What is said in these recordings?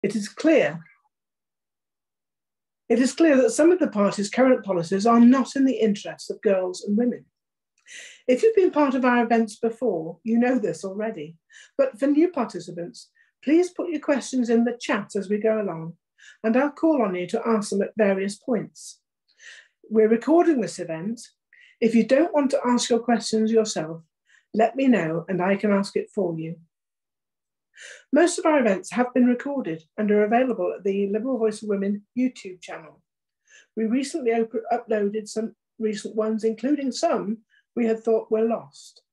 It is clear that some of the party's current policies are not in the interests of girls and women. If you've been part of our events before, you know this already. But for new participants, please put your questions in the chat as we go along, and I'll call on you to ask them at various points. We're recording this event. If you don't want to ask your questions yourself, let me know and I can ask it for you. Most of our events have been recorded and are available at the Liberal Voice of Women YouTube channel. We recently uploaded some recent ones, including some we had thought were lost.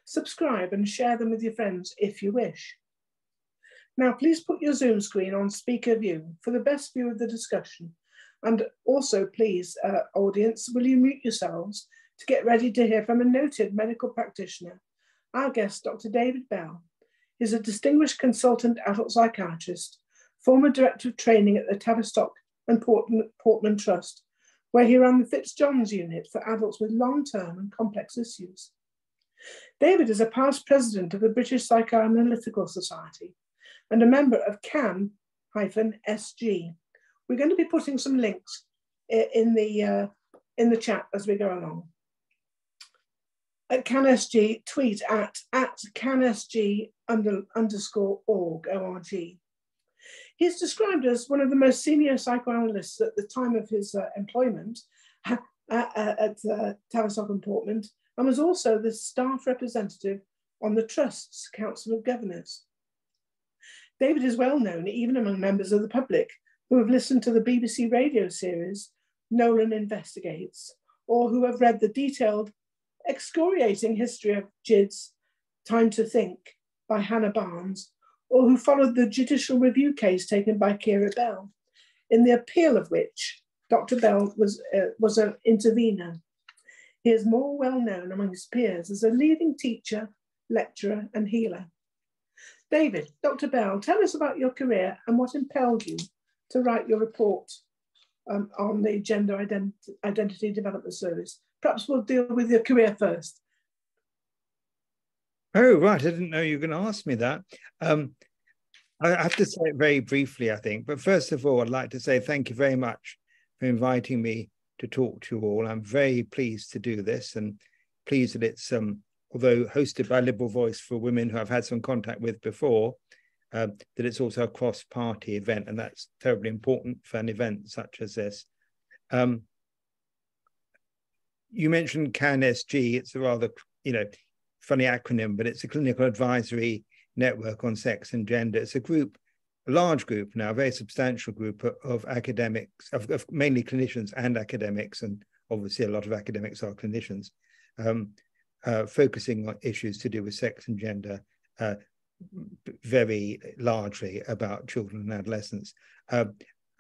Subscribe and share them with your friends if you wish. Now, please put your Zoom screen on speaker view for the best view of the discussion. And also, please, audience, will you mute yourselves to get ready to hear from a noted medical practitioner, our guest, Dr. David Bell. He's a distinguished consultant adult psychiatrist, former director of training at the Tavistock and Portman Trust, where he ran the Fitzjohn's unit for adults with long-term and complex issues. David is a past president of the British Psychoanalytical Society and a member of CAN-SG. We're going to be putting some links in the chat as we go along. At CAN-SG, tweet at CAN-SG_org, O-R-G. He's described as one of the most senior psychoanalysts at the time of his employment at Tavistock and Portman, and was also the staff representative on the Trust's Council of Governors. David is well known even among members of the public who have listened to the BBC radio series Nolan Investigates, or who have read the detailed excoriating history of GIDS, Time to Think, by Hannah Barnes, or who followed the judicial review case taken by Kira Bell, in the appeal of which Dr. Bell was an intervener. He is more well known among his peers as a leading teacher, lecturer, and healer. David, Dr. Bell, tell us about your career and what impelled you to write your report on the Gender Identity Development Service. Perhaps we'll deal with your career first. Oh, right. I didn't know you were going to ask me that. I have to say it very briefly, I think. But first of all, I'd like to say thank you very much for inviting me to talk to you all. I'm very pleased to do this and pleased that it's, although hosted by Liberal Voice for Women who I've had some contact with before, that it's also a cross-party event, and that's terribly important for an event such as this. You mentioned CAN-SG. It's a rather, funny acronym, but it's a clinical advisory network on sex and gender. It's a group, a large group now, a very substantial group of academics, of mainly clinicians and academics, and obviously a lot of academics are clinicians, focusing on issues to do with sex and gender, very largely about children and adolescents. I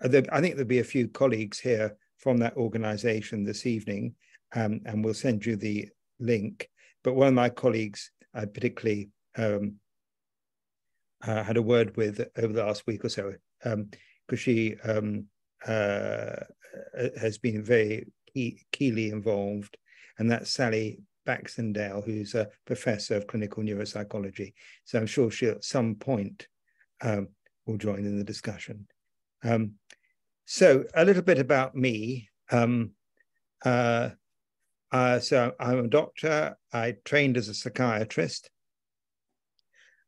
think there'll be a few colleagues here from that organization this evening, and we'll send you the link. But one of my colleagues I particularly had a word with over the last week or so, because she has been very keenly involved, and that's Sally Baxendale, who's a professor of clinical neuropsychology. So I'm sure she at some point will join in the discussion. So a little bit about me. So I'm a doctor. I trained as a psychiatrist.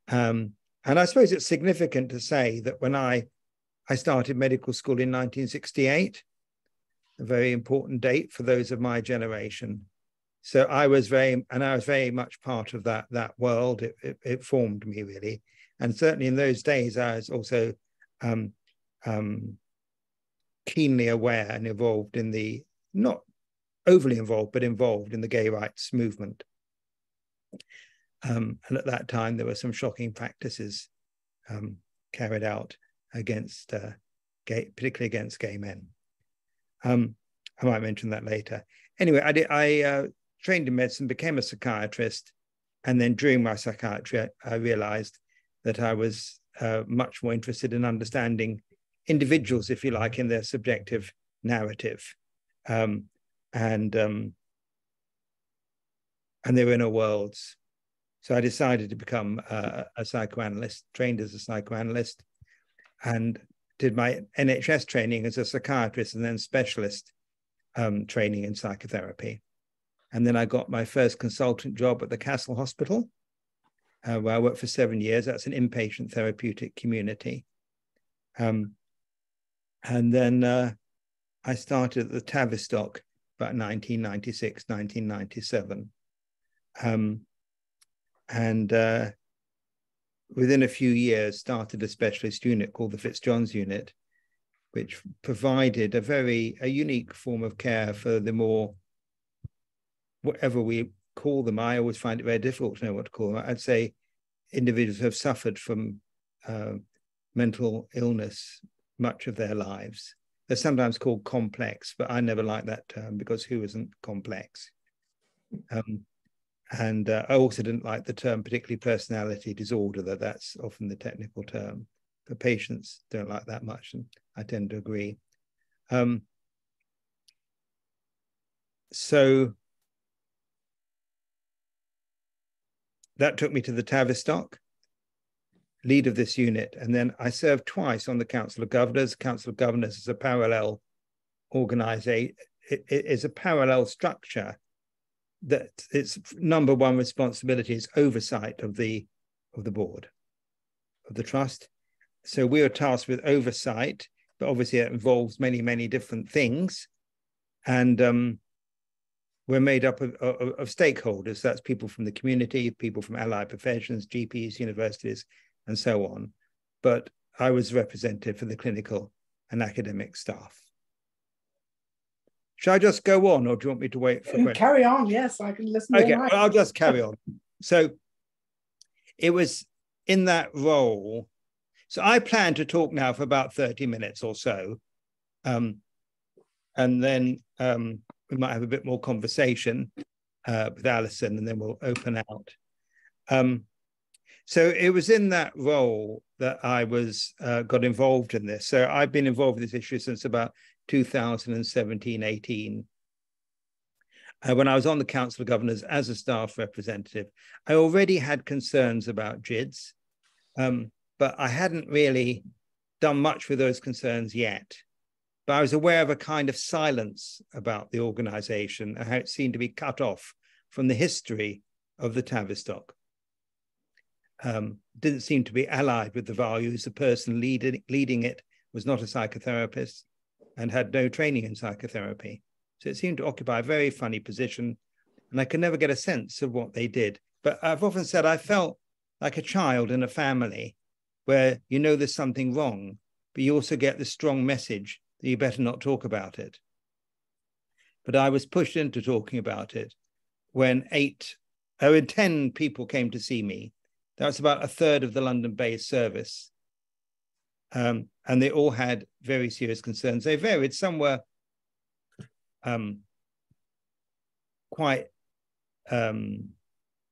And I suppose it's significant to say that when I started medical school in 1968, a very important date for those of my generation. So I was very much part of that world. It formed me really. And certainly in those days, I was also keenly aware and involved in the, not overly involved, but involved in the gay rights movement. And at that time, there were some shocking practices carried out against particularly against gay men. I might mention that later. Anyway, I trained in medicine, became a psychiatrist, and then during my psychiatry, I realized that I was much more interested in understanding individuals, if you like, in their subjective narrative, and their inner worlds. So I decided to become a psychoanalyst, trained as a psychoanalyst, and did my NHS training as a psychiatrist and then specialist training in psychotherapy. And then I got my first consultant job at the Castle Hospital, where I worked for 7 years. That's an inpatient therapeutic community. And then I started at the Tavistock about 1996, 1997. Within a few years, started a specialist unit called the Fitzjohn's Unit, which provided a unique form of care for the more, whatever we call them. I always find it very difficult to know what to call them. I'd say individuals who have suffered from mental illness much of their lives. They're sometimes called complex, but I never like that term because who isn't complex? And I also didn't like the term, particularly personality disorder, that's often the technical term. But patients don't like that much, and I tend to agree. So that took me to the Tavistock, lead of this unit. And then I served twice on the Council of Governors. Council of Governors is a parallel organization. It is a parallel structure that its number one responsibility is oversight of the board, of the trust. So we are tasked with oversight, but obviously it involves many, many different things. And we're made up of stakeholders. That's people from the community, people from allied professions, GPs, universities, and so on. But I was representative for the clinical and academic staff. Shall I just go on, or do you want me to wait for questions? Carry on, yes, I can listen. Okay, well, I'll just carry on. So it was in that role. So I plan to talk now for about 30 minutes or so. And then we might have a bit more conversation with Alison, and then we'll open out. So it was in that role that I got involved in this. So I've been involved with this issue since about 2017-18. When I was on the Council of Governors as a staff representative, I already had concerns about GIDS, but I hadn't really done much with those concerns yet. But I was aware of a kind of silence about the organization and how it seemed to be cut off from the history of the Tavistock. Didn't seem to be allied with the values. The person leading it was not a psychotherapist and had no training in psychotherapy. So it seemed to occupy a very funny position, and I could never get a sense of what they did. But I've often said I felt like a child in a family where you know there's something wrong, but you also get the strong message that you better not talk about it. But I was pushed into talking about it when 10 people came to see me. That was about a third of the London-based service. And they all had very serious concerns. They varied. Some were quite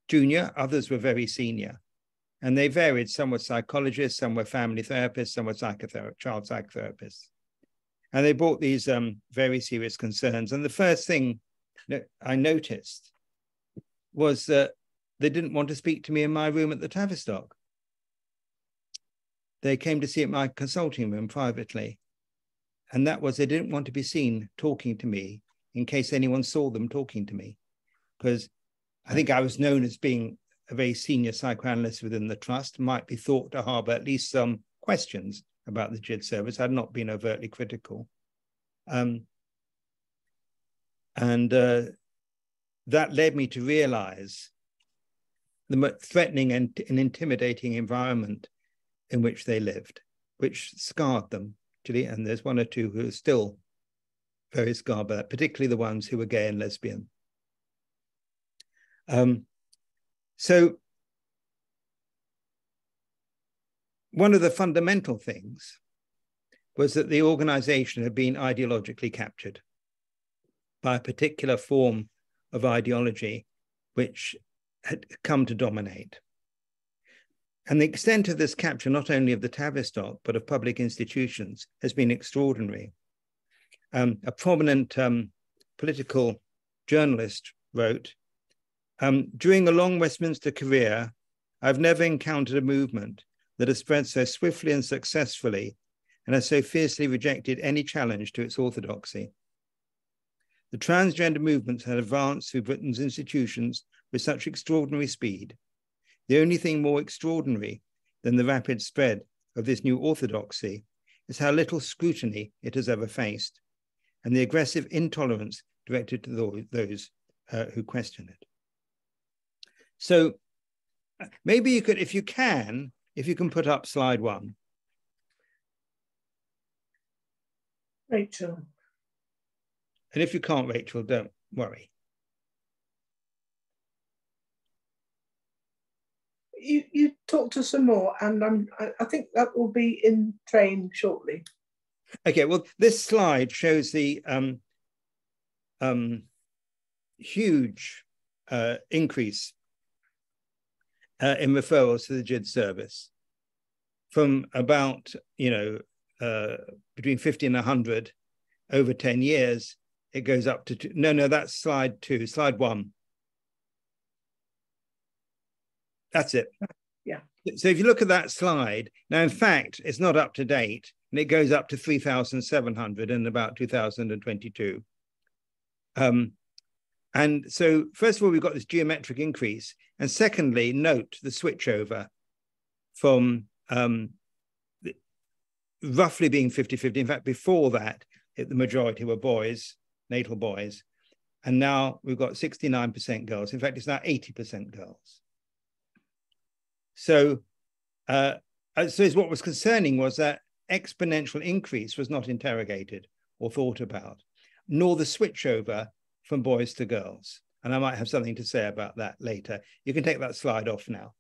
junior, others were very senior. And they varied. Some were psychologists, some were family therapists, some were child psychotherapists. And they brought these very serious concerns. And the first thing that I noticed was that they didn't want to speak to me in my room at the Tavistock. They came to see my consulting room privately. And that was, they didn't want to be seen talking to me in case anyone saw them talking to me. Because I think I was known as being a very senior psychoanalyst within the trust, might be thought to harbor at least some questions about the GIDS service. I'd not been overtly critical. That led me to realize the threatening and intimidating environment in which they lived, which scarred them, actually. And there's one or two who are still very scarred by that, particularly the ones who were gay and lesbian. So one of the fundamental things was that the organization had been ideologically captured by a particular form of ideology which had come to dominate. And the extent of this capture, not only of the Tavistock, but of public institutions, has been extraordinary. A prominent political journalist wrote, during a long Westminster career, I've never encountered a movement that has spread so swiftly and successfully and has so fiercely rejected any challenge to its orthodoxy. The transgender movements had advanced through Britain's institutions with such extraordinary speed. The only thing more extraordinary than the rapid spread of this new orthodoxy is how little scrutiny it has ever faced, and the aggressive intolerance directed to those who question it. So maybe you could, if you can put up slide 1. Rachel. And if you can't, Rachel, don't worry. You talk to some more, and I think that will be in train shortly. Okay, well, this slide shows the huge increase in referrals to the GIDS service from about, between 50 and 100 over 10 years. It goes up to no, that's slide 2, slide 1. That's it. Yeah. So if you look at that slide, now, in fact, it's not up to date, and it goes up to 3,700 in about 2022. And so, first of all, we've got this geometric increase. And secondly, note the switchover from roughly being 50-50. In fact, before that, the majority were boys, natal boys. And now we've got 69% girls. In fact, it's now 80% girls. So what was concerning was that exponential increase was not interrogated or thought about, nor the switchover from boys to girls. And I might have something to say about that later. You can take that slide off now.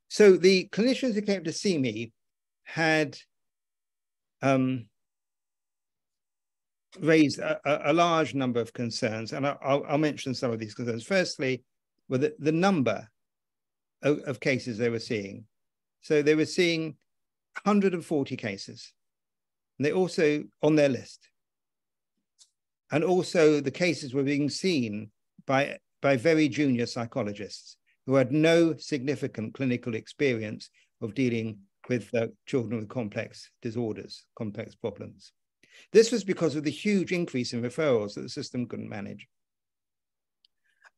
So the clinicians who came to see me had raised a large number of concerns, and I'll mention some of these concerns. Firstly, were the number of cases they were seeing. So they were seeing 140 cases. And they also, on their list. And also the cases were being seen by very junior psychologists who had no significant clinical experience of dealing with children with complex disorders, complex problems. This was because of the huge increase in referrals that the system couldn't manage.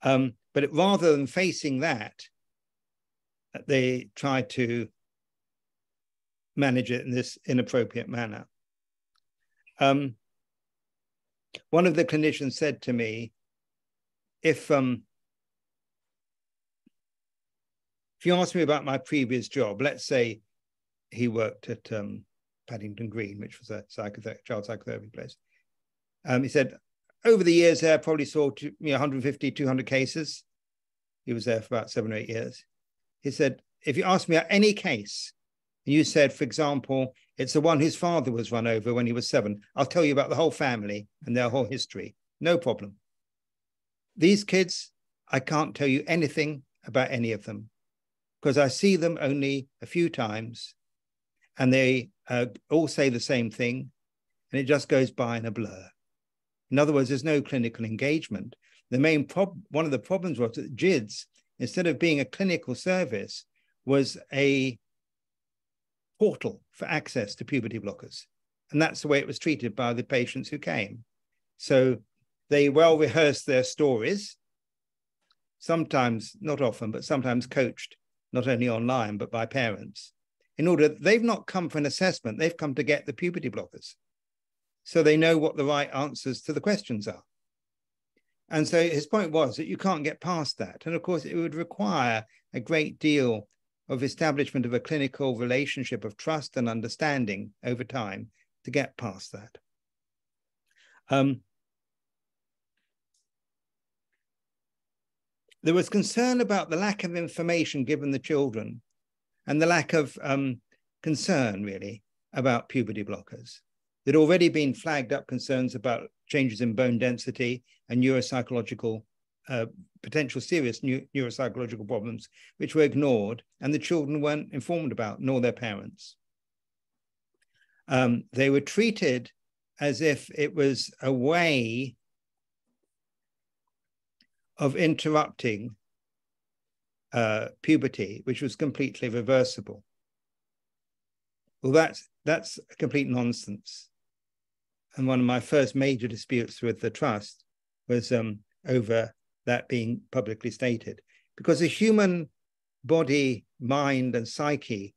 But rather than facing that, they tried to manage it in this inappropriate manner. One of the clinicians said to me, if you ask me about my previous job, let's say he worked at Paddington Green, which was a child psychotherapy place. He said, over the years there, I probably saw 150, 200 cases. He was there for about 7 or 8 years. He said, if you ask me about any case, and you said, for example, it's the one whose father was run over when he was 7, I'll tell you about the whole family and their whole history. No problem. These kids, I can't tell you anything about any of them because I see them only a few times and they all say the same thing and it just goes by in a blur. In other words, there's no clinical engagement. The main one of the problems was that GIDS, instead of being a clinical service, was a portal for access to puberty blockers. And that's the way it was treated by the patients who came. So they well rehearsed their stories, sometimes, not often, but sometimes coached, not only online, but by parents. In order, they've not come for an assessment, they've come to get the puberty blockers. So they know what the right answers to the questions are. And so his point was that you can't get past that. And of course, it would require a great deal of establishment of a clinical relationship of trust and understanding over time to get past that. There was concern about the lack of information given the children and the lack of concern, really, about puberty blockers. There'd already been flagged up concerns about changes in bone density and neuropsychological, potential serious neuropsychological problems, which were ignored, and the children weren't informed about, nor their parents. They were treated as if it was a way of interrupting puberty, which was completely reversible. Well, that's complete nonsense. And one of my first major disputes with the trust was over that being publicly stated, because the human body, mind, and psyche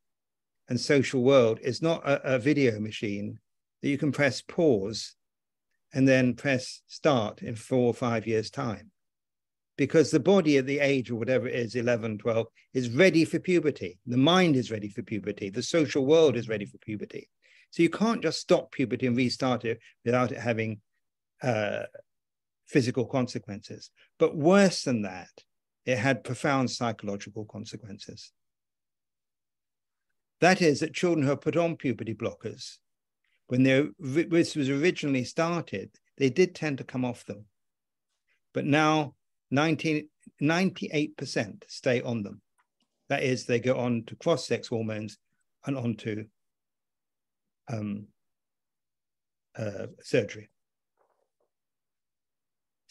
and social world is not a video machine that you can press pause and then press start in 4 or 5 years' time. Because the body at the age of whatever it is, 11, 12, is ready for puberty. The mind is ready for puberty. The social world is ready for puberty. So you can't just stop puberty and restart it without it having physical consequences. But worse than that, it had profound psychological consequences. That is, that children who are put on puberty blockers, when this was originally started, they did tend to come off them. But now 98% stay on them. That is, they go on to cross-sex hormones and on to surgery.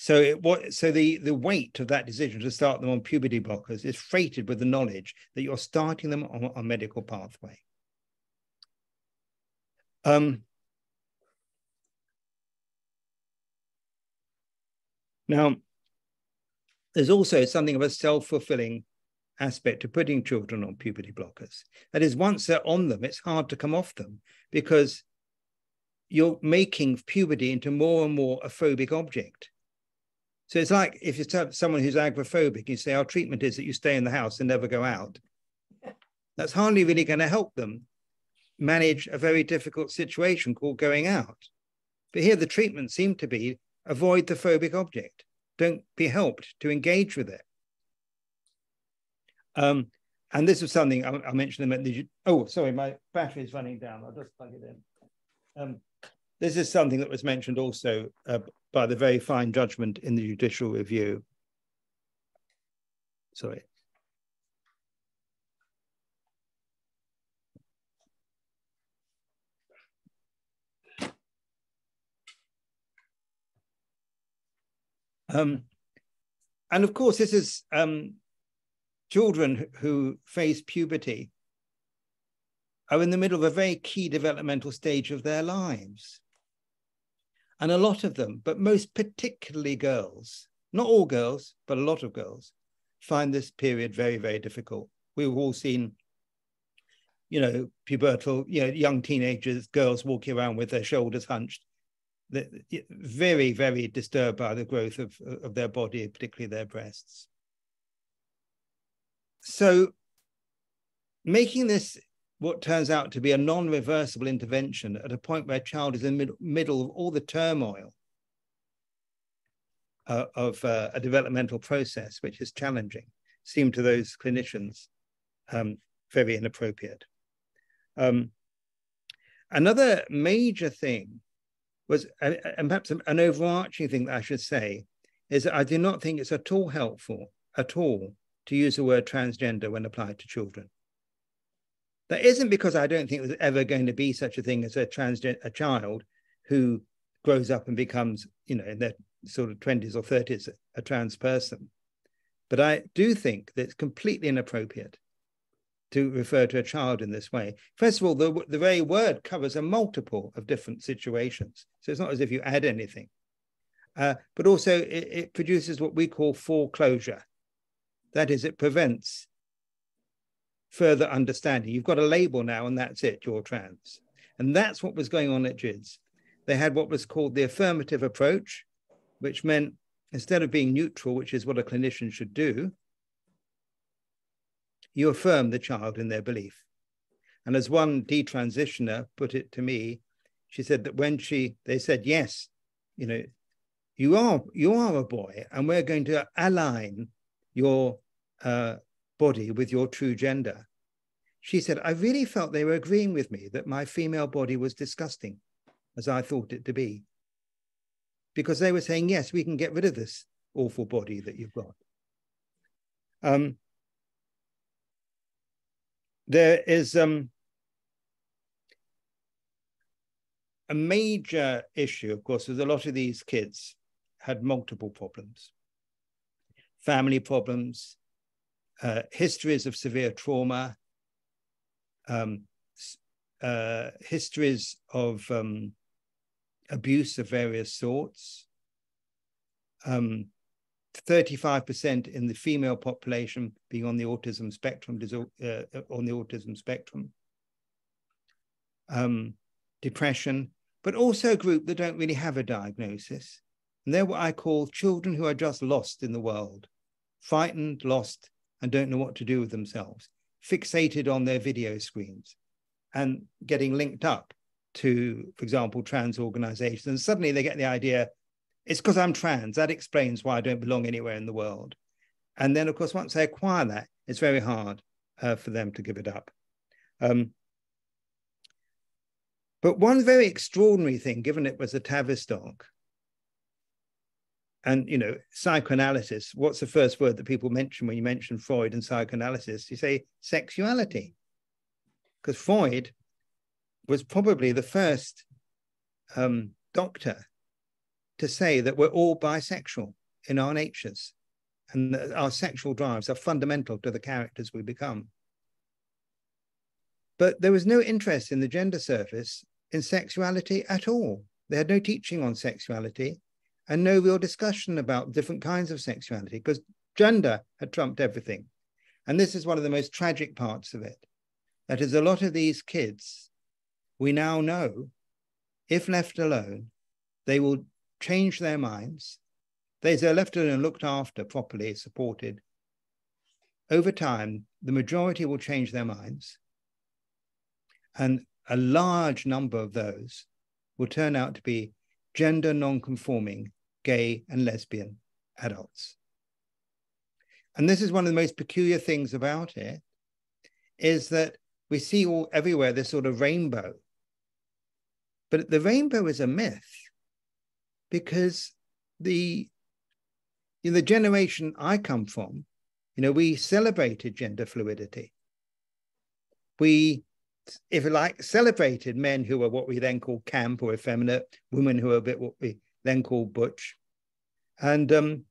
So the weight of that decision to start them on puberty blockers is freighted with the knowledge that you're starting them on a medical pathway. Now, there's also something of a self-fulfilling aspect to putting children on puberty blockers. That is, once they're on them, it's hard to come off them because you're making puberty into more and more a phobic object. So it's like if you tell someone who's agoraphobic, you say, our treatment is that you stay in the house and never go out. That's hardly really going to help them manage a very difficult situation called going out. But here the treatment seemed to be avoid the phobic object. Don't be helped to engage with it. And this was something I mentioned them at the, oh, sorry, my battery is running down. I'll just plug it in. This is something that was mentioned also by the very fine judgment in the judicial review. Sorry. And of course, this is children who face puberty are in the middle of a very key developmental stage of their lives. And a lot of them, but most particularly girls, not all girls, but a lot of girls, find this period very, very difficult. We've all seen, you know, pubertal, you know, young teenagers, girls walking around with their shoulders hunched, very, very disturbed by the growth of their body, particularly their breasts. So making this what turns out to be a non-reversible intervention at a point where a child is in the middle of all the turmoil of a developmental process, which is challenging, seemed to those clinicians very inappropriate. Another major thing was, and perhaps an overarching thing that I should say, is that I do not think it's at all helpful at all to use the word transgender when applied to children. That isn't because I don't think there's ever going to be such a thing as a child who grows up and becomes, you know, in their sort of 20s or 30s, a trans person. But I do think that it's completely inappropriate to refer to a child in this way. First of all, the very word covers a multiple of different situations. So it's not as if you add anything. But also it produces what we call foreclosure. That is, it prevents further understanding. You've got a label now and that's it, you're trans. And that's what was going on at GIDS. They had what was called the affirmative approach, which meant instead of being neutral, which is what a clinician should do, you affirm the child in their belief. And as one detransitioner put it to me, she said that when they said, yes, you know, you are a boy and we're going to align your body with your true gender. She said, I really felt they were agreeing with me that my female body was disgusting as I thought it to be. Because they were saying, yes, we can get rid of this awful body that you've got. There is a major issue, of course, with a lot of these kids had multiple problems. Family problems, histories of severe trauma, histories of abuse of various sorts, 35% in the female population being on the autism spectrum, depression, but also a group that don't really have a diagnosis. And they're what I call children who are just lost in the world, frightened, lost, and don't know what to do with themselves, fixated on their video screens and getting linked up to, for example, trans organizations. And suddenly they get the idea, it's because I'm trans. That explains why I don't belong anywhere in the world. And then, of course, once they acquire that, it's very hard for them to give it up. But one very extraordinary thing, given it was a Tavistock, and, you know, psychoanalysis, what's the first word that people mention when you mention Freud and psychoanalysis? You say sexuality, because Freud was probably the first doctor to say that we're all bisexual in our natures and that our sexual drives are fundamental to the characters we become. But there was no interest in the gender surface in sexuality at all. They had no teaching on sexuality and no real discussion about different kinds of sexuality, because gender had trumped everything. And this is one of the most tragic parts of it. That is, a lot of these kids, we now know, if left alone, they will change their minds. They're left alone and looked after, properly supported. Over time, the majority will change their minds. And a large number of those will turn out to be gender non-conforming, gay and lesbian adults. And this is one of the most peculiar things about it, is that we see everywhere this sort of rainbow. But the rainbow is a myth, because the generation I come from, you know, we celebrated gender fluidity. We, if you like, celebrated men who were what we then call camp or effeminate, women who were a bit what we then call butch. And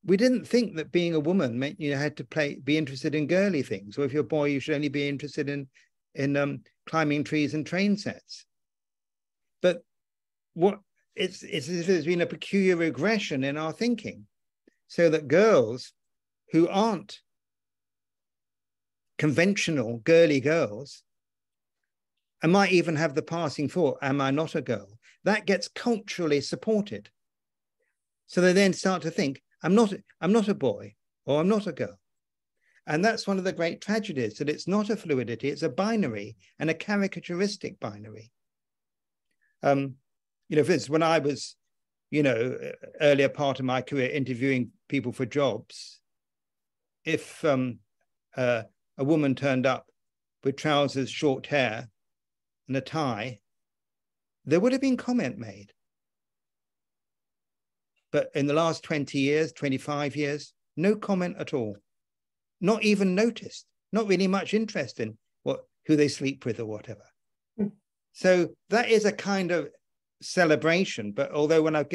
we didn't think that being a woman meant you had to be interested in girly things, or if you're a boy, you should only be interested in climbing trees and train sets. But it's as if there's been a peculiar regression in our thinking, so that girls who aren't conventional girly girls, and might even have the passing thought, am I not a girl? That gets culturally supported. So they then start to think, I'm not a boy, or I'm not a girl. And that's one of the great tragedies, that it's not a fluidity, it's a binary, and a caricaturistic binary. You know, for instance, when I was, you know, earlier part of my career interviewing people for jobs, if a woman turned up with trousers, short hair, and a tie, there would have been comment made. But in the last 20 years, 25 years, no comment at all. Not even noticed. Not really much interest in who they sleep with or whatever. So that is a kind of celebration. But although when I've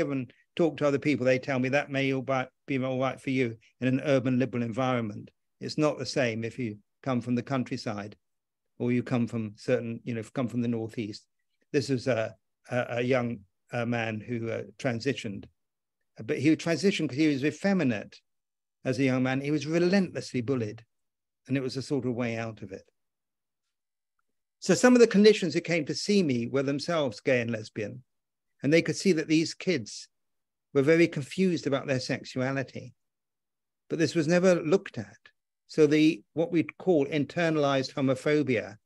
talked to other people, they tell me that may be all right for you in an urban liberal environment. It's not the same if you come from the countryside, or you come from come from the Northeast. This was a young man who transitioned. But he transitioned because he was effeminate as a young man. He was relentlessly bullied, and it was a sort of way out of it. So some of the clinicians who came to see me were themselves gay and lesbian, and they could see that these kids were very confused about their sexuality, but this was never looked at. So what we'd call internalized homophobia,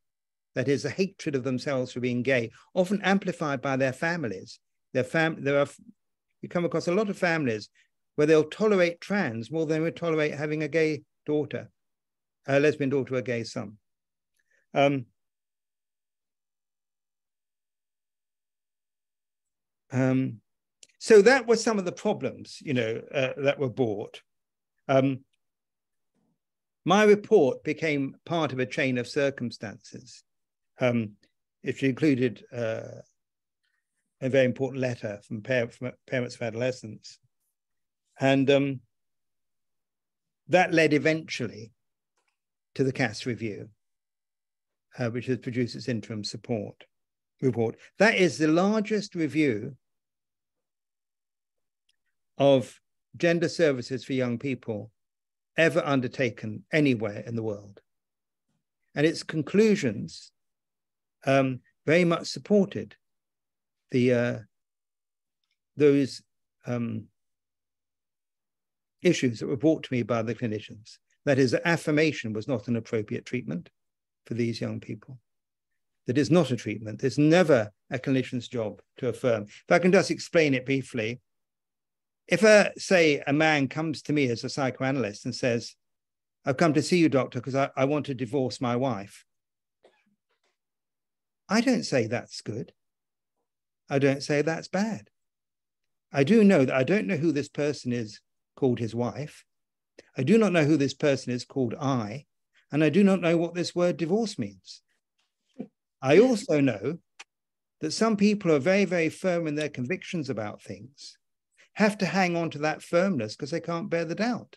that is the hatred of themselves for being gay, often amplified by their families. You come across a lot of families where they'll tolerate trans more than they would tolerate having a gay daughter, a lesbian daughter, or a gay son. So that was some of the problems, that were brought. My report became part of a chain of circumstances. It included a very important letter from parents of adolescents. And that led eventually to the CAS review, which has produced its interim report. That is the largest review of gender services for young people ever undertaken anywhere in the world. And its conclusions very much supported those issues that were brought to me by the clinicians. That is, that affirmation was not an appropriate treatment for these young people. That is not a treatment. It's never a clinician's job to affirm. If I can just explain it briefly, if, say, a man comes to me as a psychoanalyst and says, I've come to see you, doctor, because I want to divorce my wife, I don't say that's good. I don't say that's bad. I do know that I don't know who this person is called his wife. I do not know who this person is called I, and I do not know what this word divorce means. I also know that some people are very, very firm in their convictions about things, have to hang on to that firmness because they can't bear the doubt.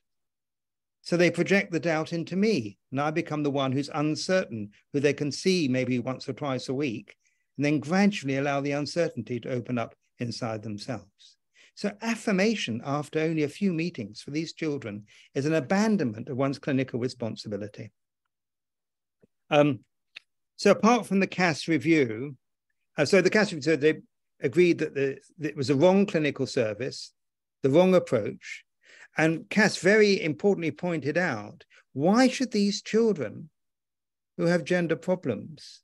So they project the doubt into me, and I become the one who's uncertain, who they can see maybe once or twice a week, and then gradually allow the uncertainty to open up inside themselves. So affirmation after only a few meetings for these children is an abandonment of one's clinical responsibility. So apart from the CAS review, the CAS review, they agreed that it was a wrong clinical service, the wrong approach, and CAS very importantly pointed out, why should these children who have gender problems,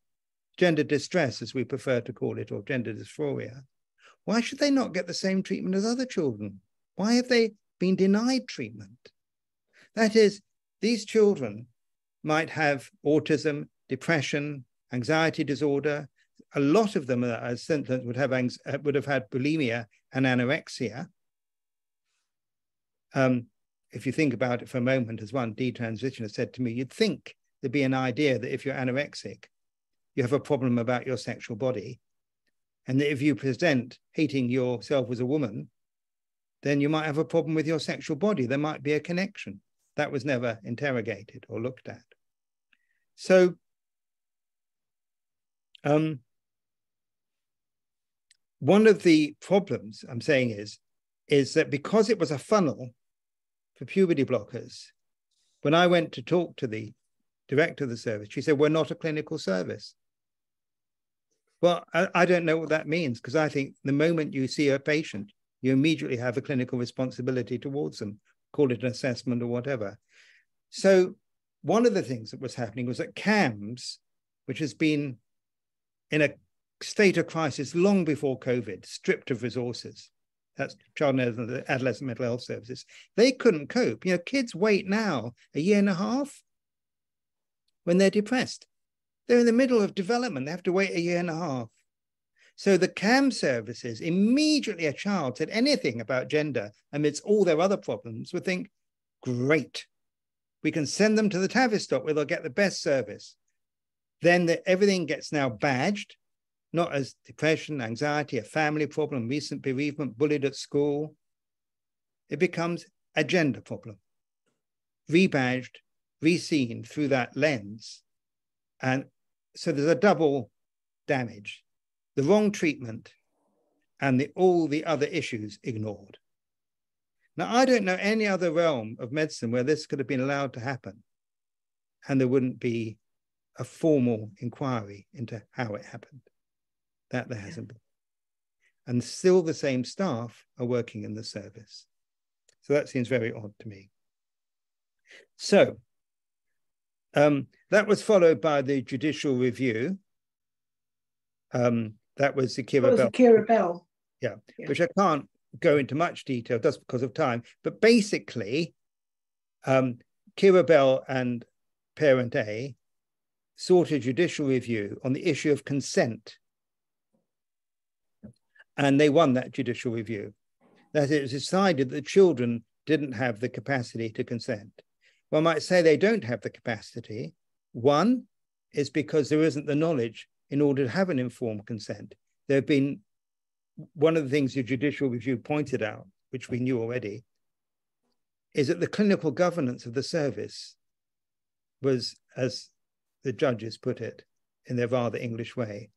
gender distress, as we prefer to call it, or gender dysphoria, why should they not get the same treatment as other children? Why have they been denied treatment? That is, these children might have autism, depression, anxiety disorder. A lot of them, as symptoms, would have had bulimia and anorexia. If you think about it for a moment, as one detransitioner said to me, you'd think there'd be an idea that if you're anorexic, you have a problem about your sexual body. And that if you present hating yourself as a woman, then you might have a problem with your sexual body. There might be a connection. That was never interrogated or looked at. So one of the problems I'm saying is that because it was a funnel for puberty blockers, when I went to talk to the director of the service, she said, we're not a clinical service. Well, I don't know what that means, because I think the moment you see a patient, you immediately have a clinical responsibility towards them, call it an assessment or whatever. So one of the things that was happening was that CAMS, which has been in a state of crisis long before COVID, stripped of resources, that's child and adolescent mental health services, they couldn't cope. You know, kids wait now a year and a half when they're depressed. They're in the middle of development. They have to wait a year and a half. So the CAM services, immediately a child said anything about gender amidst all their other problems, would think, great, we can send them to the Tavistock where they'll get the best service. Then everything gets now badged, not as depression, anxiety, a family problem, recent bereavement, bullied at school. It becomes a gender problem, rebadged, reseen through that lens. And so there's a double damage, the wrong treatment and all the other issues ignored. Now, I don't know any other realm of medicine where this could have been allowed to happen and there wouldn't be a formal inquiry into how it happened. That there hasn't been. And still the same staff are working in the service. So that seems very odd to me. So that was followed by the judicial review. That was the Kira Bell. Yeah, which I can't go into much detail just because of time. But basically, Kira Bell and Parent A sought a judicial review on the issue of consent. And they won that judicial review. That it was decided that children didn't have the capacity to consent. One might say they don't have the capacity. One is because there isn't the knowledge in order to have an informed consent. There have been, one of the things the judicial review pointed out, which we knew already, is that the clinical governance of the service was, as the judges put it in their rather English way,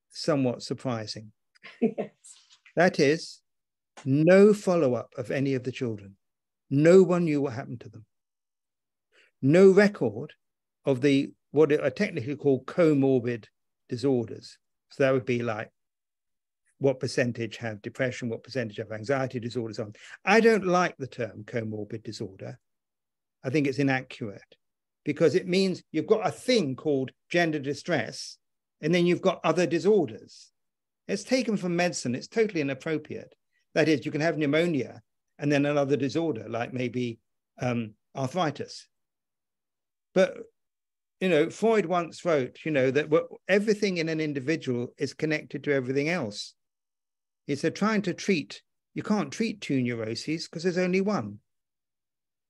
somewhat surprising. Yes. That is, no follow-up of any of the children. No one knew what happened to them. No record of the what are technically called comorbid disorders. So that would be like what percentage have depression, what percentage have anxiety disorders on. I don't like the term comorbid disorder. I think it's inaccurate because it means you've got a thing called gender distress and then you've got other disorders. It's taken from medicine. It's totally inappropriate. That is, you can have pneumonia and then another disorder like maybe arthritis. But, you know, Freud once wrote, you know, that everything in an individual is connected to everything else. He said, trying to treat, you can't treat two neuroses because there's only one.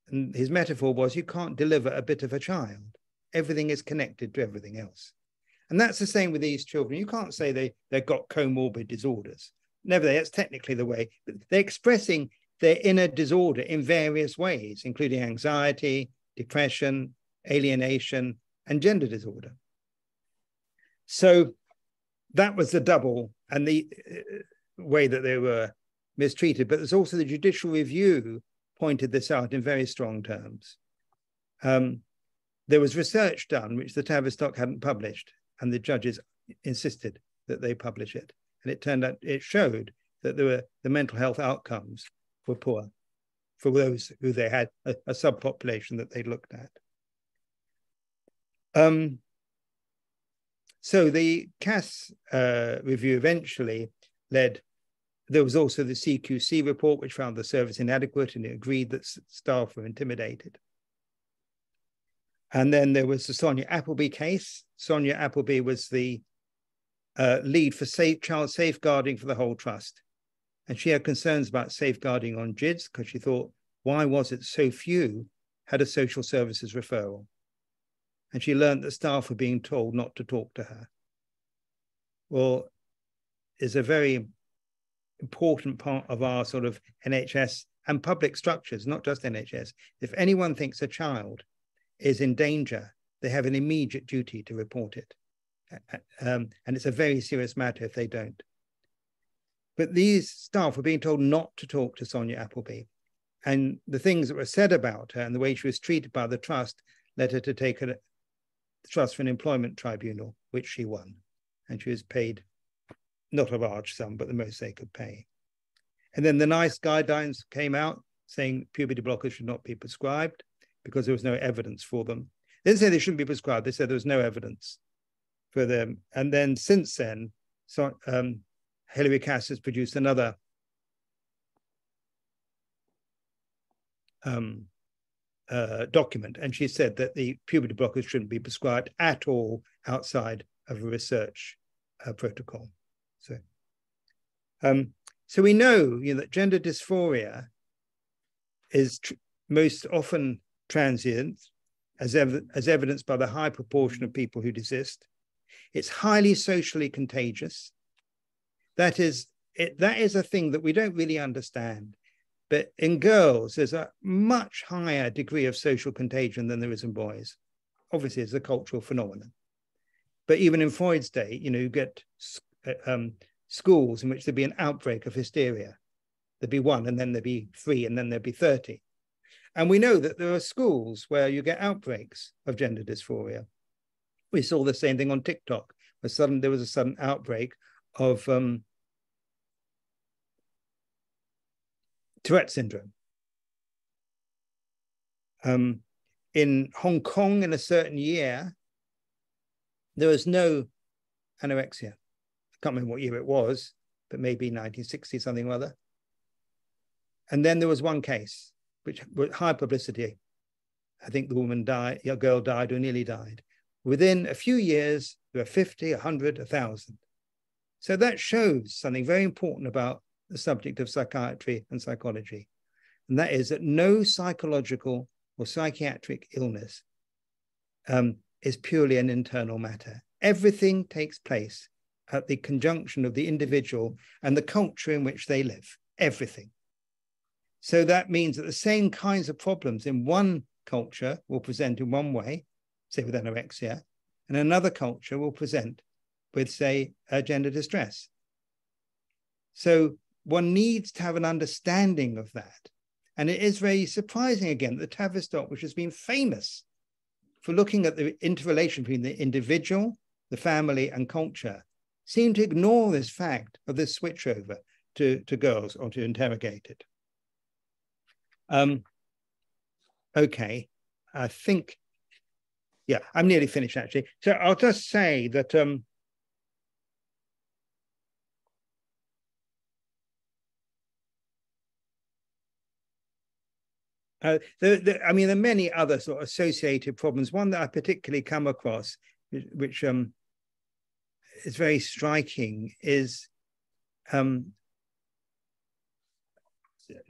And his metaphor was, you can't deliver a bit of a child. Everything is connected to everything else. And that's the same with these children. You can't say they've got comorbid disorders. Nevertheless, that's technically the way. They're expressing their inner disorder in various ways, including anxiety, depression, alienation, and gender disorder. So that was the double and the way that they were mistreated. But there's also the judicial review pointed this out in very strong terms. There was research done, which the Tavistock hadn't published, and the judges insisted that they publish it. And it turned out, it showed that the mental health outcomes were poor for those who they had a subpopulation that they looked at. So the Cass review eventually led, there was also the CQC report, which found the service inadequate, and it agreed that staff were intimidated. And then there was the Sonia Appleby case. Sonia Appleby was the lead for child safeguarding for the whole trust. And she had concerns about safeguarding on GIDS because she thought, why was it so few had a social services referral? And she learned that staff were being told not to talk to her. Well, it's a very important part of our sort of NHS and public structures, not just NHS. If anyone thinks a child is in danger, they have an immediate duty to report it. And it's a very serious matter if they don't. But these staff were being told not to talk to Sonia Appleby. And the things that were said about her and the way she was treated by the trust led her to take the trust for an employment tribunal, which she won. And she was paid not a large sum, but the most they could pay. And then the NICE guidelines came out saying puberty blockers should not be prescribed because there was no evidence for them. They didn't say they shouldn't be prescribed. They said there was no evidence for them. And then since then, Hilary Cass has produced another document, and she said that the puberty blockers shouldn't be prescribed at all outside of a research protocol. So we know, that gender dysphoria is most often transient, as evidenced by the high proportion of people who desist. It's highly socially contagious. That is a thing that we don't really understand. But in girls, there's a much higher degree of social contagion than there is in boys. Obviously, it's a cultural phenomenon. But even in Freud's day, you get schools in which there'd be an outbreak of hysteria. There'd be one, and then there'd be 3, and then there'd be 30. And we know that there are schools where you get outbreaks of gender dysphoria. We saw the same thing on TikTok, where there was a sudden outbreak of Tourette syndrome. In Hong Kong, in a certain year, there was no anorexia. I can't remember what year it was, but maybe 1960 something or other. And then there was one case, which was high publicity. I think the woman died, a girl died or nearly died. Within a few years, there were 50, 100, 1,000. So that shows something very important about the subject of psychiatry and psychology. And that is that no psychological or psychiatric illness is purely an internal matter. Everything takes place at the conjunction of the individual and the culture in which they live, everything. So that means that the same kinds of problems in one culture will present in one way, say with anorexia, and another culture will present with, say, gender distress. So one needs to have an understanding of that. And it is very surprising, again, that Tavistock, which has been famous for looking at the interrelation between the individual, the family, and culture, seem to ignore this fact of this switchover to girls, or to interrogate it. Okay, I think, yeah, I'm nearly finished, actually. So I'll just say that I mean, there are many other sort of associated problems. One that I particularly come across, which is very striking, is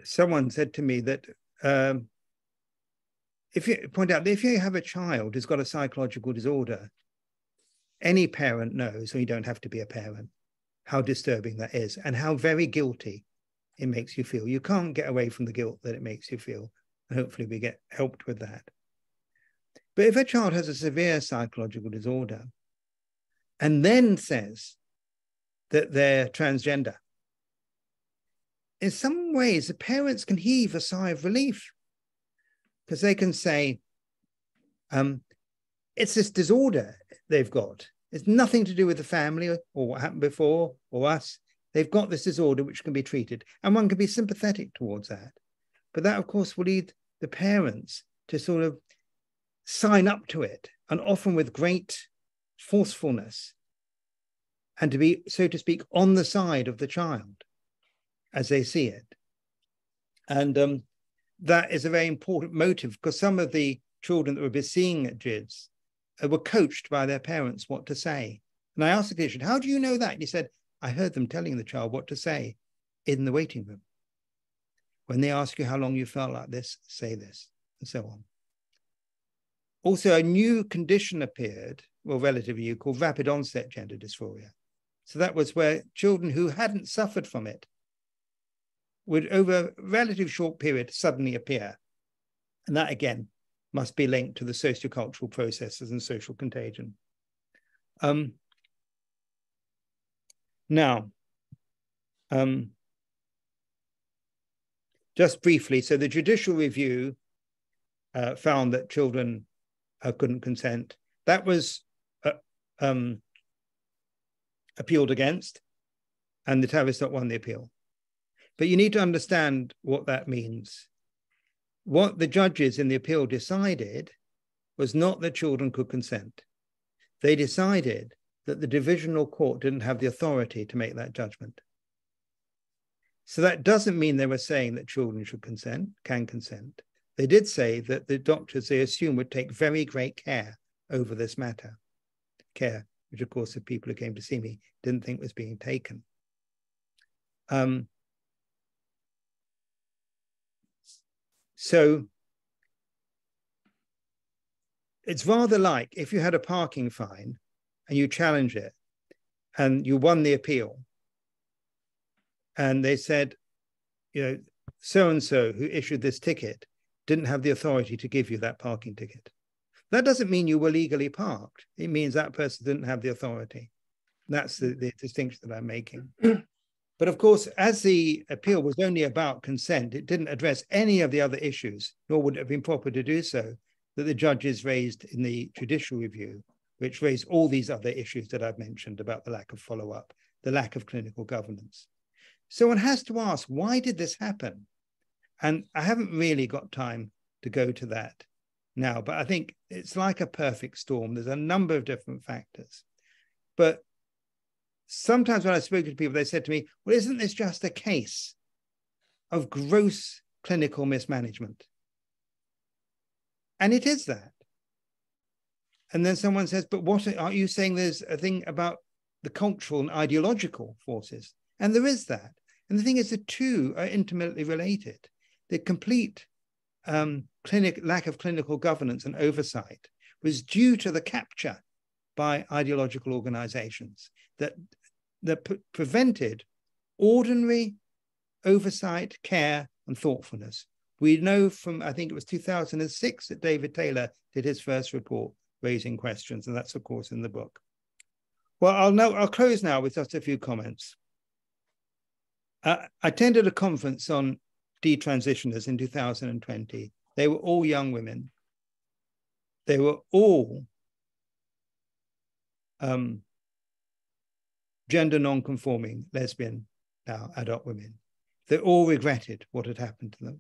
someone said to me that if you point out that if you have a child who's got a psychological disorder, any parent knows, or you don't have to be a parent, how disturbing that is and how very guilty it makes you feel. You can't get away from the guilt that it makes you feel. And hopefully we get helped with that. But if a child has a severe psychological disorder and then says that they're transgender, in some ways, the parents can heave a sigh of relief, because they can say, it's this disorder they've got. It's nothing to do with the family or what happened before or us. They've got this disorder which can be treated, and one can be sympathetic towards that. But that, of course, will lead the parents to sort of sign up to it, and often with great forcefulness, and to be, so to speak, on the side of the child as they see it. And that is a very important motive, because some of the children that we'll be seeing at GIDS were coached by their parents what to say. And I asked the clinician, how do you know that? And he said, I heard them telling the child what to say in the waiting room. When they ask you how long you felt like this, say this, and so on. Also, a new condition appeared, well, relatively new, called rapid onset gender dysphoria. So that was where children who hadn't suffered from it would, over a relatively short period, suddenly appear. And that, again, must be linked to the sociocultural processes and social contagion. Just briefly, so the judicial review found that children couldn't consent. That was appealed against, and the Tavistock won the appeal. But you need to understand what that means. What the judges in the appeal decided was not that children could consent. They decided that the divisional court didn't have the authority to make that judgment. So that doesn't mean they were saying that children should consent, can consent. They did say that the doctors, they assume, would take very great care over this matter. Care, which of course the people who came to see me didn't think was being taken. So it's rather like if you had a parking fine and you challenge it and you won the appeal, and they said, you know, so-and-so who issued this ticket didn't have the authority to give you that parking ticket. That doesn't mean you were legally parked. It means that person didn't have the authority. That's the distinction that I'm making. But of course, as the appeal was only about consent, it didn't address any of the other issues, nor would it have been proper to do so, that the judges raised in the judicial review, which raised all these other issues that I've mentioned about the lack of follow-up, the lack of clinical governance. So one has to ask, why did this happen? And I haven't really got time to go to that now, but I think it's like a perfect storm. There's a number of different factors. But sometimes when I've spoken to people, they said to me, well, isn't this just a case of gross clinical mismanagement? And it is that. And then someone says, but what aren't you saying there's a thing about the cultural and ideological forces? And there is that. And the thing is, the two are intimately related. The complete lack of clinical governance and oversight was due to the capture by ideological organizations that prevented ordinary oversight, care, and thoughtfulness. We know from, I think it was 2006 that David Taylor did his first report, raising questions, and that's, of course, in the book. Well, I'll close now with just a few comments. I attended a conference on detransitioners in 2020. They were all young women. They were all gender non-conforming, lesbian, now adult women. They all regretted what had happened to them.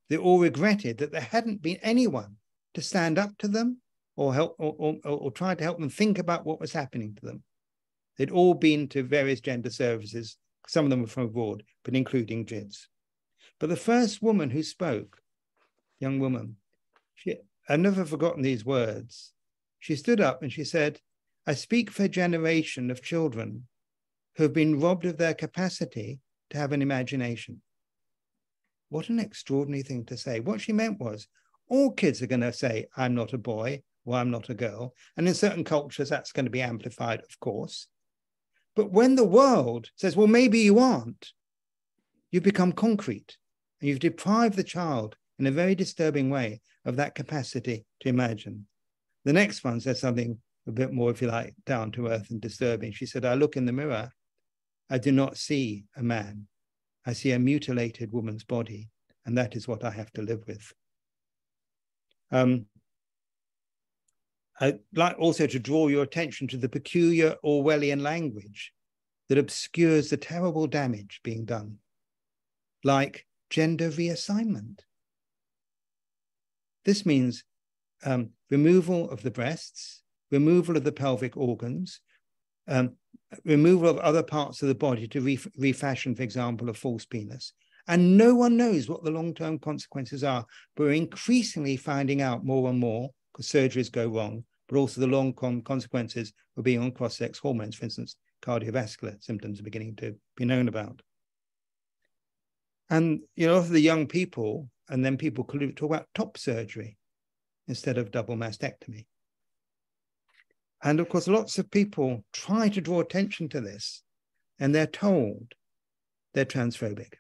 They all regretted that there hadn't been anyone to stand up to them or help or try to help them think about what was happening to them. They'd all been to various gender services. Some of them were from abroad, but including GIDS. But the first woman who spoke, young woman, I've never forgotten these words. She stood up and she said, "I speak for a generation of children who have been robbed of their capacity to have an imagination." What an extraordinary thing to say. What she meant was, all kids are going to say, "I'm not a boy," or "I'm not a girl." And in certain cultures, that's going to be amplified, of course. But when the world says, well, maybe you aren't, you become concrete, and you've deprived the child in a very disturbing way of that capacity to imagine. The next one says something a bit more, if you like, down to earth and disturbing. She said, "I look in the mirror, I do not see a man. I see a mutilated woman's body, and that is what I have to live with." I'd like also to draw your attention to the peculiar Orwellian language that obscures the terrible damage being done, like gender reassignment. This means removal of the breasts, removal of the pelvic organs, removal of other parts of the body to refashion, for example, a false penis. And no one knows what the long-term consequences are. But we're increasingly finding out more and more, because surgeries go wrong, but also the long consequences of being on cross-sex hormones. For instance, cardiovascular symptoms are beginning to be known about. And, you know, the young people, and then people could talk about top surgery instead of double mastectomy. And of course, lots of people try to draw attention to this, and they're told they're transphobic.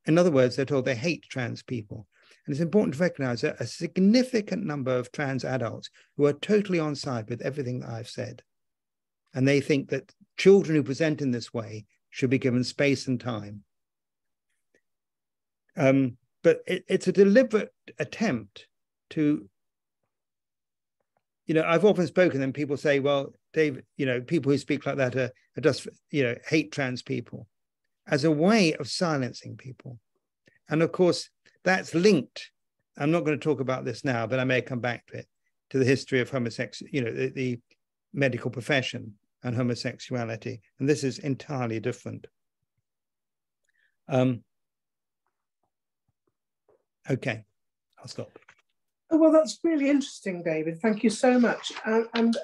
In other words, they're told they hate trans people. And it's important to recognize that a significant number of trans adults who are totally on side with everything that I've said. And they think that children who present in this way should be given space and time. But it's a deliberate attempt to, you know, I've often spoken and people say, well, David, you know, people who speak like that are just, you know, hate trans people, as a way of silencing people. And of course, that's linked. I'm not going to talk about this now, but I may come back to it, to the history of homosexuality, you know, the medical profession and homosexuality. And this is entirely different. Okay, I'll stop. Oh, well, that's really interesting, David. Thank you so much. And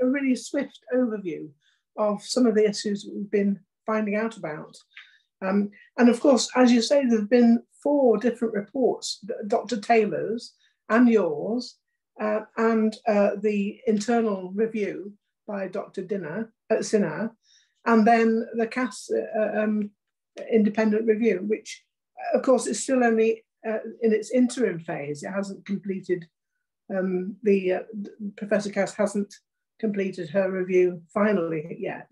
a really swift overview of some of the issues that we've been finding out about. And of course, as you say, there have been 4 different reports, Dr. Taylor's and yours, and the internal review by Dr. Sinha, and then the CAS independent review, which of course is still only in its interim phase. It hasn't completed, Professor Cass hasn't completed her review finally yet.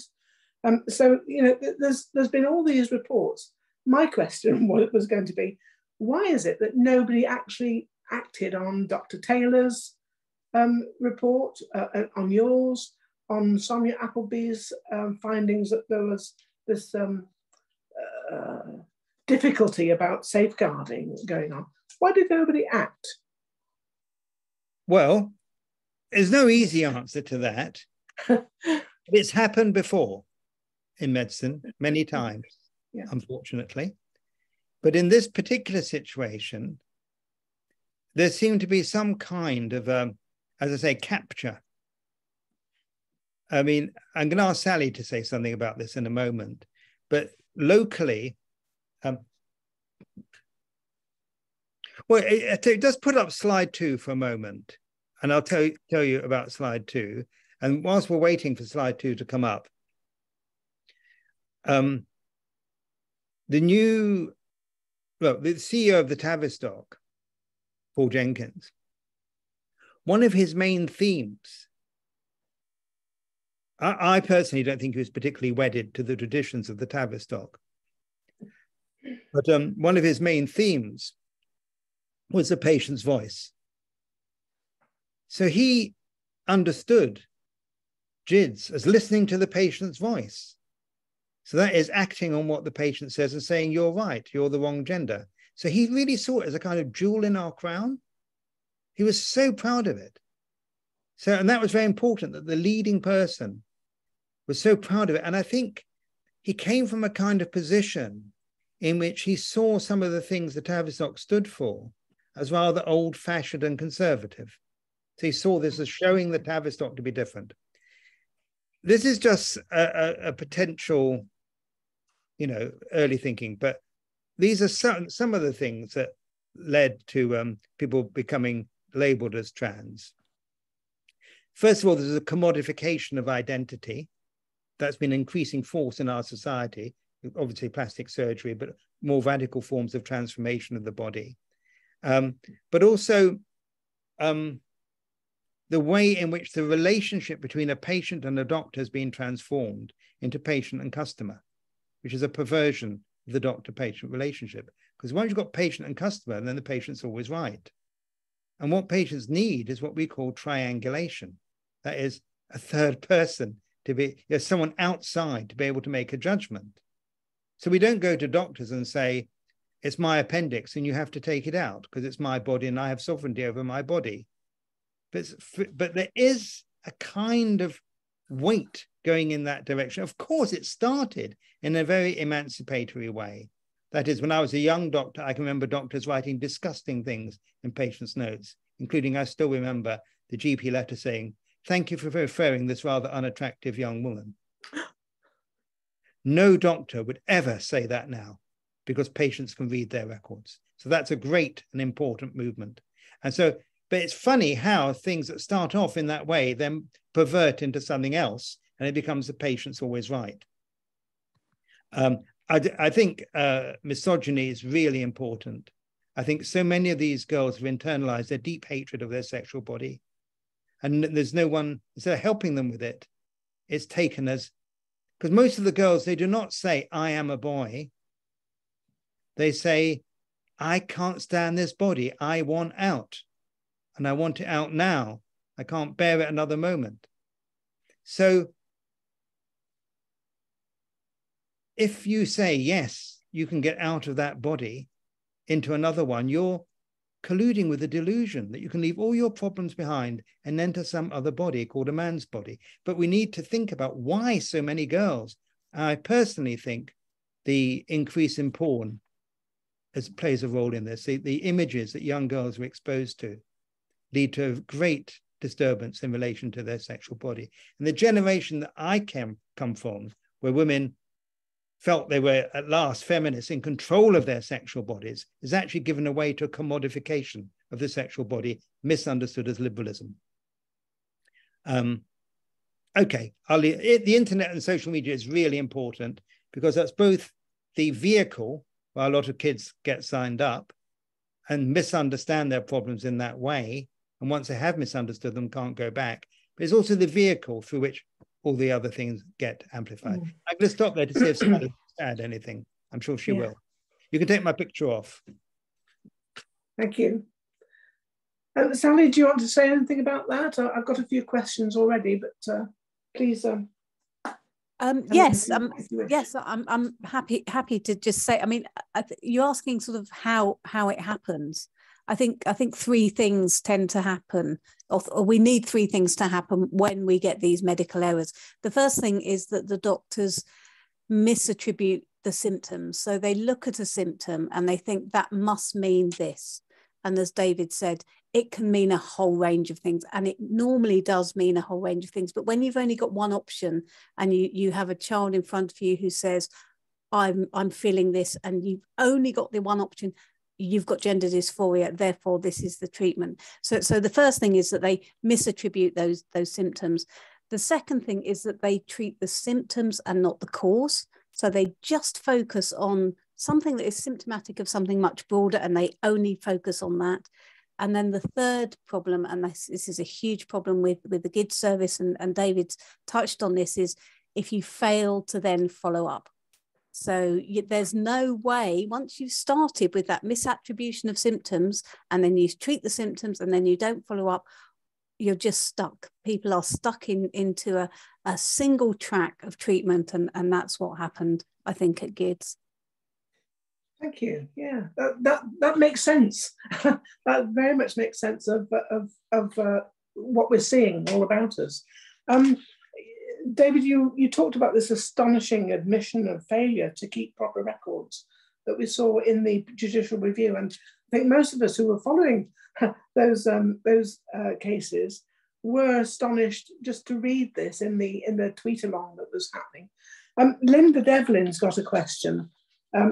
So, you know, there's been all these reports. My question was going to be, why is it that nobody actually acted on Dr. Taylor's report, on yours, on Sonia Appleby's findings that there was this difficulty about safeguarding going on? Why did nobody act? Well, there's no easy answer to that. It's happened before in medicine many times, yeah, unfortunately. But in this particular situation, there seemed to be some kind of, as I say, capture. I mean, I'm going to ask Sally to say something about this in a moment, but locally, well, just put up slide 2 for a moment, and I'll tell you about slide 2. And whilst we're waiting for slide 2 to come up, the CEO of the Tavistock, Paul Jenkins, one of his main themes, I personally don't think he was particularly wedded to the traditions of the Tavistock, but one of his main themes was the patient's voice. So he understood GIDS as listening to the patient's voice. So that is acting on what the patient says and saying, you're right, you're the wrong gender. So he really saw it as a kind of jewel in our crown. He was so proud of it. So, and that was very important, that the leading person was so proud of it. And I think he came from a kind of position in which he saw some of the things the Tavistock stood for as rather old-fashioned and conservative. So he saw this as showing the Tavistock to be different. This is just a potential, early thinking, but these are some of the things that led to people becoming labeled as trans. First of all, there's a commodification of identity that's been increasing force in our society, obviously plastic surgery, but more radical forms of transformation of the body. But also the way in which the relationship between a patient and a doctor has been transformed into patient and customer, which is a perversion of the doctor-patient relationship. Because once you've got patient and customer, then the patient's always right. And what patients need is what we call triangulation. That is a third person to be, someone outside to be able to make a judgment. So we don't go to doctors and say, it's my appendix and you have to take it out because it's my body and I have sovereignty over my body. But there is a kind of weight going in that direction. Of course, it started in a very emancipatory way. That is, when I was a young doctor, I can remember doctors writing disgusting things in patients' notes, including, I still remember the GP letter saying, "Thank you for referring this rather unattractive young woman." No doctor would ever say that now because patients can read their records. So that's a great and important movement. And so, but it's funny how things that start off in that way then pervert into something else and it becomes the patient's always right. I think misogyny is really important. I think so many of these girls have internalized their deep hatred of their sexual body. And there's no one, instead of helping them with it, it's taken as, because most of the girls, they do not say, I am a boy. They say, I can't stand this body. I want out. And I want it out now. I can't bear it another moment. So if you say, yes, you can get out of that body into another one, you're colluding with the delusion that you can leave all your problems behind and enter some other body called a man's body. But we need to think about why so many girls. I personally think the increase in porn plays a role in this. The images that young girls are exposed to lead to a great disturbance in relation to their sexual body. And the generation that I come from, where women felt they were at last feminists in control of their sexual bodies, is actually given away to a commodification of the sexual body, misunderstood as liberalism. Okay, the internet and social media is really important because that's both the vehicle where a lot of kids get signed up and misunderstand their problems in that way. And once they have misunderstood them, can't go back. But it's also the vehicle through which all the other things get amplified. I'm going to stop there to see if Sally wants to add anything. I'm sure she will. You can take my picture off. Thank you. Sally, do you want to say anything about that? I've got a few questions already, but please. Yes, yes, I'm happy to just say. I mean, you're asking sort of how it happens. I think three things tend to happen, or we need three things to happen when we get these medical errors. The first thing is that the doctors misattribute the symptoms. So they look at a symptom and they think that must mean this. And as David said, it can mean a whole range of things. And it normally does mean a whole range of things. But when you've only got one option and you have a child in front of you who says, I'm feeling this, and you've only got the one option, you've got gender dysphoria, therefore this is the treatment. So the first thing is that they misattribute those symptoms. The second thing is that they treat the symptoms and not the cause. So they just focus on something that is symptomatic of something much broader, and they only focus on that. And then the third problem, and this is a huge problem with the GIDS service, and David's touched on this, is if you fail to then follow up. So there's no way, once you've started with that misattribution of symptoms, and then you treat the symptoms and then you don't follow up, you're just stuck. People are stuck into a single track of treatment, and that's what happened, I think, at GIDS. Thank you. Yeah, that makes sense. That very much makes sense of what we're seeing all about us. David, you talked about this astonishing admission of failure to keep proper records that we saw in the judicial review, and I think most of us who were following those cases were astonished just to read this in the tweet along that was happening. Linda Devlin's got a question.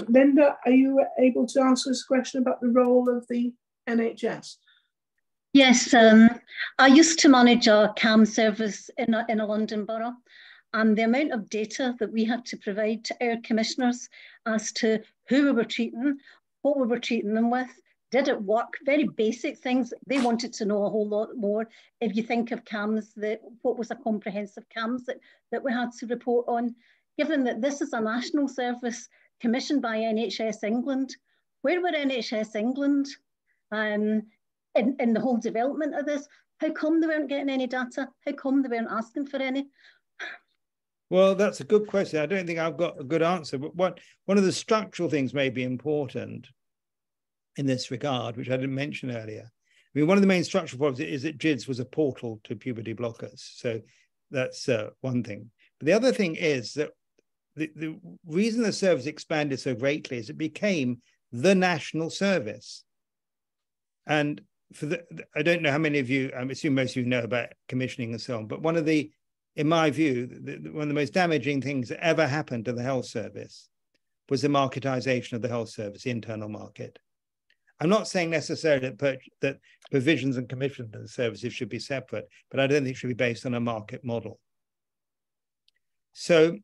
Linda, are you able to ask us a question about the role of the NHS? Yes, I used to manage a CAM service in a London borough, and the amount of data that we had to provide to our commissioners as to who we were treating, what we were treating them with, did it work, very basic things. They wanted to know a whole lot more. If you think of CAMS, what was a comprehensive CAMS that we had to report on, given that this is a national service commissioned by NHS England. Where were NHS England in the whole development of this? How come they weren't getting any data? How come they weren't asking for any? Well, that's a good question. I don't think I've got a good answer, but one of the structural things may be important in this regard, which I didn't mention earlier. I mean, one of the main structural problems is that GIDS was a portal to puberty blockers. So that's one thing. But the other thing is that the reason the service expanded so greatly is it became the national service. And I don't know how many of you, I assume most of you know about commissioning and so on, but in my view, one of the most damaging things that ever happened to the health service was the marketization of the health service, the internal market. I'm not saying necessarily that provisions and commissions and services should be separate, but I don't think it should be based on a market model. So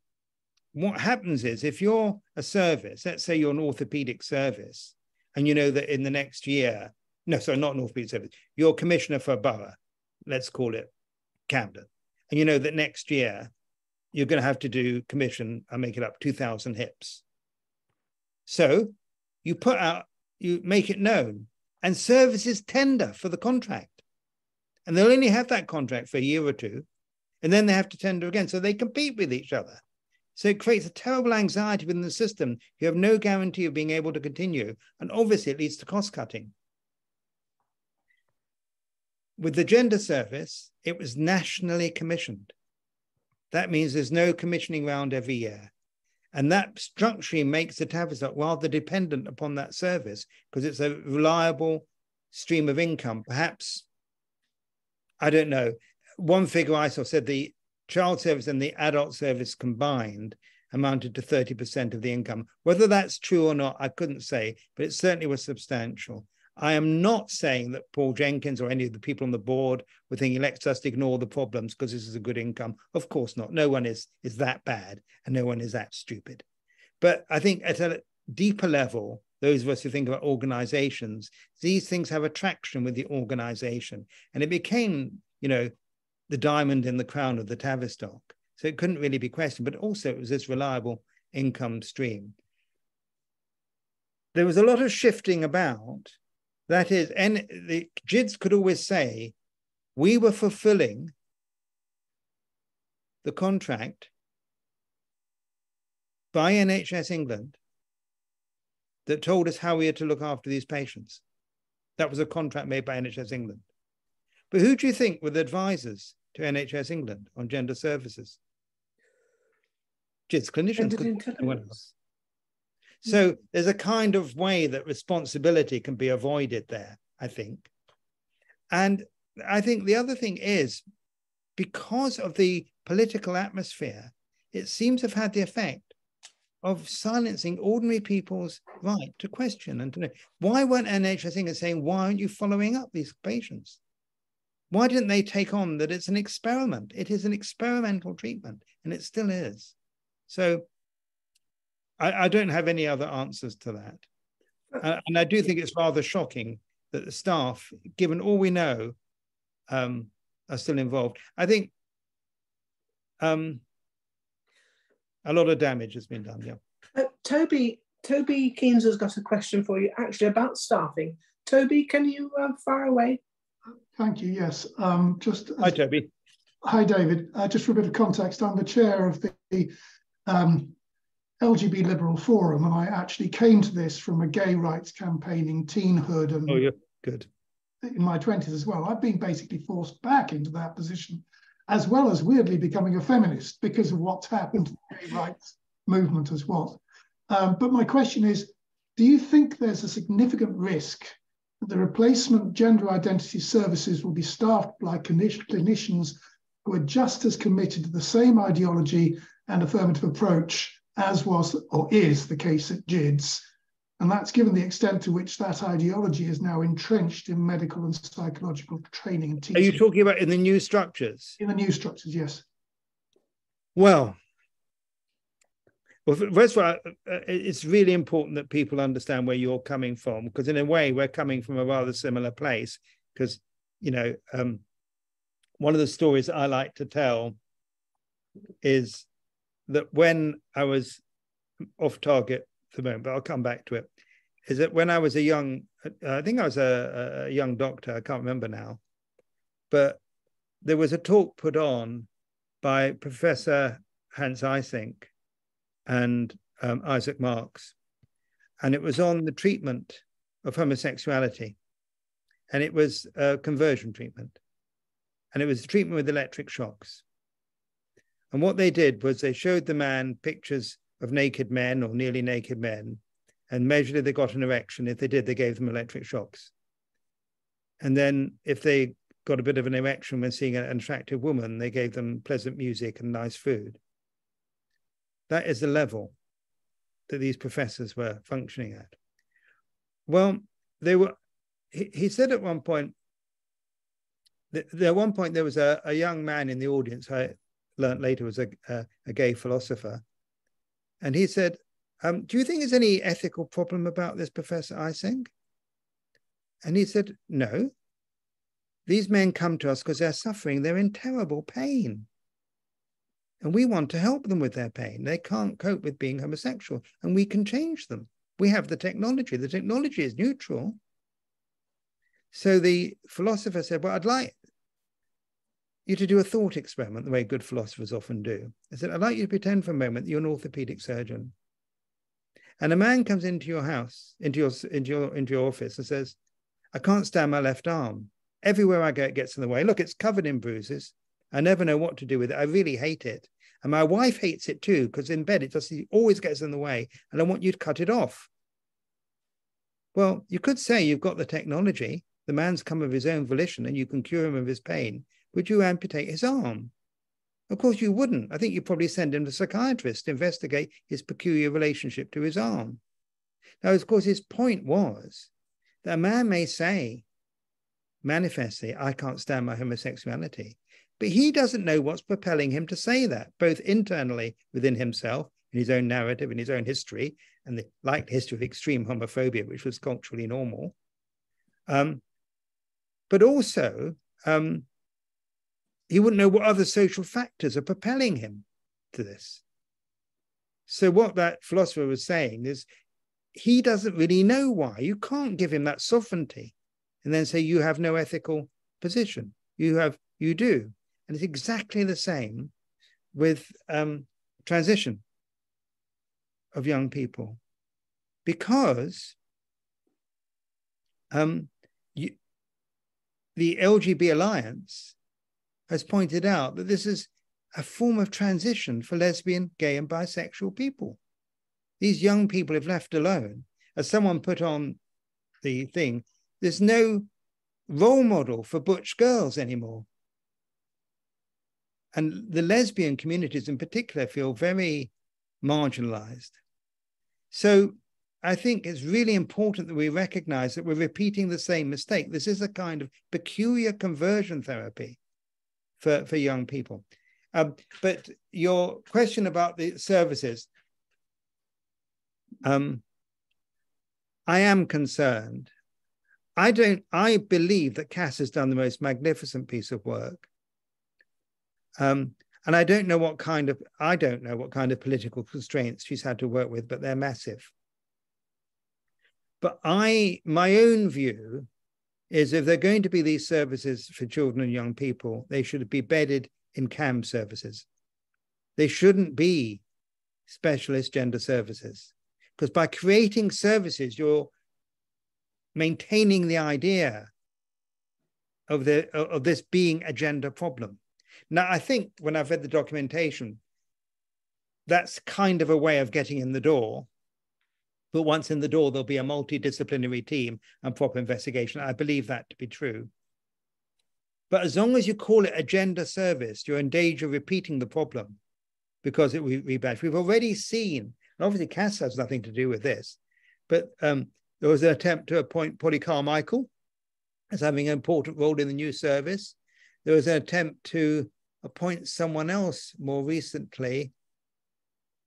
what happens is, if you're a service, let's say you're an orthopedic service, and you know that in the next year, no, sorry, not an orthopedic service, you're commissioner for a borough, let's call it Camden, and you know that next year you're going to have to commission, I'll make it up, 2,000 hips. So you make it known, and services tender for the contract. And they'll only have that contract for a year or two, and then they have to tender again. So they compete with each other. So it creates a terrible anxiety within the system. You have no guarantee of being able to continue. And obviously it leads to cost cutting. With the gender service, it was nationally commissioned. That means there's no commissioning round every year. And that structurally makes the Tavistock rather dependent upon that service, because it's a reliable stream of income. Perhaps, I don't know, one figure I saw said the child service and the adult service combined amounted to 30% of the income. Whether that's true or not, I couldn't say, but it certainly was substantial. I am not saying that Paul Jenkins or any of the people on the board were thinking, let's just ignore the problems because this is a good income. Of course not. No one is that bad and no one is that stupid. But I think at a deeper level, those of us who think about organizations, these things have attraction with the organization. And it became, the diamond in the crown of the Tavistock. So it couldn't really be questioned, but also it was this reliable income stream. There was a lot of shifting about. That is, and the GIDS could always say, we were fulfilling the contract by NHS England that told us how we had to look after these patients. That was a contract made by NHS England. But who do you think were the advisors to NHS England on gender services? GIDS clinicians. Anyone else. So there's a kind of way that responsibility can be avoided there, I think. And I think the other thing is, because of the political atmosphere, it seems to have had the effect of silencing ordinary people's right to question and to know. Why weren't NHS England saying, why aren't you following up these patients? Why didn't they take on that it's an experiment? It is an experimental treatment, and it still is. So I don't have any other answers to that. And I do think it's rather shocking that the staff, given all we know, are still involved. I think a lot of damage has been done, yeah. Toby Keynes has got a question for you, actually, about staffing. Toby, can you fire away? Thank you, yes. Hi, Toby. Hi, David. Just for a bit of context, I'm the chair of the LGB Liberal Forum, and I actually came to this from a gay rights campaigning teenhood and yeah, good. In my 20s as well. I've been basically forced back into that position, as well as weirdly becoming a feminist because of what's happened to the gay rights movement as well. But my question is, do you think there's a significant risk that the replacement gender identity services will be staffed by clinicians who are just as committed to the same ideology and affirmative approach as was or is the case at GIDS? And that's given the extent to which that ideology is now entrenched in medical and psychological training and teaching. Are you talking about in the new structures? In the new structures, yes. Well, first of all, it's really important that people understand where you're coming from, because in a way, we're coming from a rather similar place. Because, you know, one of the stories I like to tell is that when I was off target for the moment, but I'll come back to it, is that when I was a young, I think I was a young doctor, I can't remember now, but there was a talk put on by Professor Hans Eysenck and Isaac Marks, and it was on the treatment of homosexuality, and it was a conversion treatment, and it was treatment with electric shocks. And what they did was they showed the man pictures of naked men or nearly naked men and measured if they got an erection. If they did, they gave them electric shocks. And then if they got a bit of an erection when seeing an attractive woman, they gave them pleasant music and nice food. That is the level that these professors were functioning at. Well, they were, he said at one point, at one point there was a young man in the audience, I learned later was a gay philosopher. And he said, do you think there's any ethical problem about this, Professor Eysenck? And he said, no. These men come to us because they're suffering. They're in terrible pain. And we want to help them with their pain. They can't cope with being homosexual, and we can change them. We have the technology. The technology is neutral. So the philosopher said, well, I'd like you to do a thought experiment, the way good philosophers often do. I said, I'd like you to pretend for a moment that you're an orthopedic surgeon. And a man comes into your house, into your office and says, I can't stand my left arm. Everywhere I go, it gets in the way. Look, it's covered in bruises. I never know what to do with it. I really hate it. And my wife hates it too, because in bed, it always gets in the way. And I want you to cut it off. Well, you could say you've got the technology. The man's come of his own volition and you can cure him of his pain. Would you amputate his arm? Of course you wouldn't. I think you'd probably send him to a psychiatrist to investigate his peculiar relationship to his arm. Now, of course, his point was that a man may say, manifestly, I can't stand my homosexuality, but he doesn't know what's propelling him to say that, both internally within himself, in his own narrative, in his own history, and the liked history of extreme homophobia, which was culturally normal. But also, he wouldn't know what other social factors are propelling him to this. So what that philosopher was saying is he doesn't really know why. You can't give him that sovereignty and then say you have no ethical position. You do. And it's exactly the same with transition of young people, because the LGB Alliance has pointed out that this is a form of transition for lesbian, gay, and bisexual people. These young people, if left alone, as someone put on the thing, there's no role model for butch girls anymore. And the lesbian communities in particular feel very marginalized. So I think it's really important that we recognize that we're repeating the same mistake. This is a kind of peculiar conversion therapy for young people. But your question about the services, I am concerned. I believe that Cass has done the most magnificent piece of work. And I don't know what kind of political constraints she's had to work with, but they're massive. But my own view is if they're going to be these services for children and young people, they should be bedded in CAM services. They shouldn't be specialist gender services, because by creating services, you're maintaining the idea of this being a gender problem. Now, I think when I've read the documentation, that's kind of a way of getting in the door. But once in the door, there'll be a multidisciplinary team and proper investigation. I believe that to be true. But as long as you call it a gender service, you're in danger of repeating the problem because it will be bad. We've already seen, and obviously Cass has nothing to do with this, but there was an attempt to appoint Polly Carmichael as having an important role in the new service. There was an attempt to appoint someone else more recently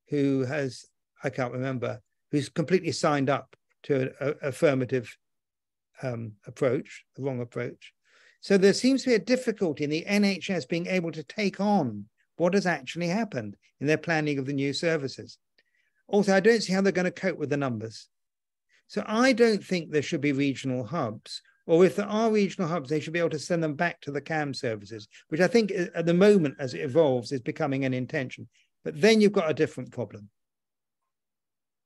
who has, I can't remember, who's completely signed up to an affirmative approach, the wrong approach. So there seems to be a difficulty in the NHS being able to take on what has actually happened in their planning of the new services. Also, I don't see how they're going to cope with the numbers. So I don't think there should be regional hubs, or if there are regional hubs, they should be able to send them back to the CAM services, which I think at the moment, as it evolves, is becoming an intention. But then you've got a different problem.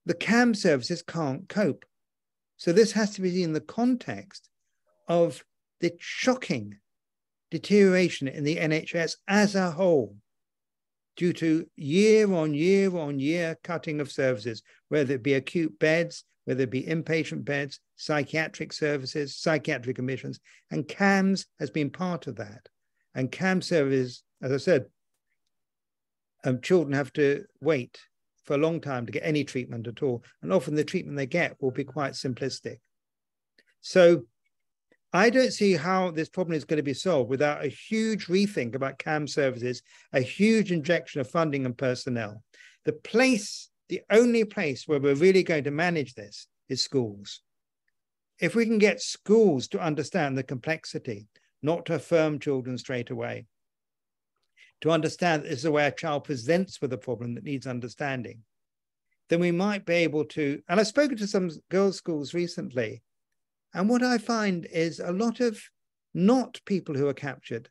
The CAM services can't cope. So this has to be seen in the context of the shocking deterioration in the NHS as a whole due to year on year on year cutting of services, whether it be acute beds, whether it be inpatient beds, psychiatric services, psychiatric admissions, and CAMS has been part of that. And CAM services, as I said, children have to wait for a long time to get any treatment at all. And often the treatment they get will be quite simplistic. So I don't see how this problem is going to be solved without a huge rethink about CAM services, a huge injection of funding and personnel. The only place where we're really going to manage this is schools. If we can get schools to understand the complexity, not to affirm children straight away, to understand that this is the way a child presents with a problem that needs understanding, then we might be able to, and I've spoken to some girls' schools recently, and what I find is a lot of not people who are captured,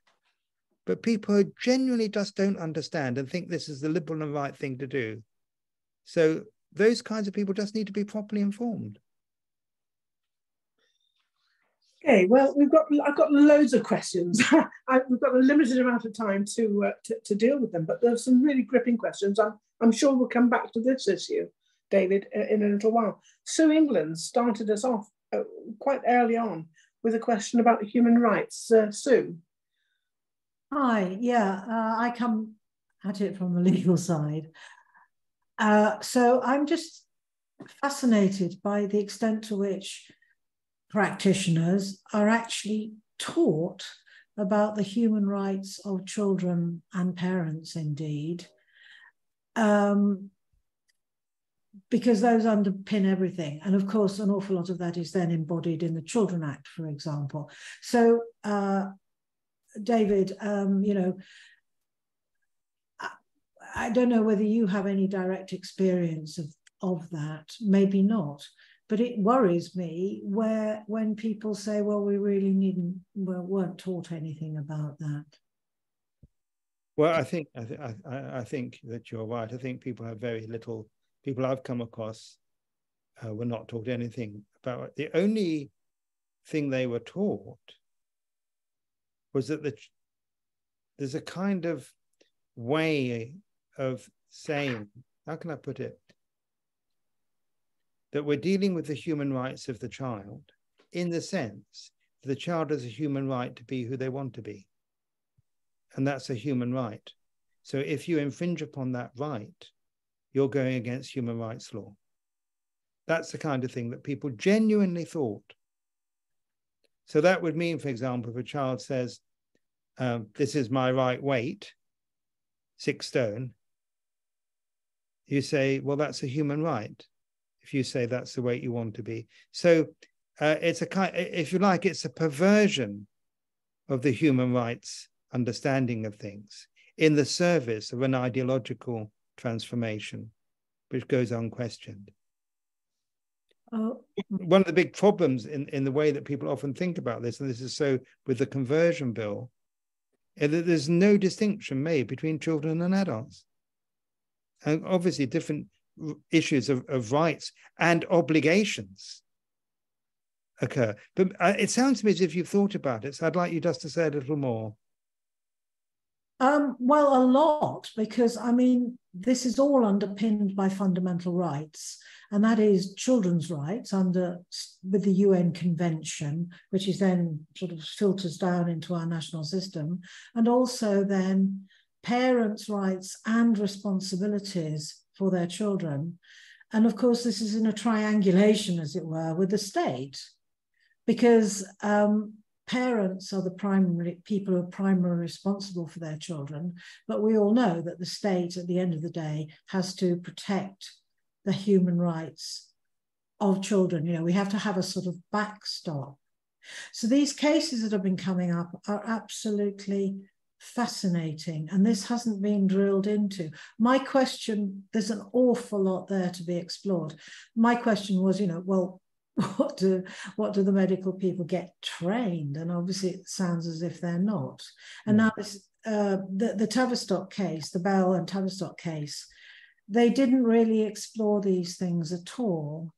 but people who genuinely just don't understand and think this is the liberal and right thing to do. So those kinds of people just need to be properly informed. Okay, well, I've got loads of questions. We've got a limited amount of time to deal with them, but there's some really gripping questions. I'm sure we'll come back to this issue, David, in a little while. Sue England started us off quite early on with a question about human rights. Sue. Hi, yeah, I come at it from the legal side. So I'm just fascinated by the extent to which practitioners are actually taught about the human rights of children and parents, indeed, because those underpin everything. And of course, an awful lot of that is then embodied in the Children Act, for example. So, David, you know, I don't know whether you have any direct experience of that, maybe not. But it worries me when people say, well, we really weren't taught anything about that. Well, I think that you're right. I think people have very little, people I've come across were not taught anything about it. The only thing they were taught was that there's a kind of way of saying, how can I put it? That we're dealing with the human rights of the child in the sense that the child has a human right to be who they want to be. And that's a human right. So if you infringe upon that right, you're going against human rights law. That's the kind of thing that people genuinely thought. So that would mean, for example, if a child says, this is my right weight, 6 stone, you say, well, that's a human right. If you say that's the weight you want to be. So it's a kind, if you like, it's a perversion of the human rights understanding of things in the service of an ideological transformation, which goes unquestioned. One of the big problems in the way that people often think about this, and this is so with the conversion bill, is that there's no distinction made between children and adults. And obviously different issues of rights and obligations occur. But it sounds to me as if you've thought about it, so I'd like you just to say a little more. Well, a lot, because I mean, this is all underpinned by fundamental rights, and that is children's rights with the UN Convention, which is then sort of filters down into our national system, and also then parents' rights and responsibilities for their children. And of course, this is in a triangulation, as it were, with the state, because parents are the primary people who are primarily responsible for their children, but we all know that the state, at the end of the day, has to protect the human rights of children. You know, we have to have a sort of backstop. So these cases that have been coming up are absolutely fascinating, and this hasn't been drilled into. My question, there's an awful lot there to be explored. My question was, you know, well, what do the medical people get trained? And obviously it sounds as if they're not. And now this, the Tavistock case, the Bell and Tavistock case, they didn't really explore these things at all,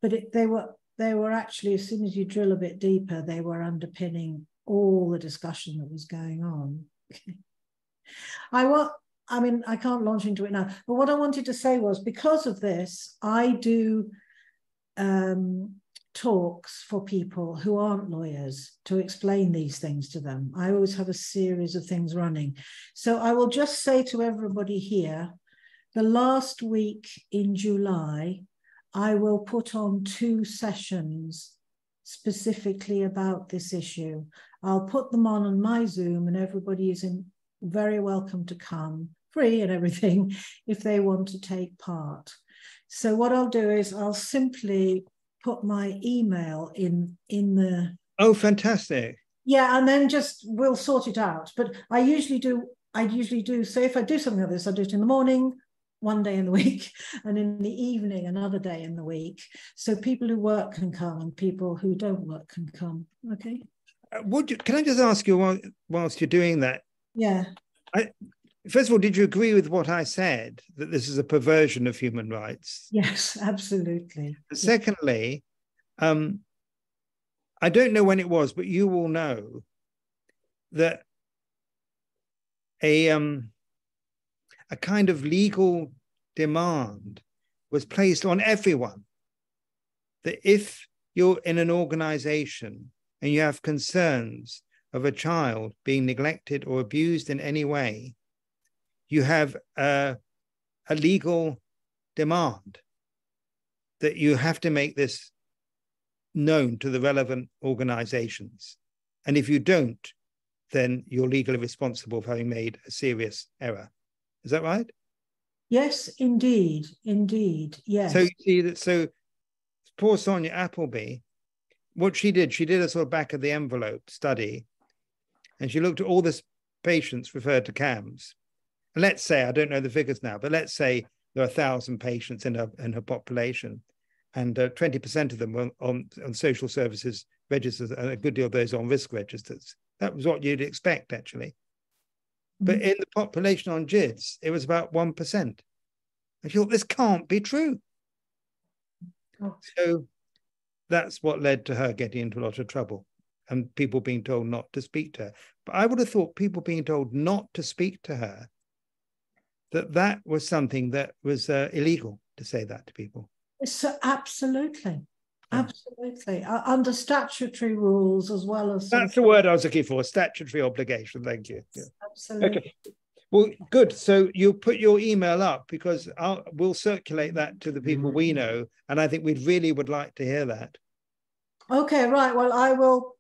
but they were actually, as soon as you drill a bit deeper, they were underpinning all the discussion that was going on. I mean, I can't launch into it now, but what I wanted to say was, because of this, I do talks for people who aren't lawyers to explain these things to them. I always have a series of things running. So I will just say to everybody here, the last week in July, I will put on 2 sessions specifically about this issue. I'll put them on my Zoom, and everybody is very welcome to come, free and everything, if they want to take part. So what I'll do is I'll simply put my email in the... Oh, fantastic. Yeah, and then just we'll sort it out. But I usually do, so if I do something like this, I do it in the morning, one day in the week, and in the evening, another day in the week. So people who work can come and people who don't work can come, okay? Can I just ask you, whilst you're doing that? Yeah. First of all, did you agree with what I said, that this is a perversion of human rights? Yes, absolutely. Secondly, I don't know when it was, but you will know that a kind of legal demand was placed on everyone, that if you're in an organization and you have concerns of a child being neglected or abused in any way, you have a legal demand that you have to make this known to the relevant organizations. And if you don't, then you're legally responsible for having made a serious error. Is that right? Yes, indeed. Indeed, yes. So you see that, so poor Sonia Appleby, what she did a sort of back of the envelope study, and she looked at all the patients referred to CAMS. And let's say, I don't know the figures now, but let's say there are 1,000 patients in her population, and 20% of them were on social services registers, and a good deal of those on risk registers. That was what you'd expect, actually. But in the population on GIDS, it was about 1%. I thought, this can't be true. Oh. So that's what led to her getting into a lot of trouble and people being told not to speak to her. But I would have thought people being told not to speak to her, that was something that was illegal to say that to people. So absolutely. Absolutely. Under statutory rules as well as... That's the word I was looking for, statutory obligation. Thank you. Yeah. Absolutely. Okay. Well, good. So you'll put your email up, because we'll circulate that to the people we know. And I think we really would like to hear that. Okay, right. Well, I will,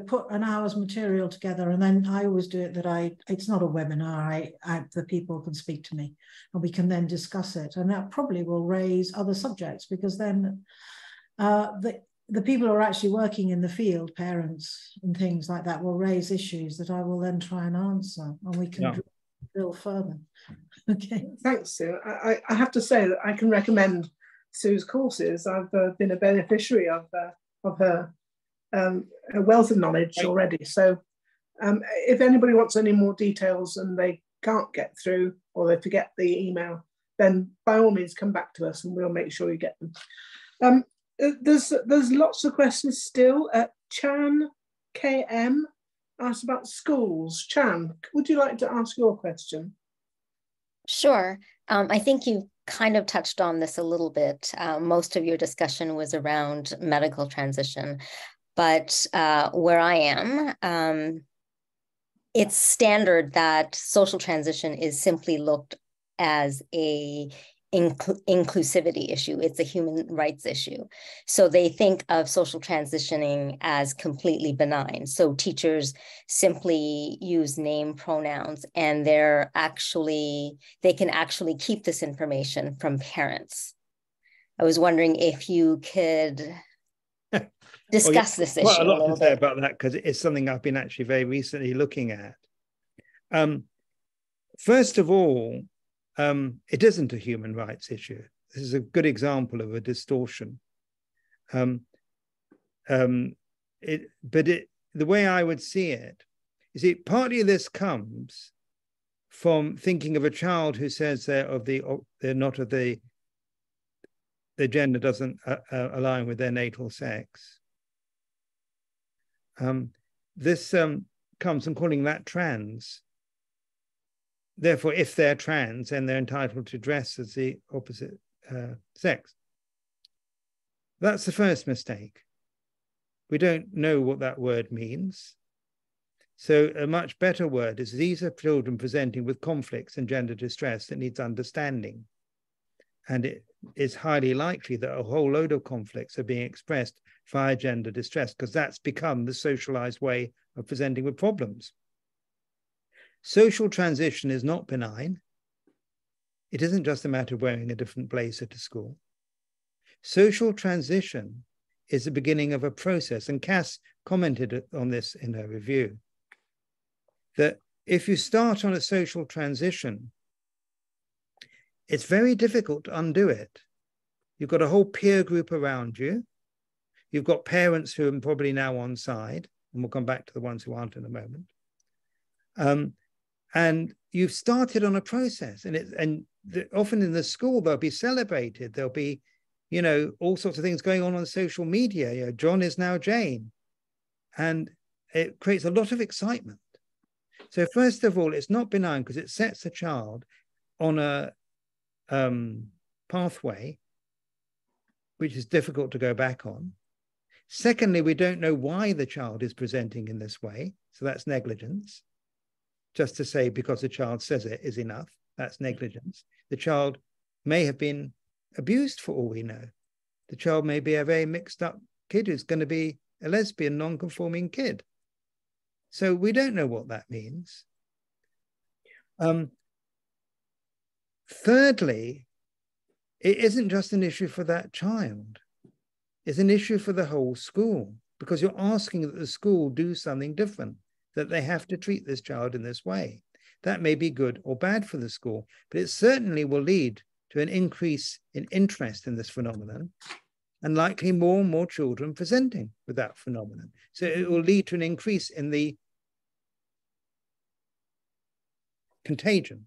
put an hour's material together, and then I always do it that it's not a webinar. The people can speak to me and we can then discuss it. And that probably will raise other subjects, because then the people who are actually working in the field, parents and things like that, will raise issues that I will then try and answer, and we can drill further. Okay. Thanks, Sue. I have to say that I can recommend Sue's courses. I've been a beneficiary of her wealth of knowledge already. So if anybody wants any more details and they can't get through or they forget the email, then by all means come back to us and we'll make sure you get them. There's lots of questions still. Chan KM asked about schools. Chan, would you like to ask your question? Sure. I think you kind of touched on this a little bit. Most of your discussion was around medical transition, but where I am, it's standard that social transition is simply looked as a inclusivity issue. It's a human rights issue. So they think of social transitioning as completely benign. So teachers simply use name pronouns, and they can actually keep this information from parents. I was wondering if you could discuss this issue a lot little to say bit about that, because it's something I've been actually very recently looking at. First of all, it isn't a human rights issue. This is a good example of a distortion. The way I would see it is, partly this comes from thinking of a child who says their gender doesn't align with their natal sex. This comes from calling that trans. Therefore, if they're trans, then they're entitled to dress as the opposite sex. That's the first mistake. We don't know what that word means. So a much better word is, these are children presenting with conflicts and gender distress that needs understanding. And it is highly likely that a whole load of conflicts are being expressed via gender distress, because that's become the socialized way of presenting with problems. Social transition is not benign. It isn't just a matter of wearing a different blazer to school. Social transition is the beginning of a process, and Cass commented on this in her review, that if you start on a social transition, it's very difficult to undo it. You've got a whole peer group around you. You've got parents who are probably now on side, and we'll come back to the ones who aren't in a moment. And you've started on a process, and often in the school they'll be celebrated. There'll be, all sorts of things going on social media. John is now Jane, and it creates a lot of excitement. So first of all, it's not benign because it sets a child on a pathway which is difficult to go back on. Secondly, we don't know why the child is presenting in this way, so that's negligence. Just to say because the child says it is enough, that's negligence. The child may have been abused for all we know. The child may be a very mixed up kid who's going to be a lesbian, non-conforming kid. So we don't know what that means. Thirdly, it isn't just an issue for that child. It's an issue for the whole school, because you're asking that the school do something different, that they have to treat this child in this way. That may be good or bad for the school, but it certainly will lead to an increase in interest in this phenomenon, and likely more and more children presenting with that phenomenon. So it will lead to an increase in the contagion.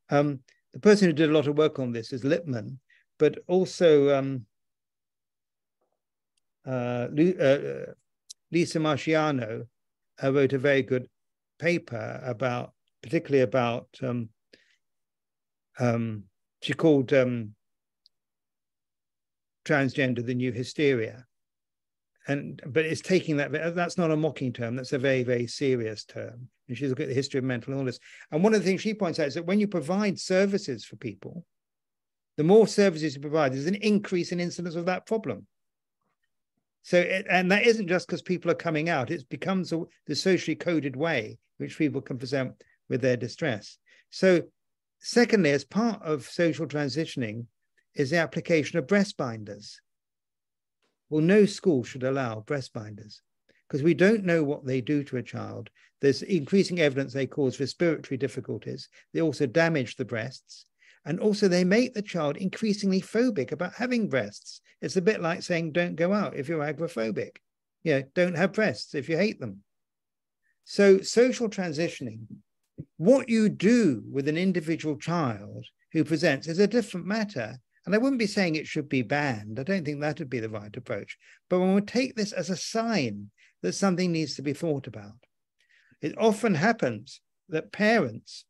The person who did a lot of work on this is Lippmann, but also Lisa Marciano wrote a very good paper particularly about, she called transgender the new hysteria. But it's taking that's not a mocking term, that's a very, very serious term. And she's looking at the history of mental illness. And one of the things she points out is that when you provide services for people, the more services you provide, there's an increase in incidence of that problem. So, and that isn't just because people are coming out, it becomes the socially coded way in which people can present with their distress. So, secondly, as part of social transitioning is the application of breast binders. well, no school should allow breast binders because we don't know what they do to a child. There's increasing evidence they cause respiratory difficulties. They also damage the breasts. And also they make the child increasingly phobic about having breasts. It's a bit like saying, don't go out if you're agoraphobic. You know, don't have breasts if you hate them. So social transitioning, what you do with an individual child who presents is a different matter. And I wouldn't be saying it should be banned. I don't think that would be the right approach. But when we take this as a sign that something needs to be thought about, it often happens that parents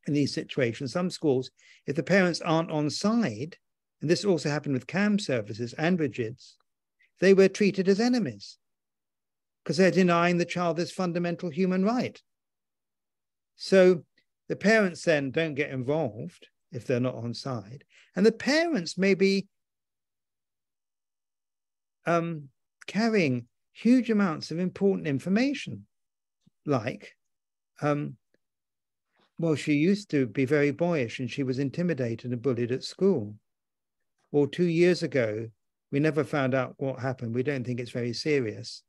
in these situations, some schools, if the parents aren't on side, and this also happened with CAM services and with GIDS, they were treated as enemies because they're denying the child this fundamental human right. So the parents then don't get involved if they're not on side. And the parents may be carrying huge amounts of important information, like, well, she used to be very boyish and she was intimidated and bullied at school. Or 2 years ago, we never found out what happened. We don't think it's very serious,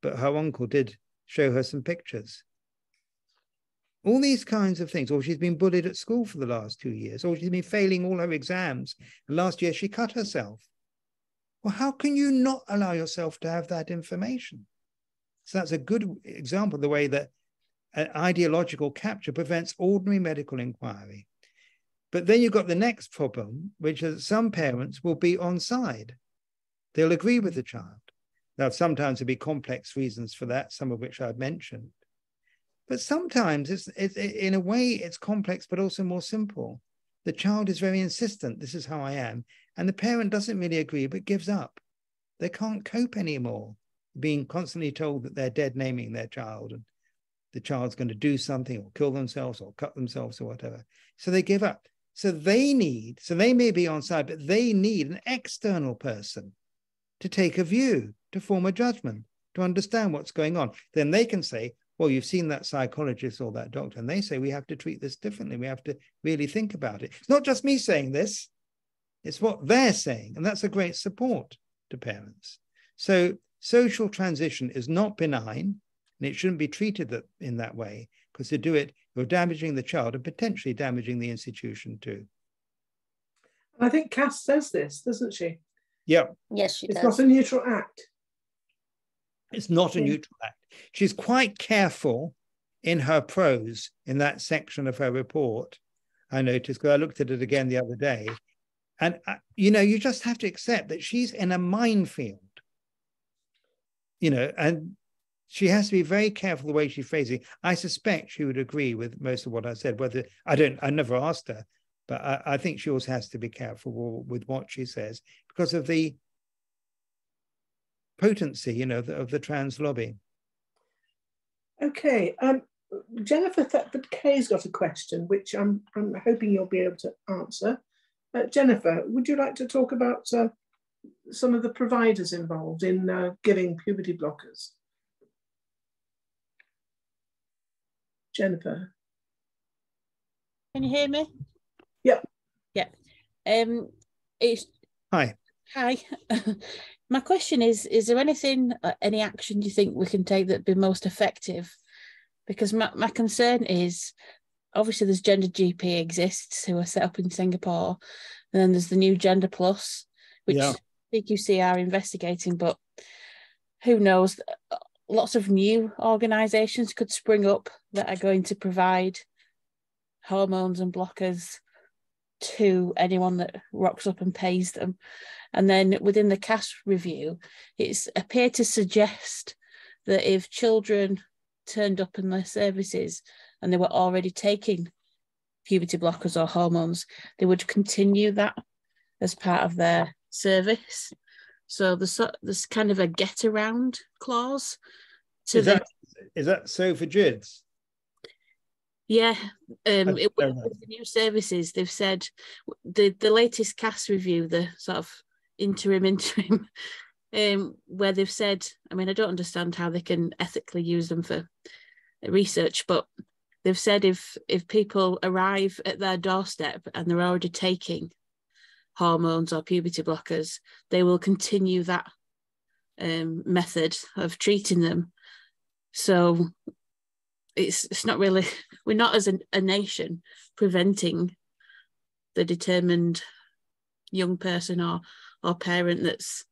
but her uncle did show her some pictures. All these kinds of things. Or she's been bullied at school for the last 2 years, or she's been failing all her exams. And last year she cut herself. Well, how can you not allow yourself to have that information? So that's a good example of the way that an ideological capture prevents ordinary medical inquiry. But then you've got the next problem, which is some parents will be on side. They'll agree with the child. Now, sometimes there'll be complex reasons for that, some of which I've mentioned. But sometimes, it's in a way, it's complex, but also more simple. The child is very insistent, this is how I am. And the parent doesn't really agree, but gives up. They can't cope anymore, being constantly told that they're dead naming their child and the child's going to do something or kill themselves or cut themselves or whatever. So they give up. So they may be on side, but they need an external person to take a view, to form a judgment, to understand what's going on. Then they can say, well, you've seen that psychologist or that doctor, and they say we have to treat this differently. We have to really think about it. It's not just me saying this, it's what they're saying. And that's a great support to parents. So social transition is not benign, and it shouldn't be treated in that way, because to do it, you're damaging the child and potentially damaging the institution too. I think Cass says this, doesn't she? Yeah. Yes, she does. It's not a neutral act. It's not a neutral act. She's quite careful in her prose in that section of her report, I noticed, because I looked at it again the other day. And, you just have to accept that she's in a minefield, and she has to be very careful the way she's phrasing. I suspect she would agree with most of what I said. I never asked her, but I think she also has to be careful with what she says because of the potency, of the trans lobby. Okay, Jennifer Thetford Kay's got a question, which I'm hoping you'll be able to answer. Jennifer, would you like to talk about some of the providers involved in giving puberty blockers? Jennifer. Can you hear me? Yeah. Yeah. Hi. Hi. My question is there anything, any action you think we can take that'd be most effective? Because my concern is, obviously there's Gender GP exists who are set up in Singapore, and then there's the new Gender Plus, which CQC are investigating, but who knows? Lots of new organisations could spring up that are going to provide hormones and blockers to anyone that rocks up and pays them. And then within the CAS review, it's appeared to suggest that if children turned up in their services and they were already taking puberty blockers or hormones, they would continue that as part of their service. So there's kind of a get around clause. Is that so for GIDS? Yeah, with the new services, they've said the latest CAS review, the sort of interim, where they've said, I mean, I don't understand how they can ethically use them for research, but they've said if people arrive at their doorstep and they're already taking hormones or puberty blockers, they will continue that method of treating them. So it's not really, we're not as a nation preventing the determined young person or parent that's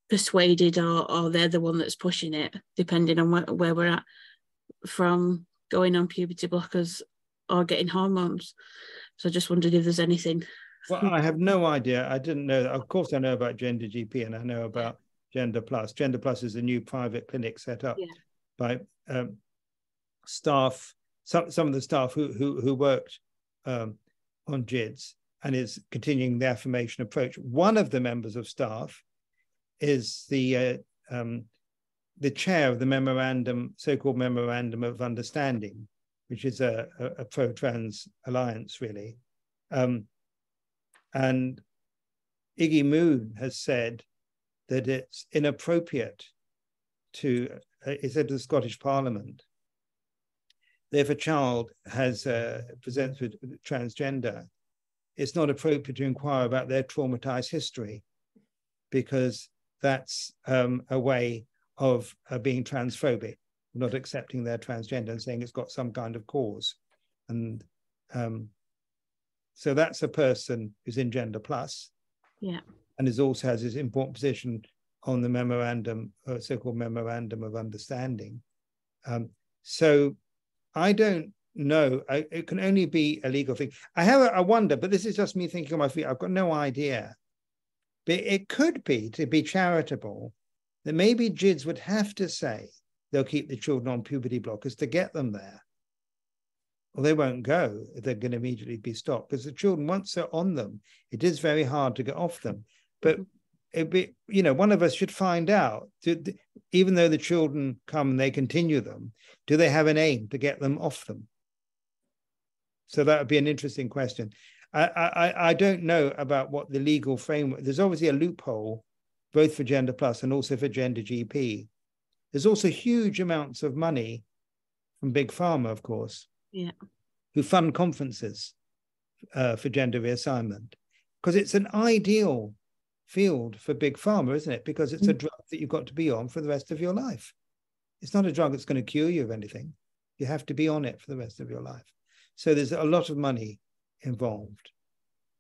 persuaded, or they're the one that's pushing it, depending on where we're at, from going on puberty blockers or getting hormones. So I just wondered if there's anything. Well, I have no idea. I didn't know that. Of course, I know about Gender GP, and I know about Gender Plus. Gender Plus is a new private clinic set up by staff, some of the staff who worked on GIDS, and is continuing the affirmation approach. One of the members of staff is the chair of the memorandum, so-called Memorandum of Understanding, which is a pro-trans alliance, really. And Iggy Moon has said that it's inappropriate to, he said to the Scottish Parliament, that if a child has presents with transgender, it's not appropriate to inquire about their traumatized history, because that's a way of being transphobic, not accepting their transgender and saying it's got some kind of cause. And so that's a person who's in Gender Plus, and is also has his important position on the memorandum, so-called Memorandum of Understanding. So I don't know. It can only be a legal thing. I wonder, but this is just me thinking on my feet. I've got no idea. But it could be, to be charitable, that maybe GIDS would have to say they'll keep the children on puberty blockers to get them there. Well, they won't go if they're going to immediately be stopped, because the children, once they're on them, it is very hard to get off them. But it'd be, one of us should find out, even though the children come and they continue them, do they have an aim to get them off them? So that would be an interesting question. I don't know about what the legal framework, there's obviously a loophole, both for Gender Plus and also for Gender GP. There's also huge amounts of money from Big Pharma, of course, who fund conferences for gender reassignment, because it's an ideal field for Big Pharma, isn't it? Because it's a drug that you've got to be on for the rest of your life. It's not a drug that's going to cure you of anything. You have to be on it for the rest of your life. So there's a lot of money involved.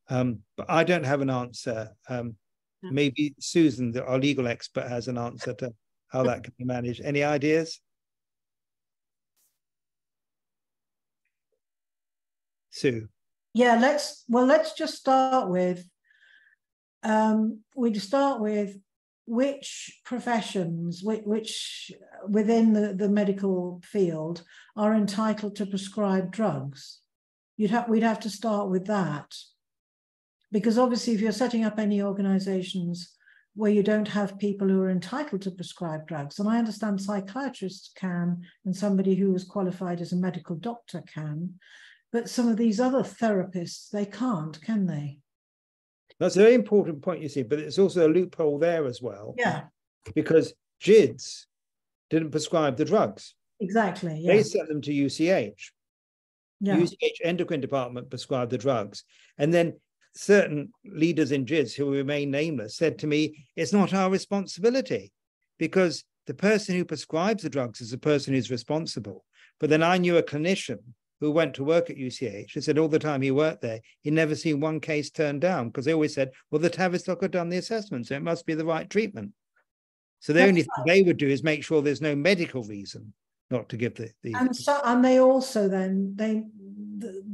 But I don't have an answer. Maybe Susan, our legal expert, has an answer to how that can be managed. Any ideas? Sue? Yeah, let's just start with, we'd start with which professions, which within the medical field are entitled to prescribe drugs. We'd have to start with that, because obviously if you're setting up any organizations where you don't have people who are entitled to prescribe drugs, and I understand psychiatrists can, and somebody who is qualified as a medical doctor can, but some of these other therapists, they can't, can they? That's a very important point, you see, but it's also a loophole there as well. Yeah. Because GIDS didn't prescribe the drugs. Exactly. Yeah. They sent them to UCH. Yeah. UCH endocrine department prescribed the drugs. And then certain leaders in GIDS, who remain nameless, said to me, it's not our responsibility, because the person who prescribes the drugs is the person who's responsible. But then I knew a clinician who went to work at UCH and said all the time he worked there, he'd never seen one case turned down, because they always said, well, the Tavistock had done the assessment, so it must be the right treatment. So the only thing they would do is make sure there's no medical reason not to give the and they also then,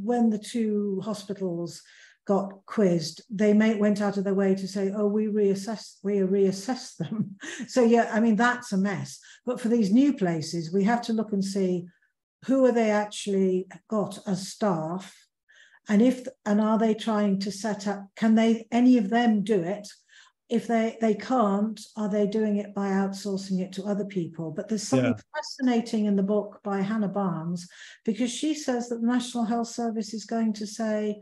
when the two hospitals got quizzed, they went out of their way to say, oh, we reassess them. So yeah, I mean, that's a mess. But for these new places, we have to look and see, who are they actually got as staff, and are they trying to set up, can any of them do it? If they can't, are they doing it by outsourcing it to other people? But there's something fascinating in the book by Hannah Barnes, because she says that the National Health Service is going to say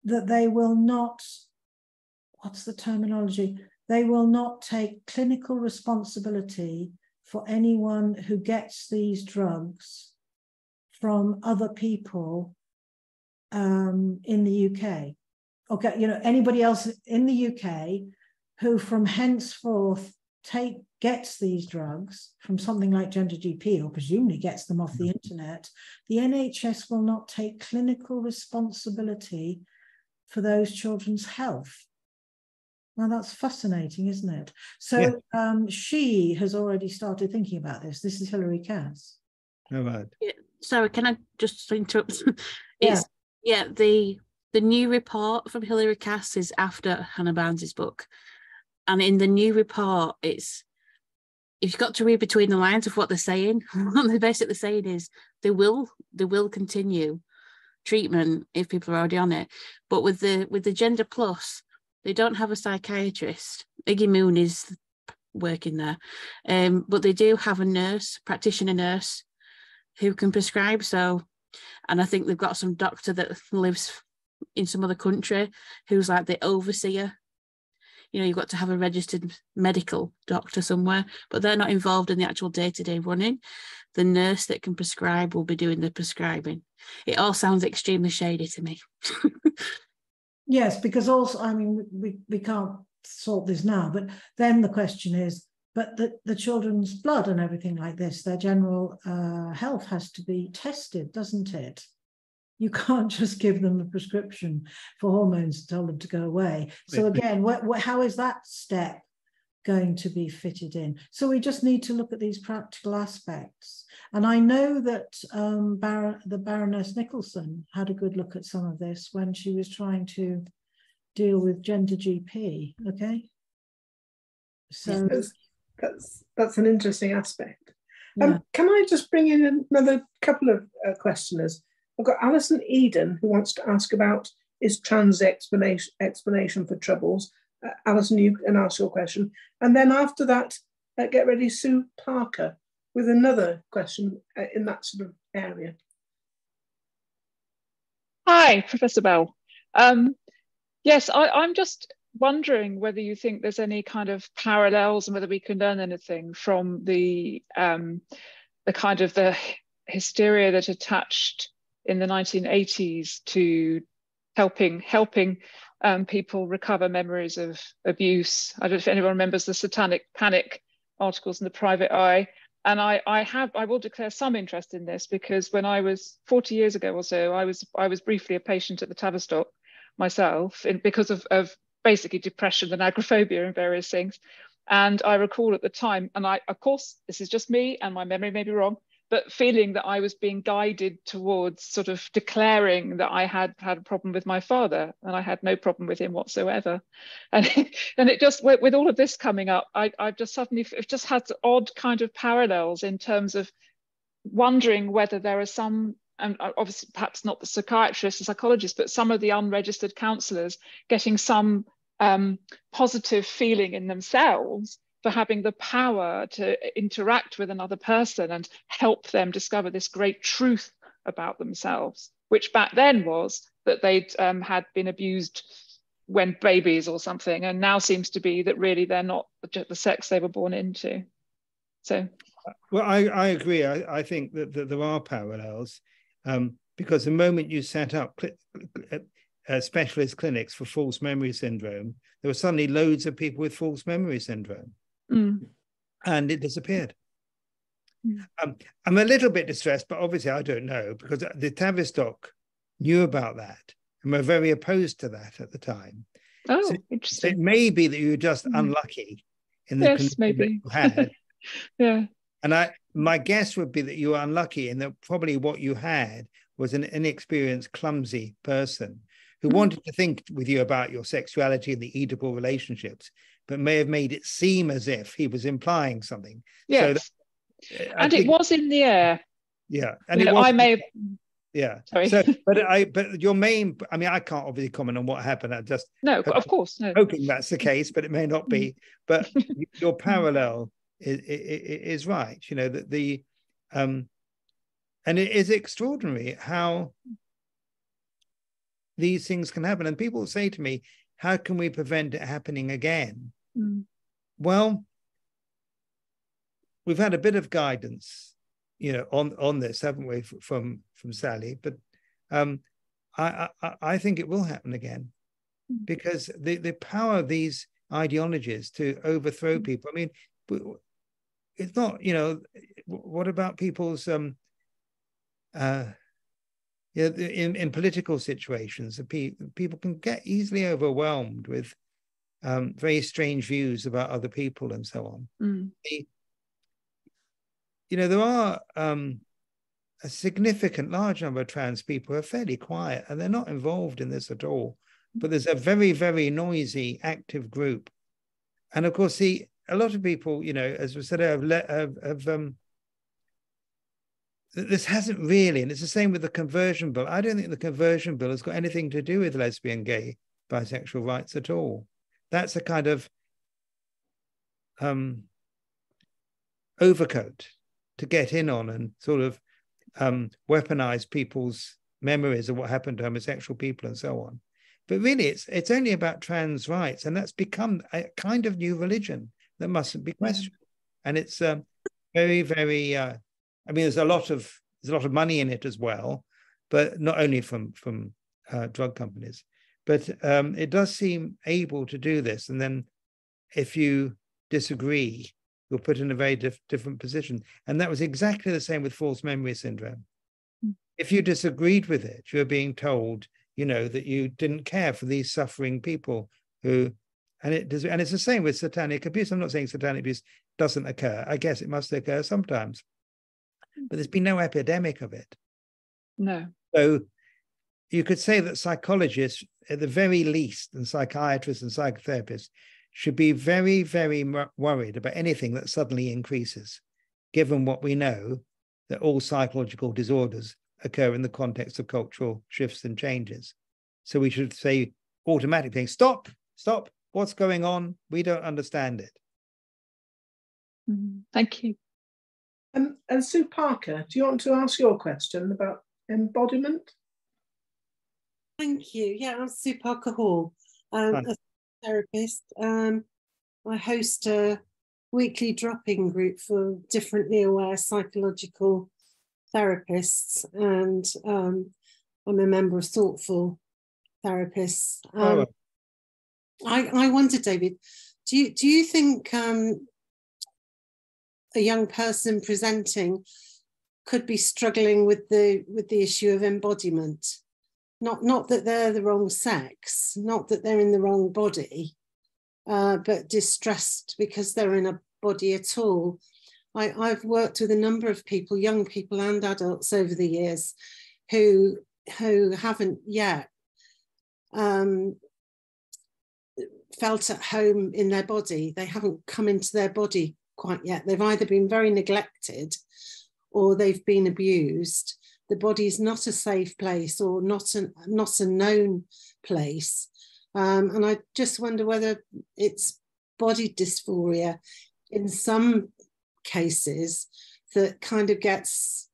that they will not, what's the terminology? They will not take clinical responsibility for anyone who gets these drugs from other people in the UK. Okay, anybody else in the UK who from henceforth gets these drugs from something like Gender GP, or presumably gets them off the internet, the NHS will not take clinical responsibility for those children's health. Now that's fascinating, isn't it? So she has already started thinking about this. This is Hilary Cass. All right. Yeah, sorry, can I just interrupt? The new report from Hilary Cass is after Hannah Barnes's book. And in the new report, you've got to read between the lines of what they're saying. What they're basically saying is they will continue treatment if people are already on it. But with the Gender Plus, they don't have a psychiatrist. Iggy Moon is working there. But they do have a practitioner nurse who can prescribe. And I think they've got some doctor that lives in some other country who's like the overseer. You know, you've got to have a registered medical doctor somewhere, but they're not involved in the actual day-to-day running. The nurse that can prescribe will be doing the prescribing. It all sounds extremely shady to me. Yes, because also, I mean, we can't sort this now, but then the question is, but the children's blood and everything like this, their general health has to be tested, doesn't it? You can't just give them a prescription for hormones and tell them to go away. So again, how is that step going to be fitted in? So we just need to look at these practical aspects. And I know that the Baroness Nicholson had a good look at some of this when she was trying to deal with Gender GP, okay? So that's an interesting aspect. Yeah. Can I just bring in another couple of questioners? I've got Alison Eden, who wants to ask about, is trans explanation for troubles? Alison, you can ask your question. And then after that, get ready, Sue Parker, with another question in that sort of area. Hi, Professor Bell. Yes, I'm just wondering whether you think there's any kind of parallels and whether we can learn anything from the kind of the hysteria that attached in the 1980s to helping people recover memories of abuse. I don't know if anyone remembers the Satanic Panic articles in the Private Eye. And I will declare some interest in this, because when I was 40 years ago or so, I was briefly a patient at the Tavistock myself because of basically depression and agoraphobia and various things. And I recall at the time, and of course, this is just me and my memory may be wrong, but feeling that I was being guided towards sort of declaring that I had a problem with my father, and I had no problem with him whatsoever. And it just, with all of this coming up, I've just suddenly, it just had odd kind of parallels in terms of wondering whether there are some, and obviously perhaps not the psychiatrists or psychologists, but some of the unregistered counsellors getting some positive feeling in themselves for having the power to interact with another person and help them discover this great truth about themselves, which back then was that they'd had been abused when babies or something, and now seems to be that really they're not the sex they were born into. So, well, I agree. I think that there are parallels, because the moment you set up specialist clinics for false memory syndrome, there were suddenly loads of people with false memory syndrome. And it disappeared. I'm a little bit distressed, but obviously I don't know, because the Tavistock knew about that and were very opposed to that at the time. Oh, so interesting. It may be that you were just unlucky in the yes, maybe. you had. Yeah. And my guess would be that you were unlucky, and that probably what you had was an inexperienced, clumsy person who wanted to think with you about your sexuality and the Oedipal relationships, but may have made it seem as if he was implying something. Yes. So and it was in the air. Yeah. And you know, I may have... Yeah. Sorry. So, but your main, I mean, I can't obviously comment on what happened. I just of course, hoping that's the case, but it may not be. But your parallel is right. You know, that and it is extraordinary how these things can happen. And people say to me, how can we prevent it happening again? Well, we've had a bit of guidance, you know, on this, haven't we, from Sally? But I think it will happen again, because the power of these ideologies to overthrow people. I mean, it's not, you know, what about people's in political situations, people can get easily overwhelmed with very strange views about other people and so on. You know, there are a significant large number of trans people who are fairly quiet and they're not involved in this at all. But there's a very, very noisy, active group. And of course, a lot of people, you know, as we said, this hasn't really, and it's the same with the conversion bill. I don't think the conversion bill has got anything to do with lesbian, gay, bisexual rights at all. That's a kind of overcoat to get in on and sort of weaponize people's memories of what happened to homosexual people and so on. But really, it's only about trans rights, and that's become a kind of new religion that mustn't be questioned. And it's very, very. I mean, there's a lot of money in it as well, but not only from drug companies. But it does seem able to do this. And then, if you disagree, you're put in a very different position. And that was exactly the same with false memory syndrome. If you disagreed with it, you're being told, you know, that you didn't care for these suffering people who, and it's the same with satanic abuse. I'm not saying satanic abuse doesn't occur. I guess it must occur sometimes, but there's been no epidemic of it. No. So you could say that psychologists, at the very least, and psychiatrists and psychotherapists should be very, very worried about anything that suddenly increases, given what we know that all psychological disorders occur in the context of cultural shifts and changes. So we should say automatically, stop, what's going on? We don't understand it. Thank you. And Sue Parker, do you want to ask your question about embodiment? Thank you. Yeah, I'm Sue Parker Hall, a therapist. I host a weekly drop-in group for differently aware psychological therapists, and I'm a member of Thoughtful Therapists. I wonder, David, do you think a young person presenting could be struggling with the issue of embodiment? Not that they're the wrong sex, not that they're in the wrong body, but distressed because they're in a body at all. I've worked with a number of people, young people and adults over the years, who haven't yet felt at home in their body. They haven't come into their body quite yet. They've either been very neglected or they've been abused. The body is not a safe place or not a known place. And I just wonder whether it's body dysphoria in some cases that kind of gets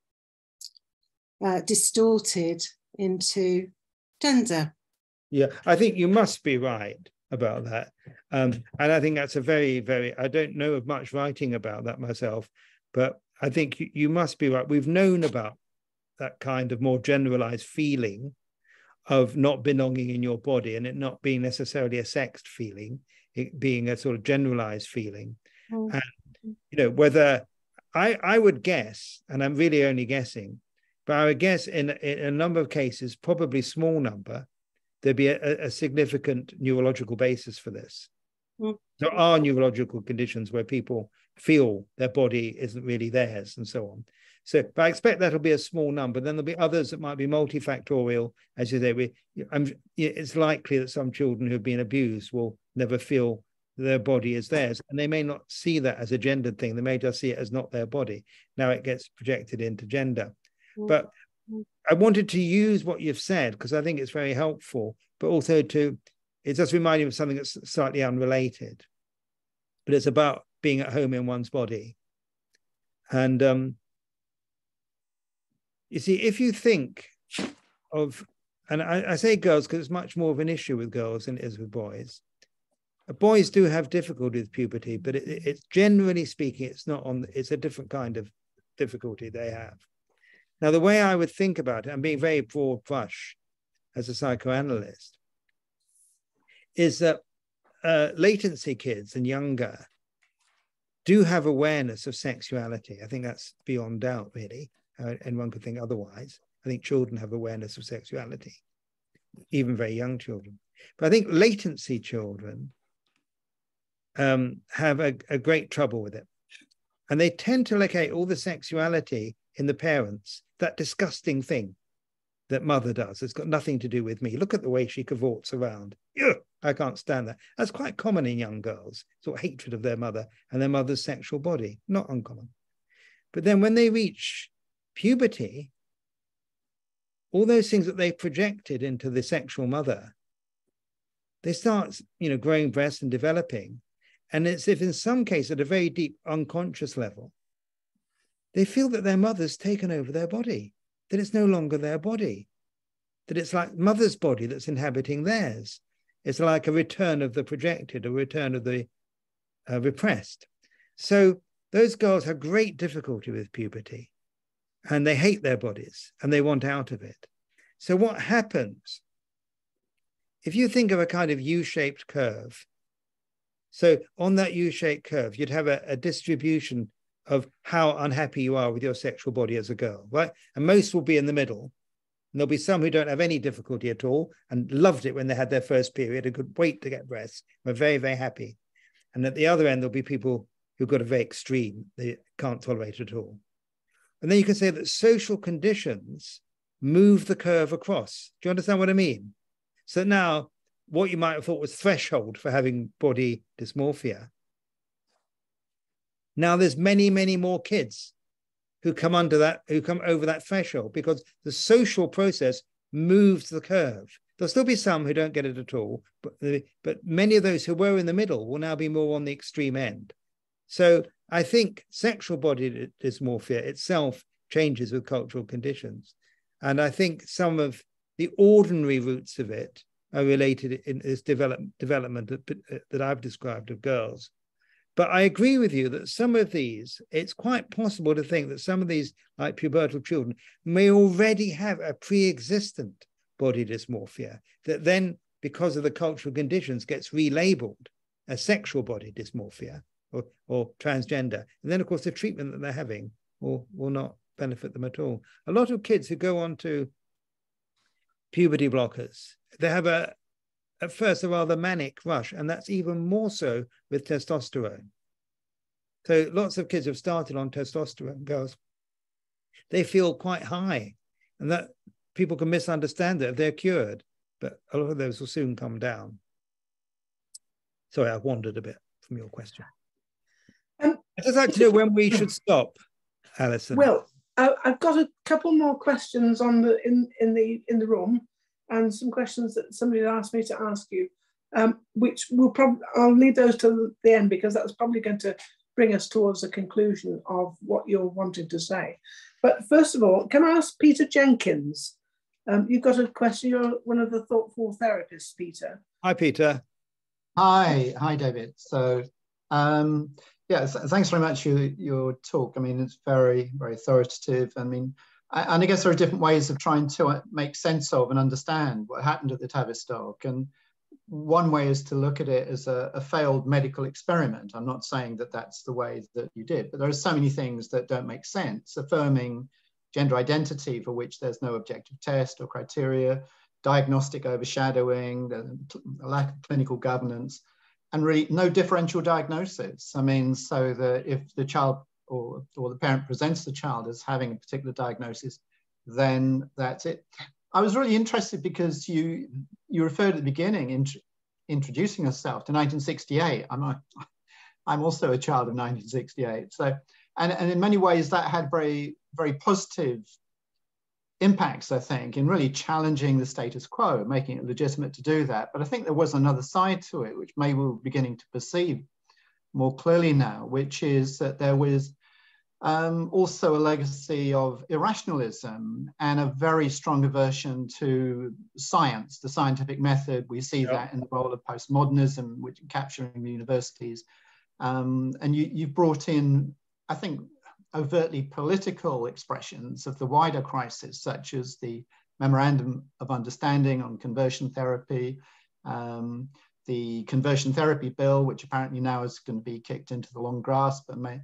distorted into gender. Yeah, I think you must be right about that. And I think that's a very, very, I don't know of much writing about that myself, but I think you must be right. We've known about that kind of more generalized feeling of not belonging in your body and it not being necessarily a sexed feeling, it being a sort of generalized feeling. And, you know, whether I would guess, and I'm really only guessing, but I would guess in a number of cases, probably small number, there'd be a significant neurological basis for this. There are neurological conditions where people feel their body isn't really theirs and so on. So, but I expect that'll be a small number. Then there'll be others that might be multifactorial. As you say, it's likely that some children who've been abused will never feel their body is theirs. And they may not see that as a gendered thing. They may just see it as not their body. Now it gets projected into gender. But I wanted to use what you've said because I think it's very helpful, but also it does remind me of something that's slightly unrelated. But it's about being at home in one's body. And you see, if you think of, and I say girls because it's much more of an issue with girls than it is with boys. Boys do have difficulty with puberty, but it's generally speaking, it's a different kind of difficulty they have. Now, the way I would think about it, I'm being very broad brush as a psychoanalyst, is that latency kids and younger do have awareness of sexuality. I think that's beyond doubt, really. Anyone could think otherwise. I think children have awareness of sexuality, even very young children. But I think latency children have a great trouble with it. And they tend to locate all the sexuality in the parents, that disgusting thing that mother does. It's got nothing to do with me. Look at the way she cavorts around. Ugh, I can't stand that. That's quite common in young girls, sort of hatred of their mother and their mother's sexual body. Not uncommon. But then when they reach puberty, all those things that they projected into the sexual mother, they start, growing breasts and developing. And it's if in some cases, at a very deep unconscious level, they feel that their mother's taken over their body, that it's no longer their body, that it's like mother's body that's inhabiting theirs. It's like a return of the projected, a return of the repressed. So those girls have great difficulty with puberty, and they hate their bodies and they want out of it. So what happens, if you think of a kind of U-shaped curve, so on that U-shaped curve, you'd have a distribution of how unhappy you are with your sexual body as a girl, right? And most will be in the middle. And there'll be some who don't have any difficulty at all and loved it when they had their first period and could wait to get breasts, were very, very happy. And at the other end, there'll be people who've got a very extreme, they can't tolerate it at all. And then you can say that social conditions move the curve across. Do you understand what I mean? So now, what you might have thought was threshold for having body dysmorphia, now there's many, many more kids who come under that, who come over that threshold, because the social process moves the curve. There'll still be some who don't get it at all, but many of those who were in the middle will now be more on the extreme end. So I think sexual body dysmorphia itself changes with cultural conditions. And I think some of the ordinary roots of it are related in this development that I've described of girls. But I agree with you that some of these, it's quite possible to think that some of these, like pubertal children, may already have a pre-existent body dysmorphia that then, because of the cultural conditions, gets relabeled as sexual body dysmorphia or transgender. And then, of course, the treatment that they're having will not benefit them at all. A lot of kids who go on to puberty blockers, they have at first a rather manic rush, and that's even more so with testosterone. So lots of kids have started on testosterone, girls, they feel quite high, and that people can misunderstand it if they're cured, but a lot of those will soon come down. Sorry, I've wandered a bit from your question. I'd just like to know when we should stop, Alison. Well, I've got a couple more questions on in the room, and some questions that somebody asked me to ask you, which I'll leave those to the end, because that's probably going to bring us towards the conclusion of what you're wanting to say. But first of all, can I ask Peter Jenkins? You've got a question. You're one of the thoughtful therapists, Peter. Hi, Peter. Hi, David. So, yeah, thanks very much for your talk. I mean, it's very, very authoritative. I mean, and I guess there are different ways of trying to make sense of and understand what happened at the Tavistock. And one way is to look at it as a failed medical experiment. I'm not saying that that's the way that you did, but there are so many things that don't make sense. Affirming gender identity for which there's no objective test or criteria, diagnostic overshadowing, the lack of clinical governance, and really no differential diagnosis. I mean, so that if the child or the parent presents the child as having a particular diagnosis, then that's it. I was really interested because you referred at the beginning, introducing yourself to 1968. I'm also a child of 1968. So, and in many ways that had very, very positive impacts, I think, in really challenging the status quo, making it legitimate to do that. But I think there was another side to it, which maybe we're beginning to perceive more clearly now, which is that there was also a legacy of irrationalism and a very strong aversion to science, the scientific method. We see that in the role of postmodernism, which capturing the universities. And you've brought in, I think, overtly political expressions of the wider crisis, such as the Memorandum of Understanding on Conversion Therapy, the the conversion therapy bill, which apparently now is going to be kicked into the long grass, but may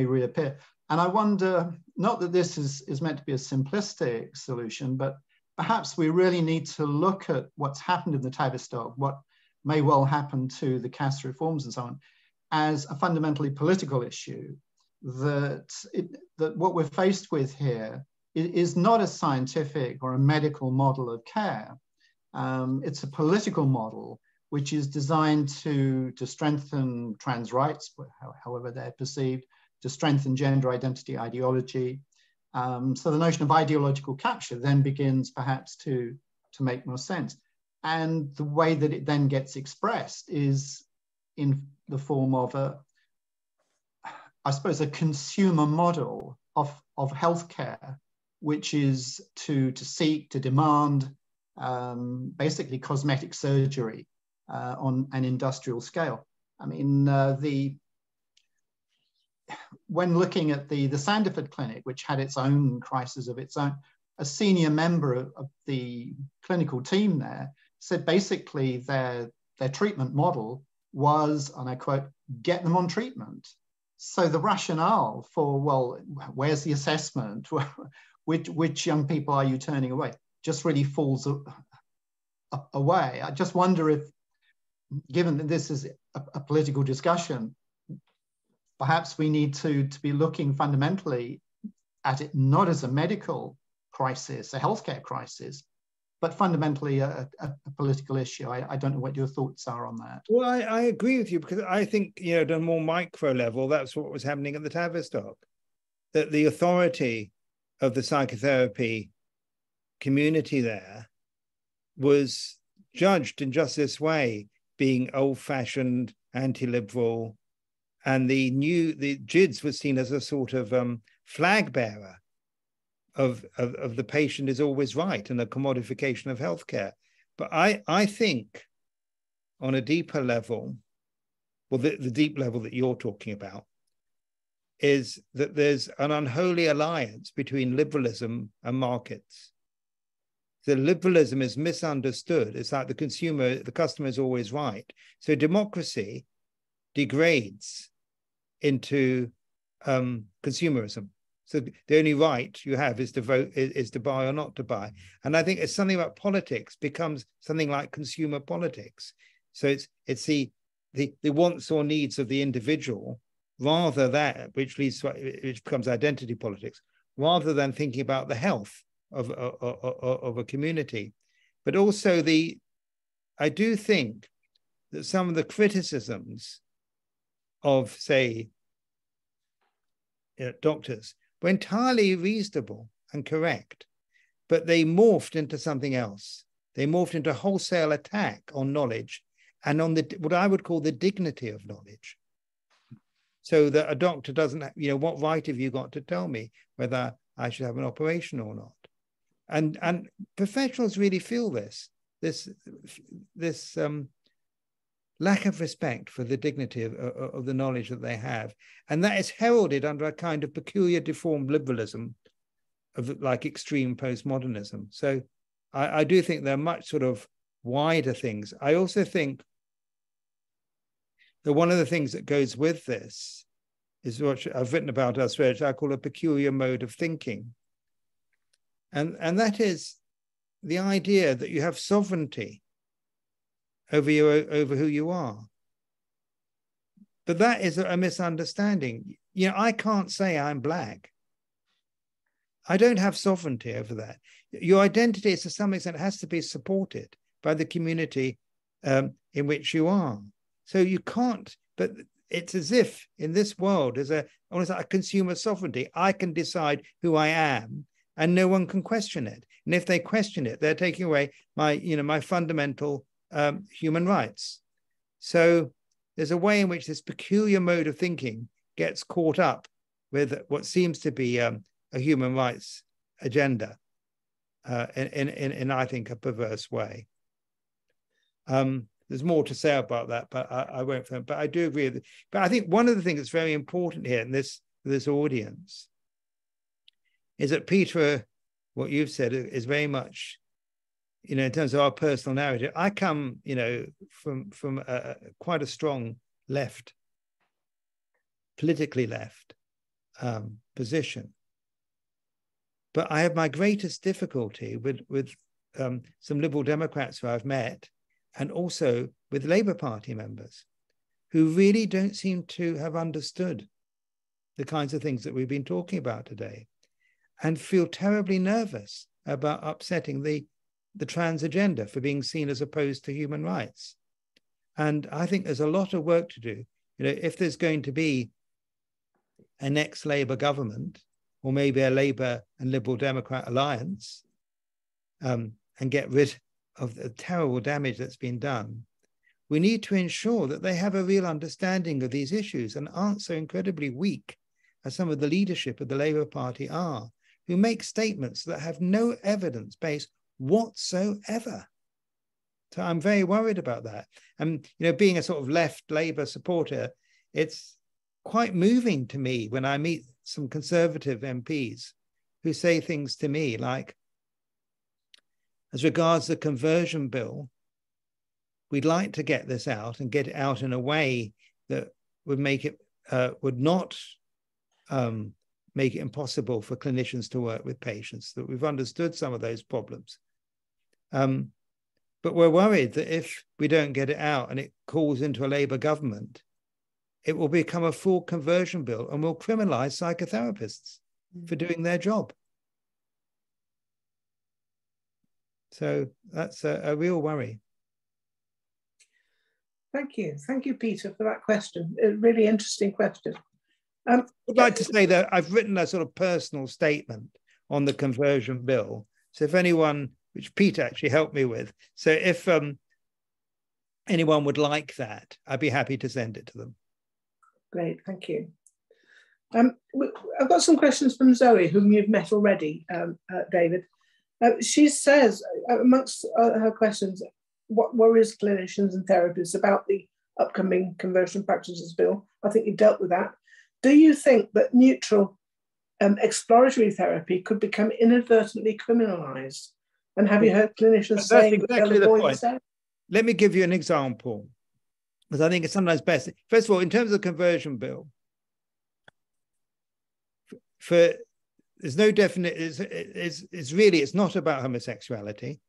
reappear. And I wonder, not that this is meant to be a simplistic solution, but perhaps we really need to look at what's happened in the Tavistock, what may well happen to the CAS reforms and so on, as a fundamentally political issue, that what we're faced with here is not a scientific or a medical model of care. It's a political model which is designed to strengthen trans rights, however they're perceived, to strengthen gender identity ideology. So the notion of ideological capture then begins perhaps to make more sense. And the way that it then gets expressed is in the form of I suppose, a consumer model of healthcare, which is to seek, to demand basically cosmetic surgery on an industrial scale. I mean, when looking at the Sanderford Clinic, which had its own crisis of its own, a senior member of the clinical team there said basically their treatment model was, and I quote, get them on treatment. So the rationale for, well, where's the assessment? Which young people are you turning away? Just really falls away. I just wonder if, given that this is a political discussion, perhaps we need to be looking fundamentally at it not as a medical crisis, a healthcare crisis, but fundamentally a political issue. I don't know what your thoughts are on that. Well, I agree with you, because I think, you know, at a more micro level, that's what was happening at the Tavistock, that the authority of the psychotherapy community there was judged in just this way, being old-fashioned, anti-liberal, and the GIDS was seen as a sort of flag bearer of the patient is always right and a commodification of healthcare. But I think on a deeper level, well, the deep level that you're talking about, is that there's an unholy alliance between liberalism and markets. So liberalism is misunderstood. It's like the customer is always right. So democracy degrades into consumerism. So the only right you have is to vote, is to buy or not to buy. And I think it's something about politics becomes something like consumer politics. So it's the wants or needs of the individual, rather than, which becomes identity politics, rather than thinking about the health of a community. But also I do think that some of the criticisms of, say, doctors were entirely reasonable and correct, but they morphed into something else. They morphed into a wholesale attack on knowledge and on what I would call the dignity of knowledge. So that a doctor doesn't, what right have you got to tell me whether I should have an operation or not? And professionals really feel this lack of respect for the dignity of the knowledge that they have. And that is heralded under a kind of peculiar deformed liberalism of like extreme postmodernism. So I do think there are much sort of wider things. I also think that one of the things that goes with this is what I've written about elsewhere, which I call a peculiar mode of thinking. And that is the idea that you have sovereignty over who you are. But that is a misunderstanding. I can't say I'm Black. I don't have sovereignty over that. Your identity, to some extent, has to be supported by the community in which you are. So you can't, but it's as if in this world, there's almost like a consumer sovereignty. I can decide who I am and no one can question it. And if they question it, they're taking away my fundamental human rights. So there's a way in which this peculiar mode of thinking gets caught up with what seems to be a human rights agenda in I think, a perverse way. There's more to say about that, but I won't. But I do agree with it. But I think one of the things that's very important here in this audience is that Peter, what you've said is very much you know, in terms of our personal narrative, I come, you know, from quite a strong left, politically left position. But I have my greatest difficulty with some Liberal Democrats who I've met, and also with Labour Party members who really don't seem to have understood the kinds of things that we've been talking about today, and feel terribly nervous about upsetting the trans agenda for being seen as opposed to human rights. And I think there's a lot of work to do. You know, if there's going to be a next Labour government, or maybe a Labour and Liberal Democrat alliance, and get rid of the terrible damage that's been done, we need to ensure that they have a real understanding of these issues and aren't so incredibly weak as some of the leadership of the Labour Party are, who make statements that have no evidence base whatsoever. So I'm very worried about that. And, you know, being a sort of left Labour supporter, it's quite moving to me when I meet some Conservative MPs who say things to me like, as regards the conversion bill, we'd like to get this out and get it out in a way that would make it, would not make it impossible for clinicians to work with patients, that we've understood some of those problems. But we're worried that if we don't get it out and it calls into a Labour government, it will become a full conversion bill and will criminalise psychotherapists for doing their job. So that's a real worry. Thank you. Thank you, Peter, for that question. A really interesting question. I'd like to say that I've written a sort of personal statement on the conversion bill. So if anyone, which Peter actually helped me with, so if anyone would like that, I'd be happy to send it to them. Great, thank you. I've got some questions from Zoe, whom you've met already, David. She says, amongst her questions, what worries clinicians and therapists about the upcoming conversion practices bill? I think you've dealt with that. Do you think that neutral exploratory therapy could become inadvertently criminalised? And have you heard clinicians saying exactly the point. Let me give you an example, because I think it's sometimes best. First of all, in terms of the conversion bill, there's no definite, it's not about homosexuality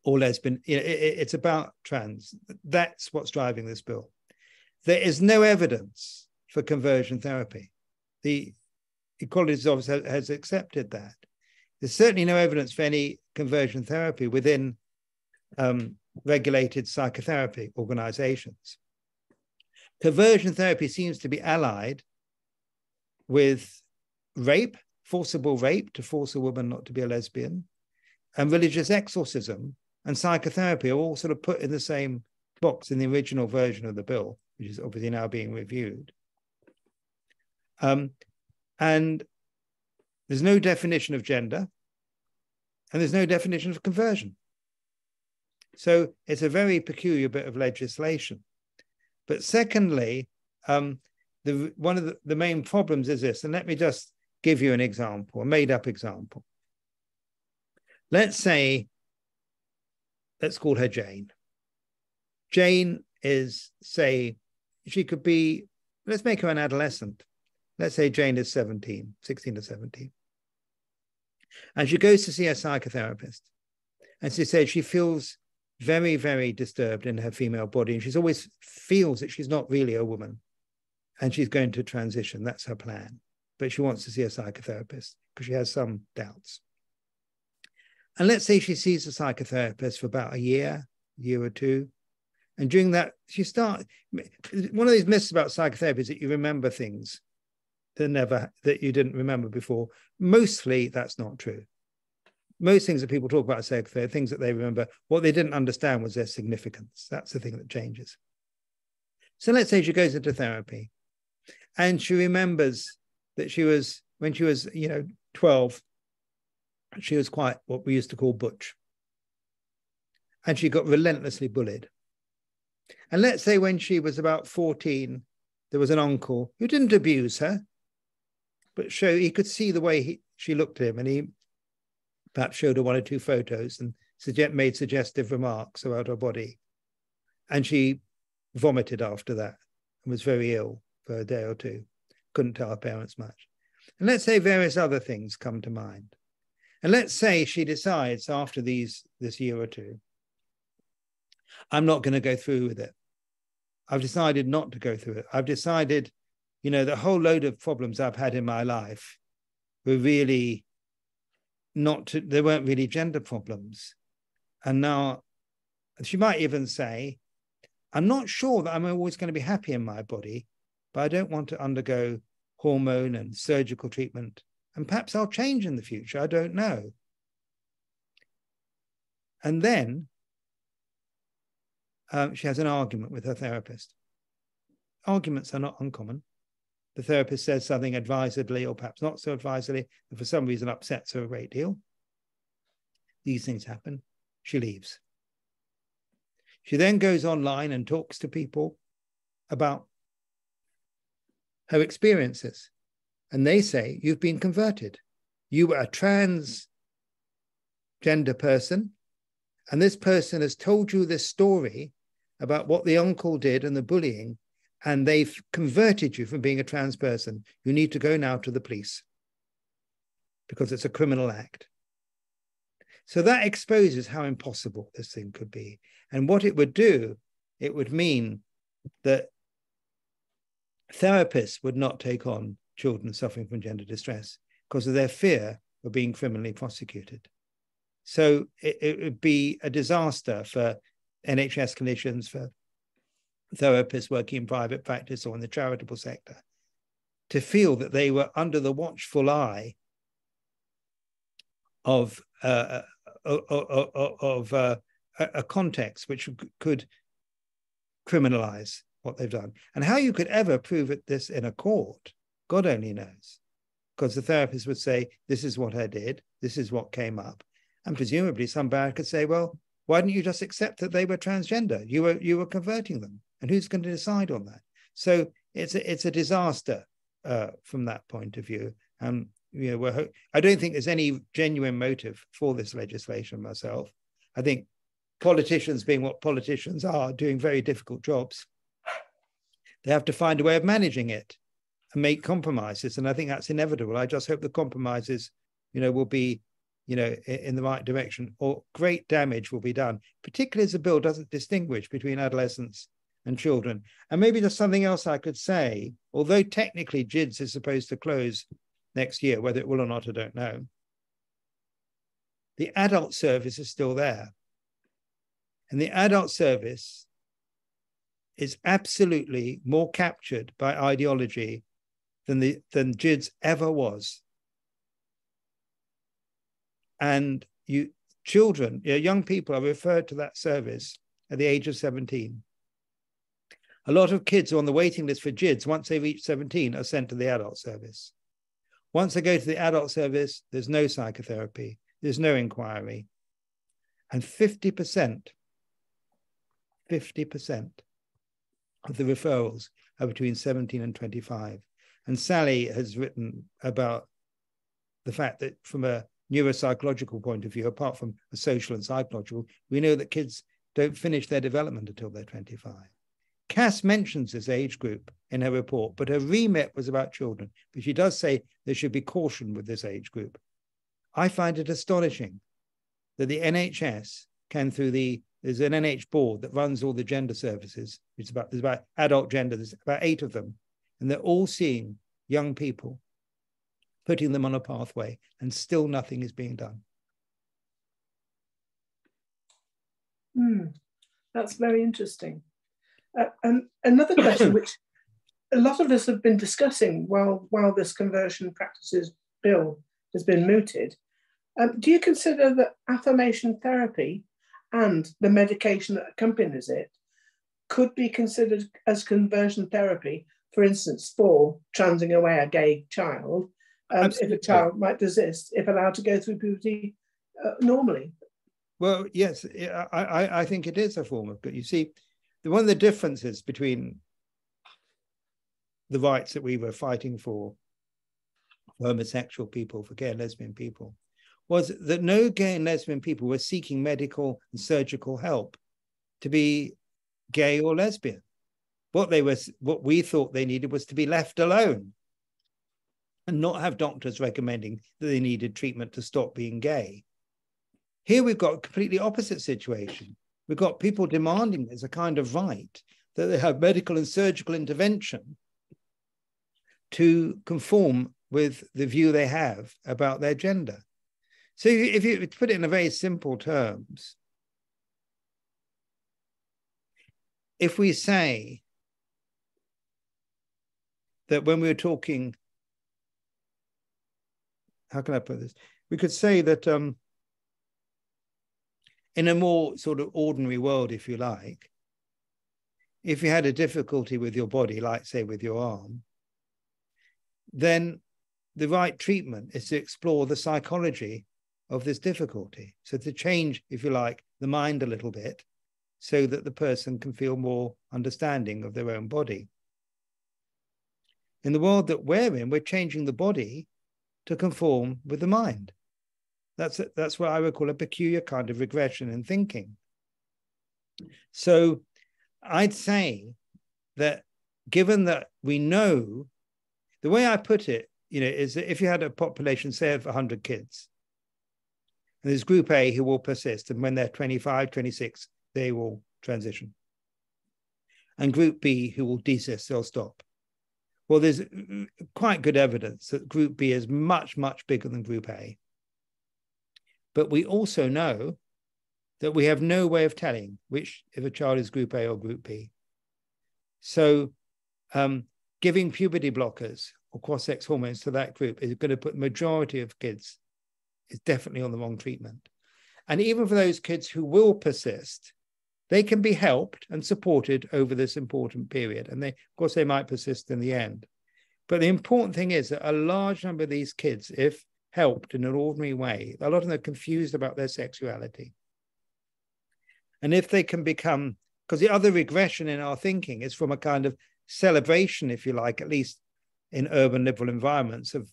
or lesbian, it's about trans. That's what's driving this bill. There is no evidence for conversion therapy. The Equalities Office has accepted that. There's certainly no evidence for any conversion therapy within regulated psychotherapy organizations. Conversion therapy seems to be allied with rape, forcible rape to force a woman not to be a lesbian, and religious exorcism and psychotherapy are all sort of put in the same box in the original version of the bill, which is obviously now being reviewed. And there's no definition of gender, and there's no definition of conversion. So it's a very peculiar bit of legislation. But secondly, one of the main problems is this, and let me just give you an example, a made-up example. Let's call her Jane. Jane is, say, she could be, let's make her an adolescent. Let's say Jane is 16 to 17. And she goes to see a psychotherapist. And she says she feels very, very disturbed in her female body. And she's always feels that she's not really a woman. And she's going to transition. That's her plan. But she wants to see a psychotherapist because she has some doubts. And let's say she sees a psychotherapist for about a year or two. And during that, one of these myths about psychotherapy is that you remember things that you didn't remember before. Mostly that's not true. Most things that people talk about psychotherapy, things that they remember, what they didn't understand was their significance. That's the thing that changes. So let's say she goes into therapy and she remembers that when she was 12, she was quite what we used to call butch. And she got relentlessly bullied. And let's say when she was about 14, there was an uncle who didn't abuse her, but he could see the way she looked at him, and perhaps showed her one or two photos and made suggestive remarks about her body. And she vomited after that and was very ill for a day or two. Couldn't tell her parents much. And let's say various other things come to mind. And let's say she decides after this year or two, I'm not going to go through with it. I've decided not to go through it. I've decided, you know, the whole load of problems I've had in my life were really they weren't really gender problems. And now she might even say, I'm not sure that I'm always going to be happy in my body, but I don't want to undergo hormone and surgical treatment. And perhaps I'll change in the future. I don't know. And then she has an argument with her therapist. Arguments are not uncommon. The therapist says something advisedly or perhaps not so advisedly, and for some reason upsets her a great deal. These things happen. She leaves. She then goes online and talks to people about her experiences. And they say, you've been converted. You were a transgender person, and this person has told you this story about what the uncle did and the bullying, and they've converted you from being a trans person. You need to go now to the police because it's a criminal act. So that exposes how impossible this thing could be. And what it would do, it would mean that therapists would not take on children suffering from gender distress because of their fear of being criminally prosecuted. So it would be a disaster for NHS clinicians, for therapists working in private practice or in the charitable sector, to feel that they were under the watchful eye of a context which could criminalize what they've done. And how you could ever prove this in a court, God only knows, because the therapist would say, this is what I did, this is what came up. And presumably some barrister could say, well, why didn't you just accept that they were transgender? You were converting them. And who's going to decide on that? So it's a disaster from that point of view. You know, I don't think there's any genuine motive for this legislation myself. I think politicians, being what politicians are, doing very difficult jobs, they have to find a way of managing it and make compromises. And I think that's inevitable. I just hope the compromises, you know, will be, you know, in the right direction, or great damage will be done, particularly as the bill doesn't distinguish between adolescents and children. And maybe there's something else I could say, although technically GIDS is supposed to close next year, whether it will or not, I don't know. The adult service is still there. And the adult service is absolutely more captured by ideology than GIDS ever was. And young people are referred to that service at the age of 17. A lot of kids are on the waiting list for GIDS. Once they reach 17, are sent to the adult service. Once they go to the adult service, there's no psychotherapy, there's no inquiry. And 50% of the referrals are between 17 and 25. And Sally has written about the fact that from a neuropsychological point of view, apart from a social and psychological, we know that kids don't finish their development until they're 25. Cass mentions this age group in her report, but her remit was about children. But she does say there should be caution with this age group. I find it astonishing that the NHS can, there's an NH board that runs all the gender services. There's about adult gender, there's about 8 of them. And they're all seeing young people, putting them on a pathway, and still nothing is being done. That's very interesting. And another question, which a lot of us have been discussing while this conversion practices bill has been mooted, do you consider that affirmation therapy and the medication that accompanies it could be considered as conversion therapy, for instance, for transing away a gay child, if a child might desist, if allowed to go through puberty normally? Well, yes, I think it is a form of good. You see, one of the differences between the rights that we were fighting for homosexual people, for gay and lesbian people, was that no gay and lesbian people were seeking medical and surgical help to be gay or lesbian. What we thought they needed was to be left alone and not have doctors recommending that they needed treatment to stop being gay. Here we've got a completely opposite situation. We've got people demanding as a kind of right that they have medical and surgical intervention to conform with the view they have about their gender. So if you put it in a very simple terms, if we say that when we were talking, how can I put this? We could say that in a more sort of ordinary world, if you like, if you had a difficulty with your body, like say with your arm, then the right treatment is to explore the psychology of this difficulty. So to change, if you like, the mind a little bit so that the person can feel more understanding of their own body. In the world that we're in, we're changing the body to conform with the mind. That's what I would call a peculiar kind of regression in thinking. So I'd say that given that we know, the way I put it, is that if you had a population, say, of 100 kids, and there's group A who will persist, and when they're 25, 26, they will transition. And group B who will desist, they'll stop. Well, there's quite good evidence that group B is much, much bigger than group A. But we also know that we have no way of telling if a child is group A or group B. So giving puberty blockers or cross-sex hormones to that group is going to put the majority of kids is definitely on the wrong treatment. And even for those kids who will persist, they can be helped and supported over this important period. And of course, they might persist in the end. But the important thing is that a large number of these kids, if helped in an ordinary way, a lot of them are confused about their sexuality. And if they can become, because the other regression in our thinking is from a kind of celebration, if you like, at least in urban liberal environments, of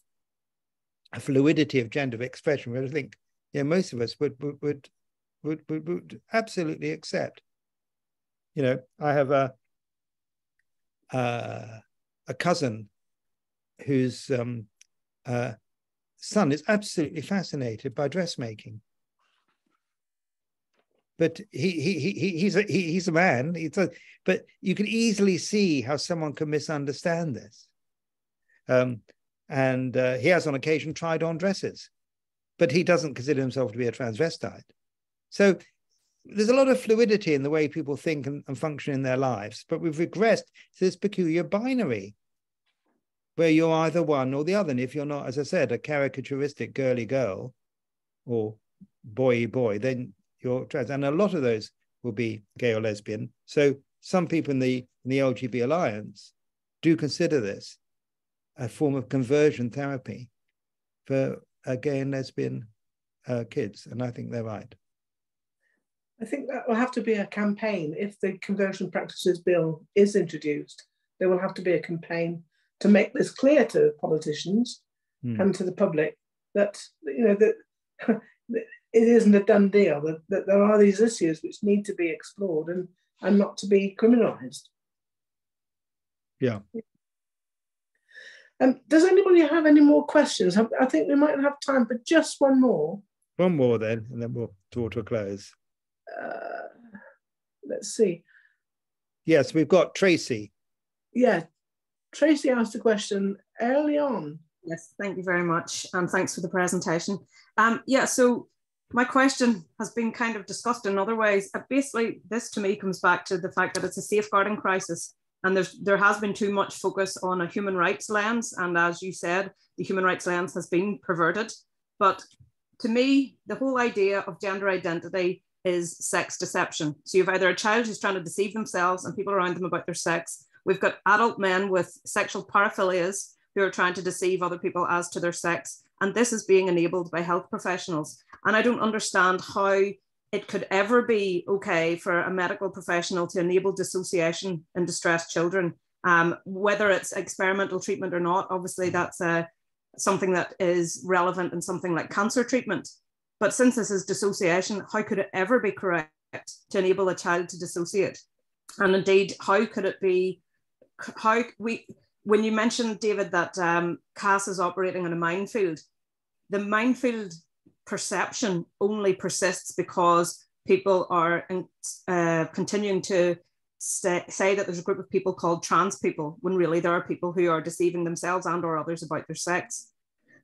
a fluidity of gender expression, where I think most of us would absolutely accept. I have a cousin whose son is absolutely fascinated by dressmaking. But he's a man. But you can easily see how someone can misunderstand this. And he has on occasion tried on dresses, but he doesn't consider himself to be a transvestite. So there's a lot of fluidity in the way people think and function in their lives, but we've regressed to this peculiar binary where you're either one or the other. And if you're not, as I said, a caricaturistic girly girl or boy boy, then you're trans. And a lot of those will be gay or lesbian. So some people in the LGBT Alliance do consider this a form of conversion therapy for gay and lesbian kids. And I think they're right. I think that will have to be a campaign. If the Conversion Practices Bill is introduced, there will have to be a campaign to make this clear to politicians and to the public that, that it isn't a done deal, that there are these issues which need to be explored and not to be criminalised. Yeah. Does anybody have any more questions? I think we might have time for just one more. One more then, and then we'll draw to a close. Let's see. Yes, we've got Tracy. Yeah, Tracy asked a question early on. Yes, thank you very much. And thanks for the presentation. So my question has been kind of discussed in other ways. Basically, this to me comes back to the fact that it's a safeguarding crisis. And there has been too much focus on a human rights lens. And as you said, the human rights lens has been perverted. But to me, the whole idea of gender identity is sex deception. So you've either a child who's trying to deceive themselves and people around them about their sex. We've got adult men with sexual paraphilias who are trying to deceive other people as to their sex. And this is being enabled by health professionals. And I don't understand how it could ever be okay for a medical professional to enable dissociation in distressed children, whether it's experimental treatment or not. Obviously, that's something that is relevant in something like cancer treatment. But since this is dissociation, how could it ever be correct to enable a child to dissociate? And indeed, how could it be, when you mentioned, David, that CAS is operating on a minefield, the minefield perception only persists because people are continuing to say that there's a group of people called trans people, when really there are people who are deceiving themselves and or others about their sex.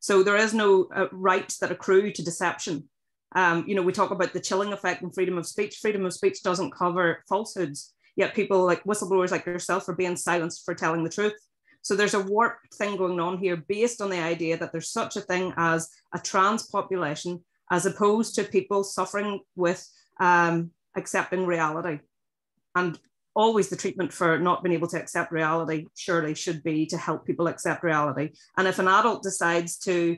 So there is no rights that accrue to deception. You know, we talk about the chilling effect and freedom of speech. Freedom of speech doesn't cover falsehoods, yet people like whistleblowers like yourself are being silenced for telling the truth. So there's a warped thing going on here based on the idea that there's such a thing as a trans population, as opposed to people suffering with accepting reality. And always the treatment for not being able to accept reality surely should be to help people accept reality. And if an adult decides to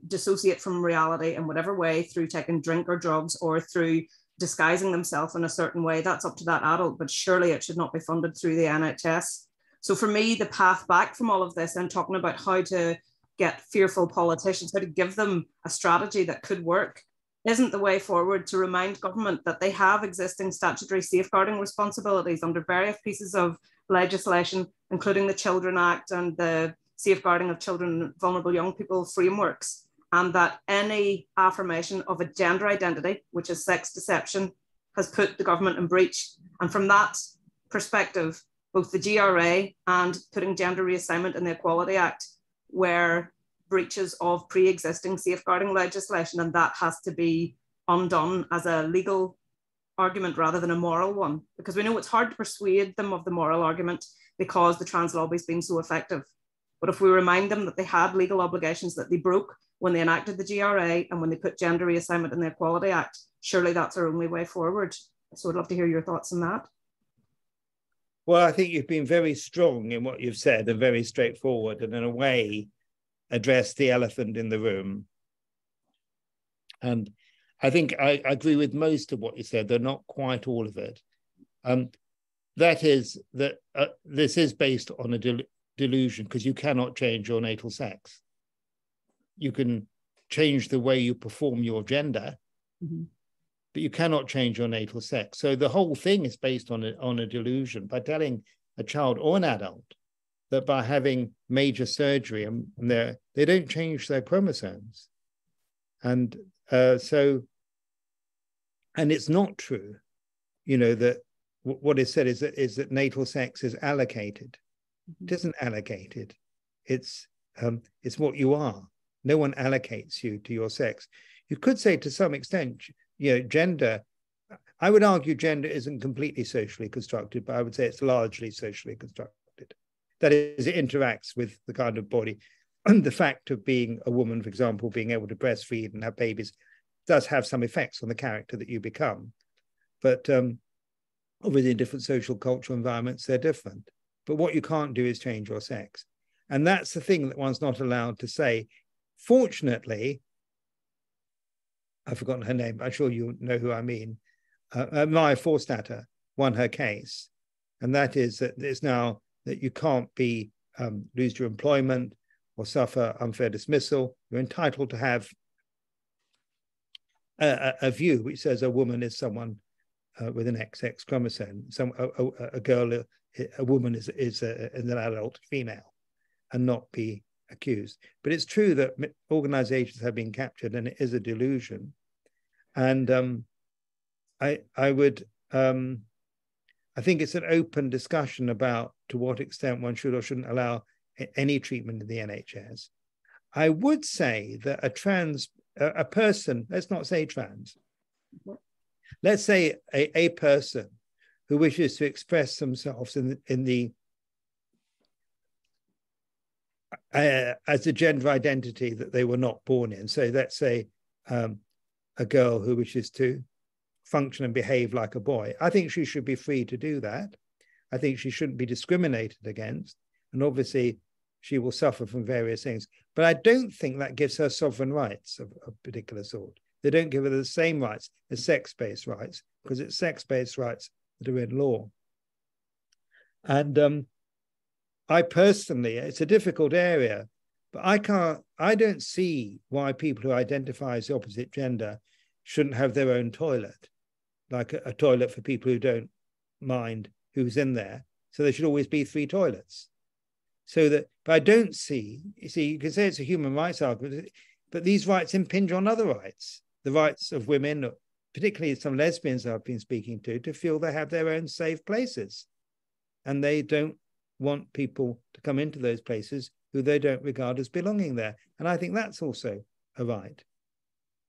dissociate from reality in whatever way, through taking drink or drugs or through disguising themselves in a certain way, that's up to that adult, but surely it should not be funded through the NHS. So for me, the path back from all of this and talking about how to get fearful politicians, how to give them a strategy that could work, isn't the way forward to remind government that they have existing statutory safeguarding responsibilities under various pieces of legislation, including the Children Act and the Safeguarding of Children and Vulnerable Young People frameworks, and that any affirmation of a gender identity, which is sex deception, has put the government in breach. And from that perspective, both the GRA and putting gender reassignment in the Equality Act were breaches of pre-existing safeguarding legislation, and that has to be undone as a legal argument rather than a moral one, because we know it's hard to persuade them of the moral argument because the trans lobby's been so effective. But if we remind them that they had legal obligations that they broke when they enacted the GRA and when they put gender reassignment in the Equality Act, surely that's our only way forward. So I'd love to hear your thoughts on that. Well, I think you've been very strong in what you've said and very straightforward, and in a way address the elephant in the room. And I think I agree with most of what you said, though not quite all of it. That is that this is based on a delusion, because you cannot change your natal sex. You can change the way you perform your gender, but you cannot change your natal sex. So the whole thing is based on a delusion. By telling a child or an adult that by having major surgery and they don't change their chromosomes. And and it's not true, you know, that what is said is that natal sex is allocated. It isn't allocated. It's what you are. No one allocates you to your sex. You could say to some extent, you know, gender, I would argue gender isn't completely socially constructed, but I would say it's largely socially constructed. That is, it interacts with the kind of body. And the fact of being a woman, for example, being able to breastfeed and have babies does have some effects on the character that you become. But obviously in different social, cultural environments, they're different. But what you can't do is change your sex. And that's the thing that one's not allowed to say. Fortunately, I've forgotten her name, but I'm sure you know who I mean. Maya Forstater won her case. And that is that it's now that you can't be lose your employment or suffer unfair dismissal. You're entitled to have a view which says a woman is someone with an XX chromosome. A woman is an adult female, and not be accused. But it's true that organizations have been captured, and it is a delusion. And I think it's an open discussion about to what extent one should or shouldn't allow any treatment in the NHS. I would say that a person, let's not say trans, let's say a person who wishes to express themselves as a gender identity that they were not born in. So let's say a girl who wishes to function and behave like a boy. I think she should be free to do that. I think she shouldn't be discriminated against. And obviously she will suffer from various things. But I don't think that gives her sovereign rights of a particular sort. They don't give her the same rights as sex-based rights, because it's sex-based rights that are in law. And I personally, it's a difficult area, But I don't see why people who identify as the opposite gender shouldn't have their own toilet, like a toilet for people who don't mind who's in there. So there should always be 3 toilets. So that, but I don't see, you see, you can say it's a human rights argument, but these rights impinge on other rights, the rights of women, particularly some lesbians I've been speaking to feel they have their own safe places. And they don't want people to come into those places who they don't regard as belonging there. And I think that's also a right.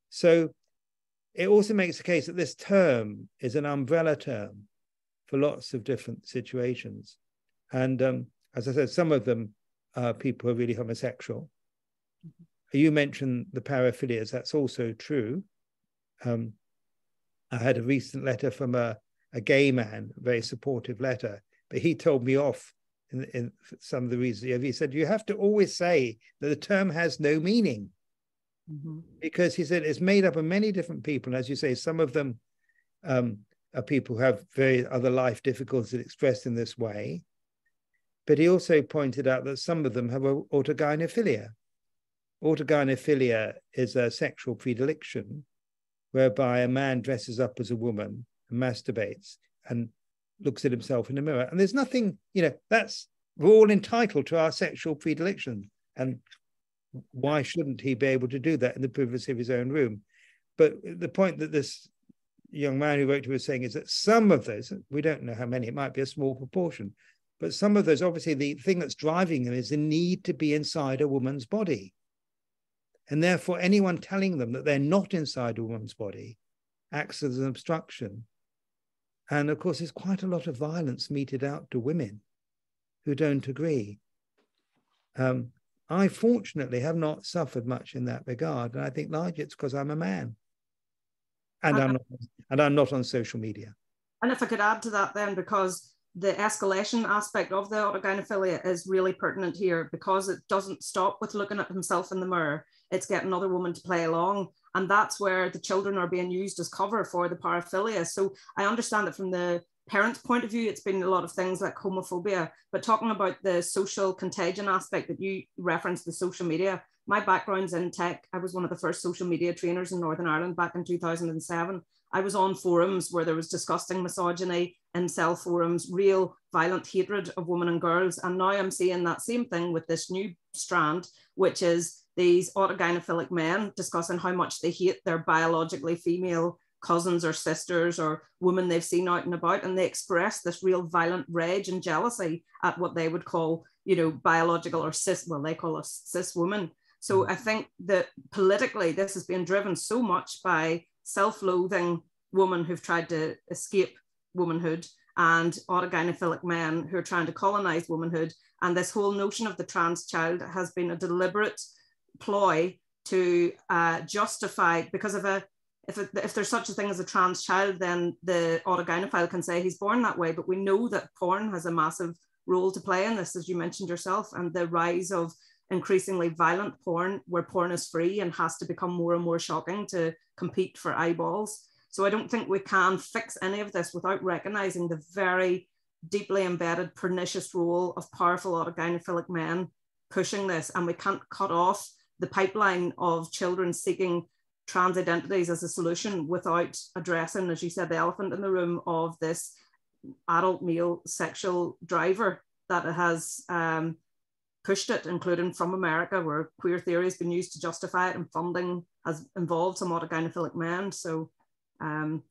So it also makes the case that this term is an umbrella term for lots of different situations. And as I said, some of them are people who are really homosexual. You mentioned the paraphilias, that's also true. I had a recent letter from a gay man, a very supportive letter, but he told me off in some of the reasons. He said, you have to always say that the term has no meaning. Because he said it's made up of many different people. And as you say, some of them are people who have very other life difficulties expressed in this way. But he also pointed out that some of them have autogynephilia. Autogynephilia is a sexual predilection whereby a man dresses up as a woman and masturbates and looks at himself in the mirror. And there's nothing, we're all entitled to our sexual predilection. And why shouldn't he be able to do that in the privacy of his own room? But the point that this young man who wrote to us saying is that some of those, we don't know how many, it might be a small proportion, but some of those, obviously the thing that's driving them is the need to be inside a woman's body. And therefore anyone telling them that they're not inside a woman's body acts as an obstruction. And of course, there's quite a lot of violence meted out to women who don't agree. I fortunately have not suffered much in that regard. And I think largely it's because I'm a man. And I'm not on social media. And if I could add to that then, because the escalation aspect of the autogynephilia is really pertinent here, because it doesn't stop with looking at himself in the mirror. It's getting another woman to play along. And that's where the children are being used as cover for the paraphilia. So I understand that from the parents' point of view, it's been a lot of things like homophobia, but talking about the social contagion aspect that you referenced, the social media, my background's in tech. I was one of the first social media trainers in Northern Ireland back in 2007. I was on forums where there was disgusting misogyny, incel forums, real violent hatred of women and girls. And now I'm seeing that same thing with this new strand, which is these autogynephilic men discussing how much they hate their biologically female cousins or sisters or women they've seen out and about, and they express this real violent rage and jealousy at what they would call, biological or cis, well, they call us cis women. So I think that politically this is being driven so much by self-loathing women who've tried to escape womanhood and autogynephilic men who are trying to colonize womanhood. And this whole notion of the trans child has been a deliberate ploy to justify, because if there's such a thing as a trans child, then the autogynephile can say he's born that way. But we know that porn has a massive role to play in this, as you mentioned yourself, and the rise of increasingly violent porn, where porn is free and has to become more and more shocking to compete for eyeballs. So I don't think we can fix any of this without recognizing the very deeply embedded pernicious role of powerful autogynephilic men pushing this. And we can't cut off the pipeline of children seeking trans identities as a solution without addressing, as you said, the elephant in the room of this adult male sexual driver that has pushed it, including from America, where queer theory has been used to justify it, and funding has involved some autogynephilic men. So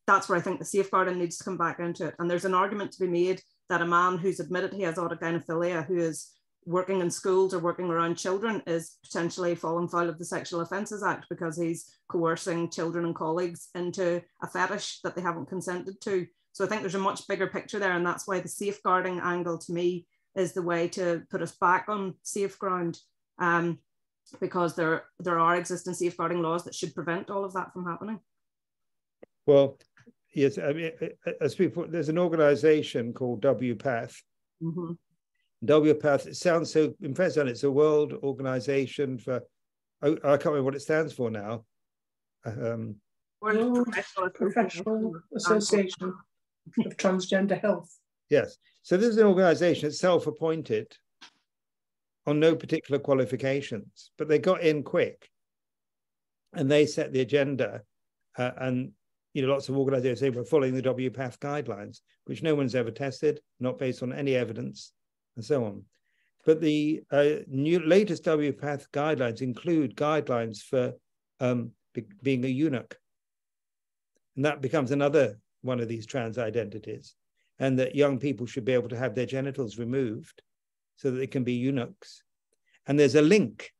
that's where I think the safeguarding needs to come back into it. And there's an argument to be made that a man who's admitted he has autogynephilia, who is working in schools or working around children, is potentially falling foul of the Sexual Offences Act, because he's coercing children and colleagues into a fetish that they haven't consented to. So I think there's a much bigger picture there, and that's why the safeguarding angle to me is the way to put us back on safe ground, because there are existing safeguarding laws that should prevent all of that from happening. Well, yes, I mean, as people, there's an organization called WPATH. Mm-hmm. WPATH, it sounds so impressive. It's a world organization for, I can't remember what it stands for now. World Professional Association of Transgender Health. Yes. So this is an organization, it's self-appointed. on no particular qualifications, but they got in quick and they set the agenda. And lots of organizations say we're following the WPATH guidelines, which no one's ever tested, not based on any evidence, and so on. But the latest WPATH guidelines include guidelines for being a eunuch. And that becomes another one of these trans identities, and that young people should be able to have their genitals removed so that they can be eunuchs. And there's a link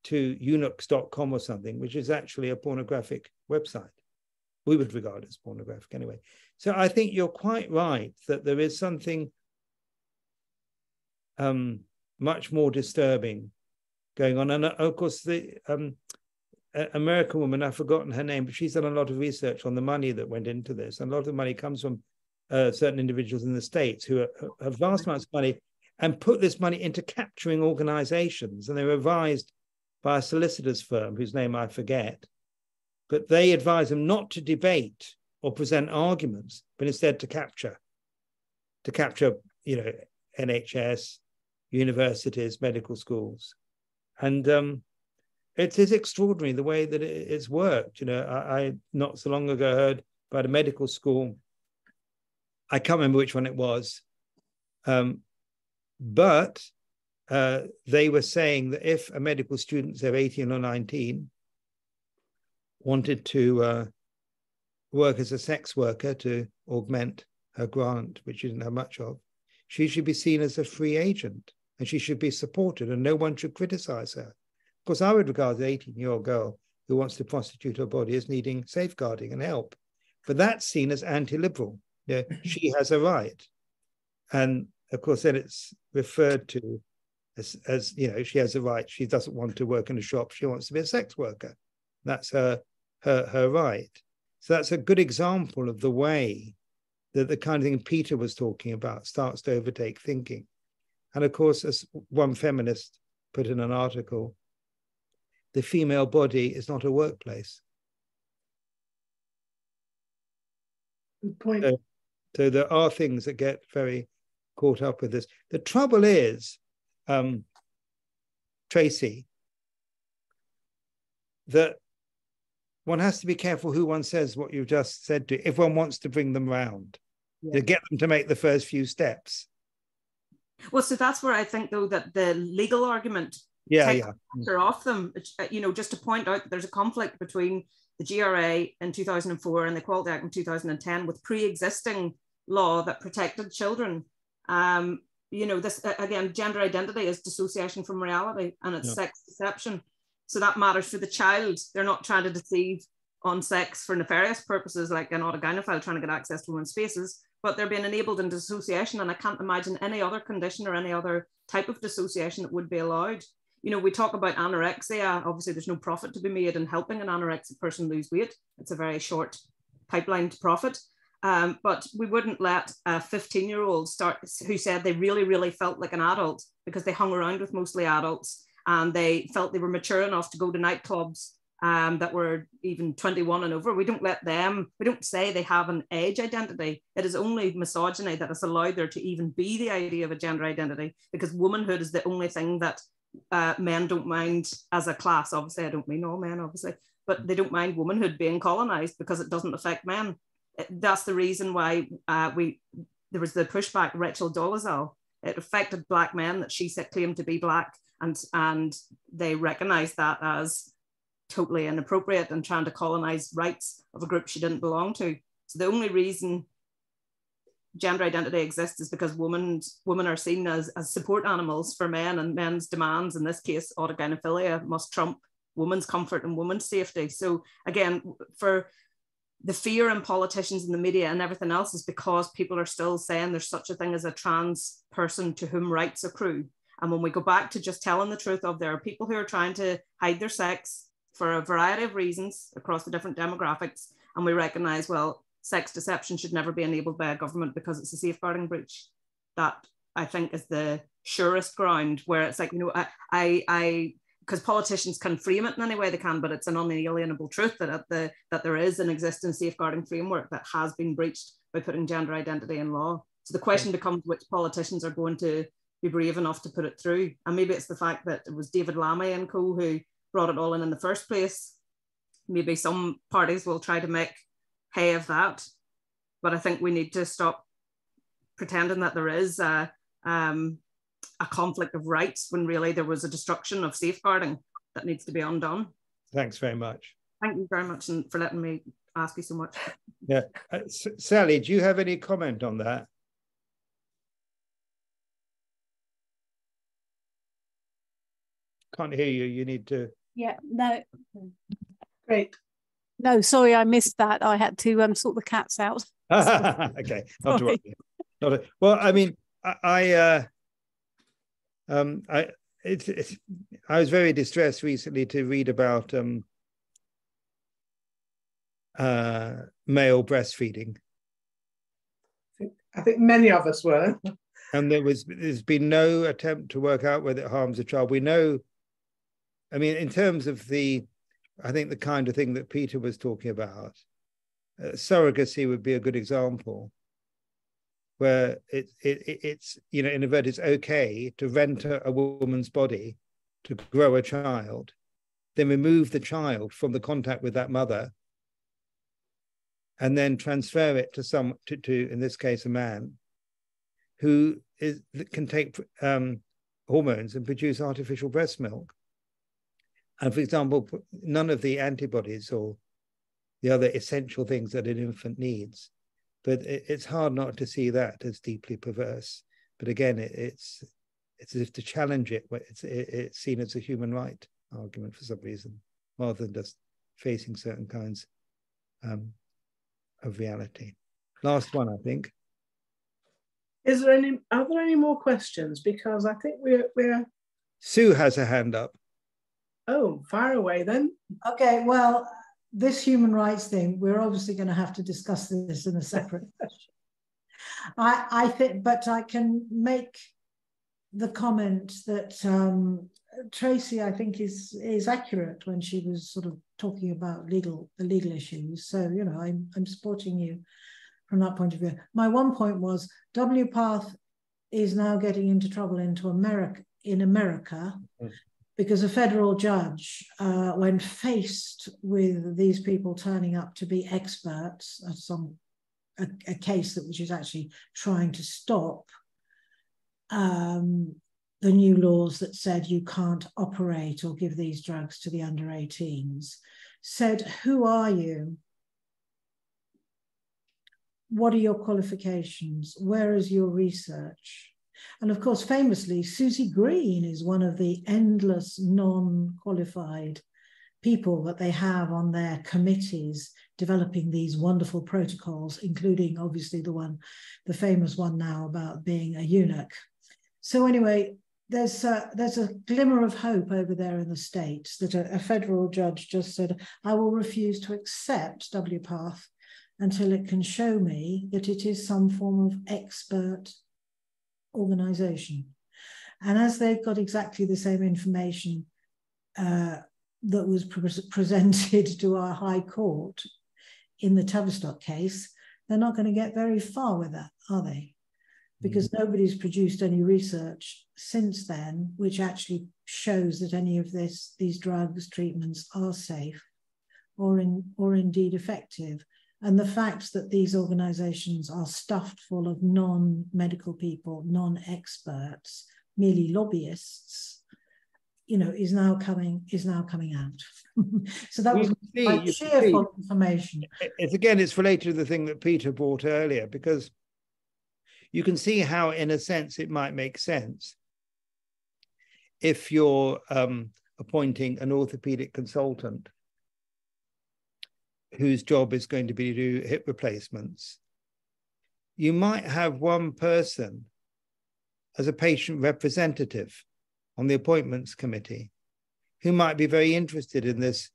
to eunuchs.com or something, which is actually a pornographic website. We would regard it as pornographic anyway. So I think you're quite right that there is something much more disturbing going on. And of course, the American woman, I've forgotten her name, but she's done a lot of research on the money that went into this. And a lot of the money comes from certain individuals in the States who have vast amounts of money and put this money into capturing organizations. And they were advised by a solicitor's firm whose name I forget, but they advise them not to debate or present arguments, but instead to capture, NHS, universities, medical schools. And it is extraordinary the way that it's worked. I not so long ago heard about a medical school. I can't remember which one it was, but they were saying that if a medical student, say 18 or 19, wanted to work as a sex worker to augment her grant, which she didn't have much of, she should be seen as a free agent and she should be supported and no one should criticize her. Of course, I would regard the 18-year-old girl who wants to prostitute her body as needing safeguarding and help, but that's seen as anti-liberal. She has a right. And of course, then it's referred to as she has a right. She doesn't want to work in a shop. She wants to be a sex worker. That's her right. So that's a good example of the way that the kind of thing Peter was talking about starts to overtake thinking. And of course, as one feminist put in an article, the female body is not a workplace. Good point. So there are things that get very caught up with this. The trouble is, Tracy, that one has to be careful who one says what you've just said to, if one wants to bring them round, to get them to make the first few steps. Well, so that's where I think, though, that the legal argument takes pressure off them. Just to point out that there's a conflict between the GRA in 2004 and the Equality Act in 2010 with pre-existing law that protected children. This again, gender identity is dissociation from reality, and it's sex deception. So that matters for the child. They're not trying to deceive on sex for nefarious purposes, like an autogynephile trying to get access to women's spaces, but they're being enabled in dissociation. And I can't imagine any other condition or any other type of dissociation that would be allowed. We talk about anorexia. Obviously, there's no profit to be made in helping an anorexic person lose weight. It's a very short pipeline to profit. But we wouldn't let a 15-year-old who said they really, really felt like an adult because they hung around with mostly adults and they felt they were mature enough to go to nightclubs that were even 21 and over. We don't let them, we don't say they have an age identity. It is only misogyny that has allowed there to even be the idea of a gender identity, because womanhood is the only thing that men don't mind as a class. Obviously, I don't mean all men, obviously, but they don't mind womanhood being colonized because it doesn't affect men. That's the reason why there was the pushback, Rachel Dolezal. It affected Black men that she claimed to be Black, and they recognized that as totally inappropriate and trying to colonize rights of a group she didn't belong to. So the only reason gender identity exists is because women are seen as support animals for men, and men's demands, in this case autogynephilia, must trump women's comfort and women's safety. So again, for the fear in politicians and the media and everything else is because people are still saying there's such a thing as a trans person to whom rights accrue. And when we go back to just telling the truth of there are people who are trying to hide their sex for a variety of reasons across the different demographics, and we recognize, well, sex deception should never be enabled by a government because it's a safeguarding breach. That, I think, is the surest ground where it's like, because politicians can frame it in any way they can, but it's an unalienable truth that there is an existing safeguarding framework that has been breached by putting gender identity in law. So the question becomes which politicians are going to be brave enough to put it through. And maybe it's the fact that it was David Lammy and co who brought it all in the first place. Maybe some parties will try to make hay of that. But I think we need to stop pretending that there is a conflict of rights when really there was a destruction of safeguarding that needs to be undone. Thanks very much. Thank you very much for letting me ask you so much. Yeah. Sally, do you have any comment on that? Can't hear you. You need to. Yeah, no. Great. No, sorry, I missed that. I had to sort the cats out. Okay, not to worry. Well, I mean, I was very distressed recently to read about male breastfeeding. I think many of us were. And there's been no attempt to work out whether it harms a child. We know, I mean, in terms of I think the kind of thing that Peter was talking about, surrogacy would be a good example, where it's, you know, in a word, it's okay to rent a woman's body to grow a child, then remove the child from the contact with that mother, and then transfer it to in this case, a man who can take hormones and produce artificial breast milk. And for example, none of the antibodies or the other essential things that an infant needs. But it's hard not to see that as deeply perverse. But again, it's as if to challenge it, it's seen as a human right argument for some reason, rather than just facing certain kinds of reality. Last one, I think. Are there any more questions? Because I think we're... Sue has her hand up. Oh, fire away then. Okay, well, this human rights thing, we're obviously going to have to discuss this in a separate session. I think, but I can make the comment that Tracy, I think, is accurate when she was sort of talking about the legal issues. So, you know, I'm supporting you from that point of view. My one point was WPATH is now getting into trouble in America. Because a federal judge, when faced with these people turning up to be experts at a case which is actually trying to stop the new laws that said you can't operate or give these drugs to the under 18s, said, who are you? What are your qualifications? Where is your research? And of course, famously, Susie Green is one of the endless non-qualified people that they have on their committees developing these wonderful protocols, including obviously the famous one now about being a eunuch. So anyway, there's a glimmer of hope over there in the States that a federal judge just said, I will refuse to accept WPATH until it can show me that it is some form of expert organization. And as they've got exactly the same information that was presented to our High Court in the Tavistock case, they're not going to get very far with that, are they? Because nobody's produced any research since then which actually shows that any of these drugs, treatments are safe or indeed effective. And the fact that these organizations are stuffed full of non-medical people, non-experts, merely lobbyists, you know, is now coming out. So that was my cheerful information. It's related to the thing that Peter brought earlier, because you can see how, in a sense, it might make sense if you're appointing an orthopedic consultant whose job is going to be to do hip replacements. You might have one person as a patient representative on the appointments committee who might be very interested in this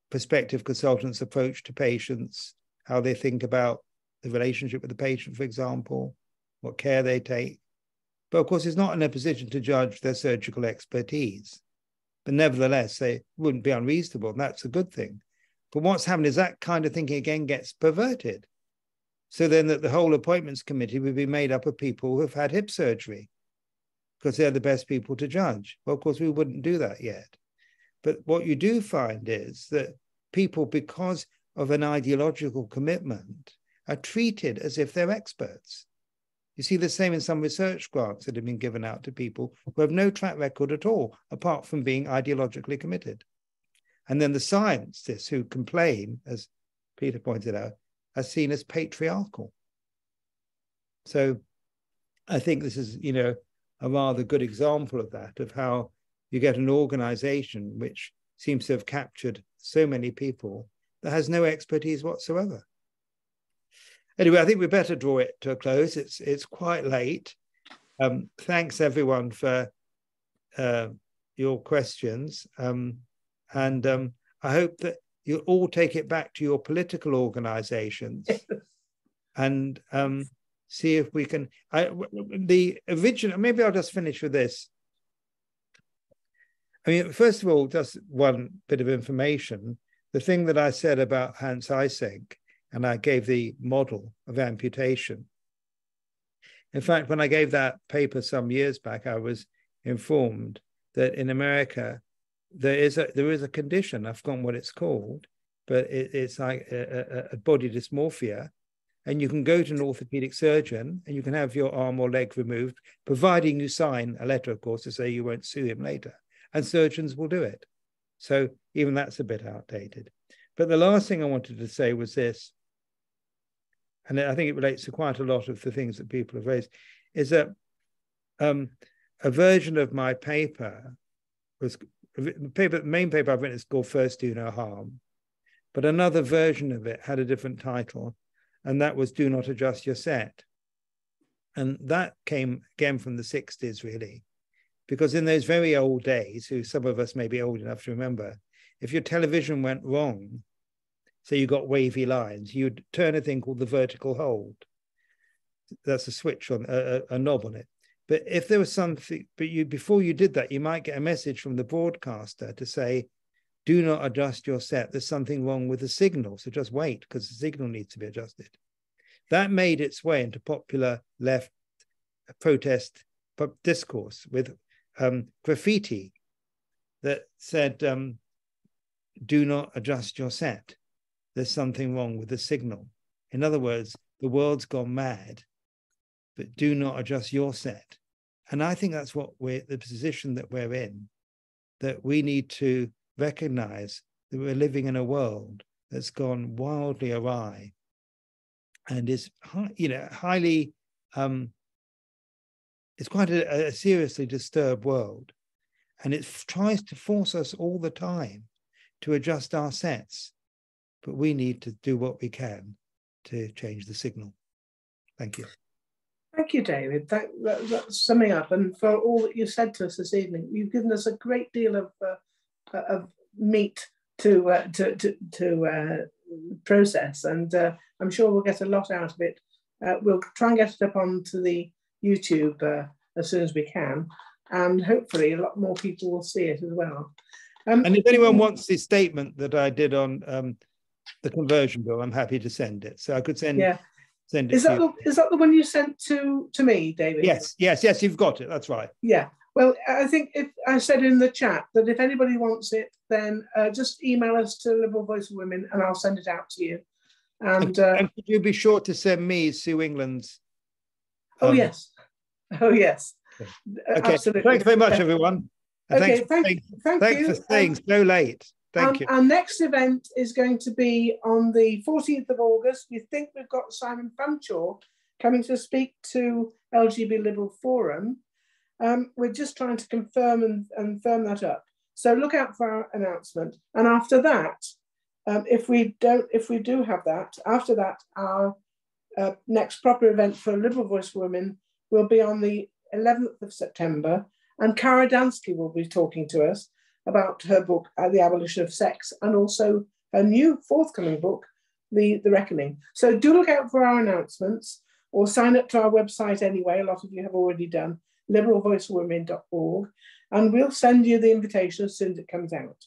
prospective consultant's approach to patients, how they think about the relationship with the patient, for example, what care they take. But of course, it's not in a position to judge their surgical expertise. But nevertheless, they wouldn't be unreasonable, and that's a good thing. But what's happened is that kind of thinking again gets perverted. So then that the whole appointments committee would be made up of people who have had hip surgery. because they're the best people to judge. Well, of course, we wouldn't do that yet. But what you do find is that people, because of an ideological commitment, are treated as if they're experts. You see the same in some research grants that have been given out to people who have no track record at all, apart from being ideologically committed. And then the scientists who complain, as Peter pointed out, are seen as patriarchal. So I think this is, you know, a rather good example of that, of how you get an organization which seems to have captured so many people that has no expertise whatsoever. Anyway, I think we better draw it to a close. It's quite late. Thanks everyone for your questions. And I hope that you'll all take it back to your political organizations and see if we can, the original, maybe I'll just finish with this. I mean, first of all, just one bit of information. The thing that I said about Hans Eysenck, and I gave the model of amputation. In fact, when I gave that paper some years back, I was informed that in America, there is a condition, I've forgotten what it's called, but it's like a body dysmorphia. And you can go to an orthopedic surgeon and you can have your arm or leg removed, providing you sign a letter, of course, to say you won't sue him later. And surgeons will do it. So even that's a bit outdated. But the last thing I wanted to say was this, and I think it relates to quite a lot of the things that people have raised, is that a version of my paper was, the main paper I've written is called First Do No Harm, but another version of it had a different title, and that was Do Not Adjust Your Set. And that came again from the 60s, really, because in those very old days, who some of us may be old enough to remember, if your television went wrong, so you got wavy lines, you'd turn a thing called the vertical hold. That's a switch on a knob on it. But if there was something, before you did that, you might get a message from the broadcaster to say, do not adjust your set. There's something wrong with the signal. So just wait, because the signal needs to be adjusted. That made its way into popular left protest discourse with graffiti that said, do not adjust your set. There's something wrong with the signal. In other words, the world's gone mad, but do not adjust your set. And I think that's what the position that we're in, that we need to recognize that we're living in a world that's gone wildly awry and is, you know, highly, it's quite a seriously disturbed world. And it tries to force us all the time to adjust our sets. But we need to do what we can to change the signal. Thank you. Thank you, David. That's summing up. And for all that you said to us this evening, you've given us a great deal of meat to process. And I'm sure we'll get a lot out of it. We'll try and get it up onto the YouTube as soon as we can. And hopefully a lot more people will see it as well. And if anyone wants the statement that I did on the conversion bill, I'm happy to send it. So I could send it to you. Is that the one you sent to me, David? Yes, you've got it. That's right. Yeah. Well, I think if I said in the chat that if anybody wants it, then just email us to Liberal Voice of Women and I'll send it out to you. And could you be sure to send me Sue England's? Oh, yes. Oh, yes. Okay. Absolutely. Thanks very much, everyone. And okay, thanks for staying so late. Thank you. Our next event is going to be on the 14th of August. We think we've got Simon Fanshawe coming to speak to LGBT Liberal Forum. We're just trying to confirm and firm that up. So look out for our announcement. And after that, if we do have that, after that, our next proper event for Liberal Voice for Women will be on the 11th of September. And Kara Dansky will be talking to us about her book, The Abolition of Sex, and also her new forthcoming book, The Reckoning. So do look out for our announcements or sign up to our website anyway. A lot of you have already done, liberalvoiceforwomen.org, and we'll send you the invitation as soon as it comes out.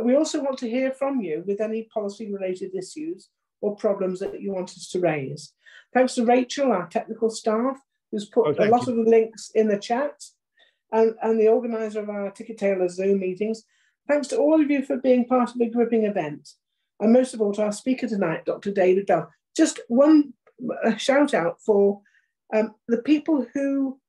We also want to hear from you with any policy-related issues or problems that you want us to raise. Thanks to Rachel, our technical staff, who's put a lot of the links in the chat. and the organiser of our Ticket Tailor Zoom meetings. Thanks to all of you for being part of a gripping event. And most of all to our speaker tonight, Dr. David Bell. Just one shout out for the people who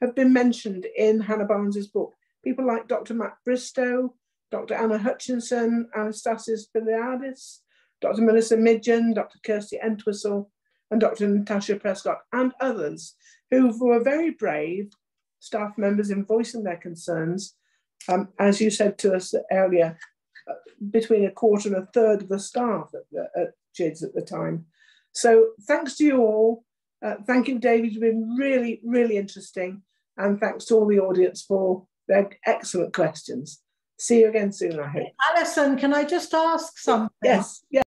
have been mentioned in Hannah Barnes's book. People like Dr. Matt Bristow, Dr. Anna Hutchinson, Anastasis Biliadis, Dr. Melissa Midgen, Dr. Kirsty Entwistle, and Dr. Natasha Prescott, and others who were very brave staff members in voicing their concerns. As you said to us earlier, between a quarter and a third of the staff at GIDS at the time. So thanks to you all. Thank you, David. You've been really, really interesting. And thanks to all the audience for their excellent questions. See you again soon, I hope. Alison, can I just ask something? Yes.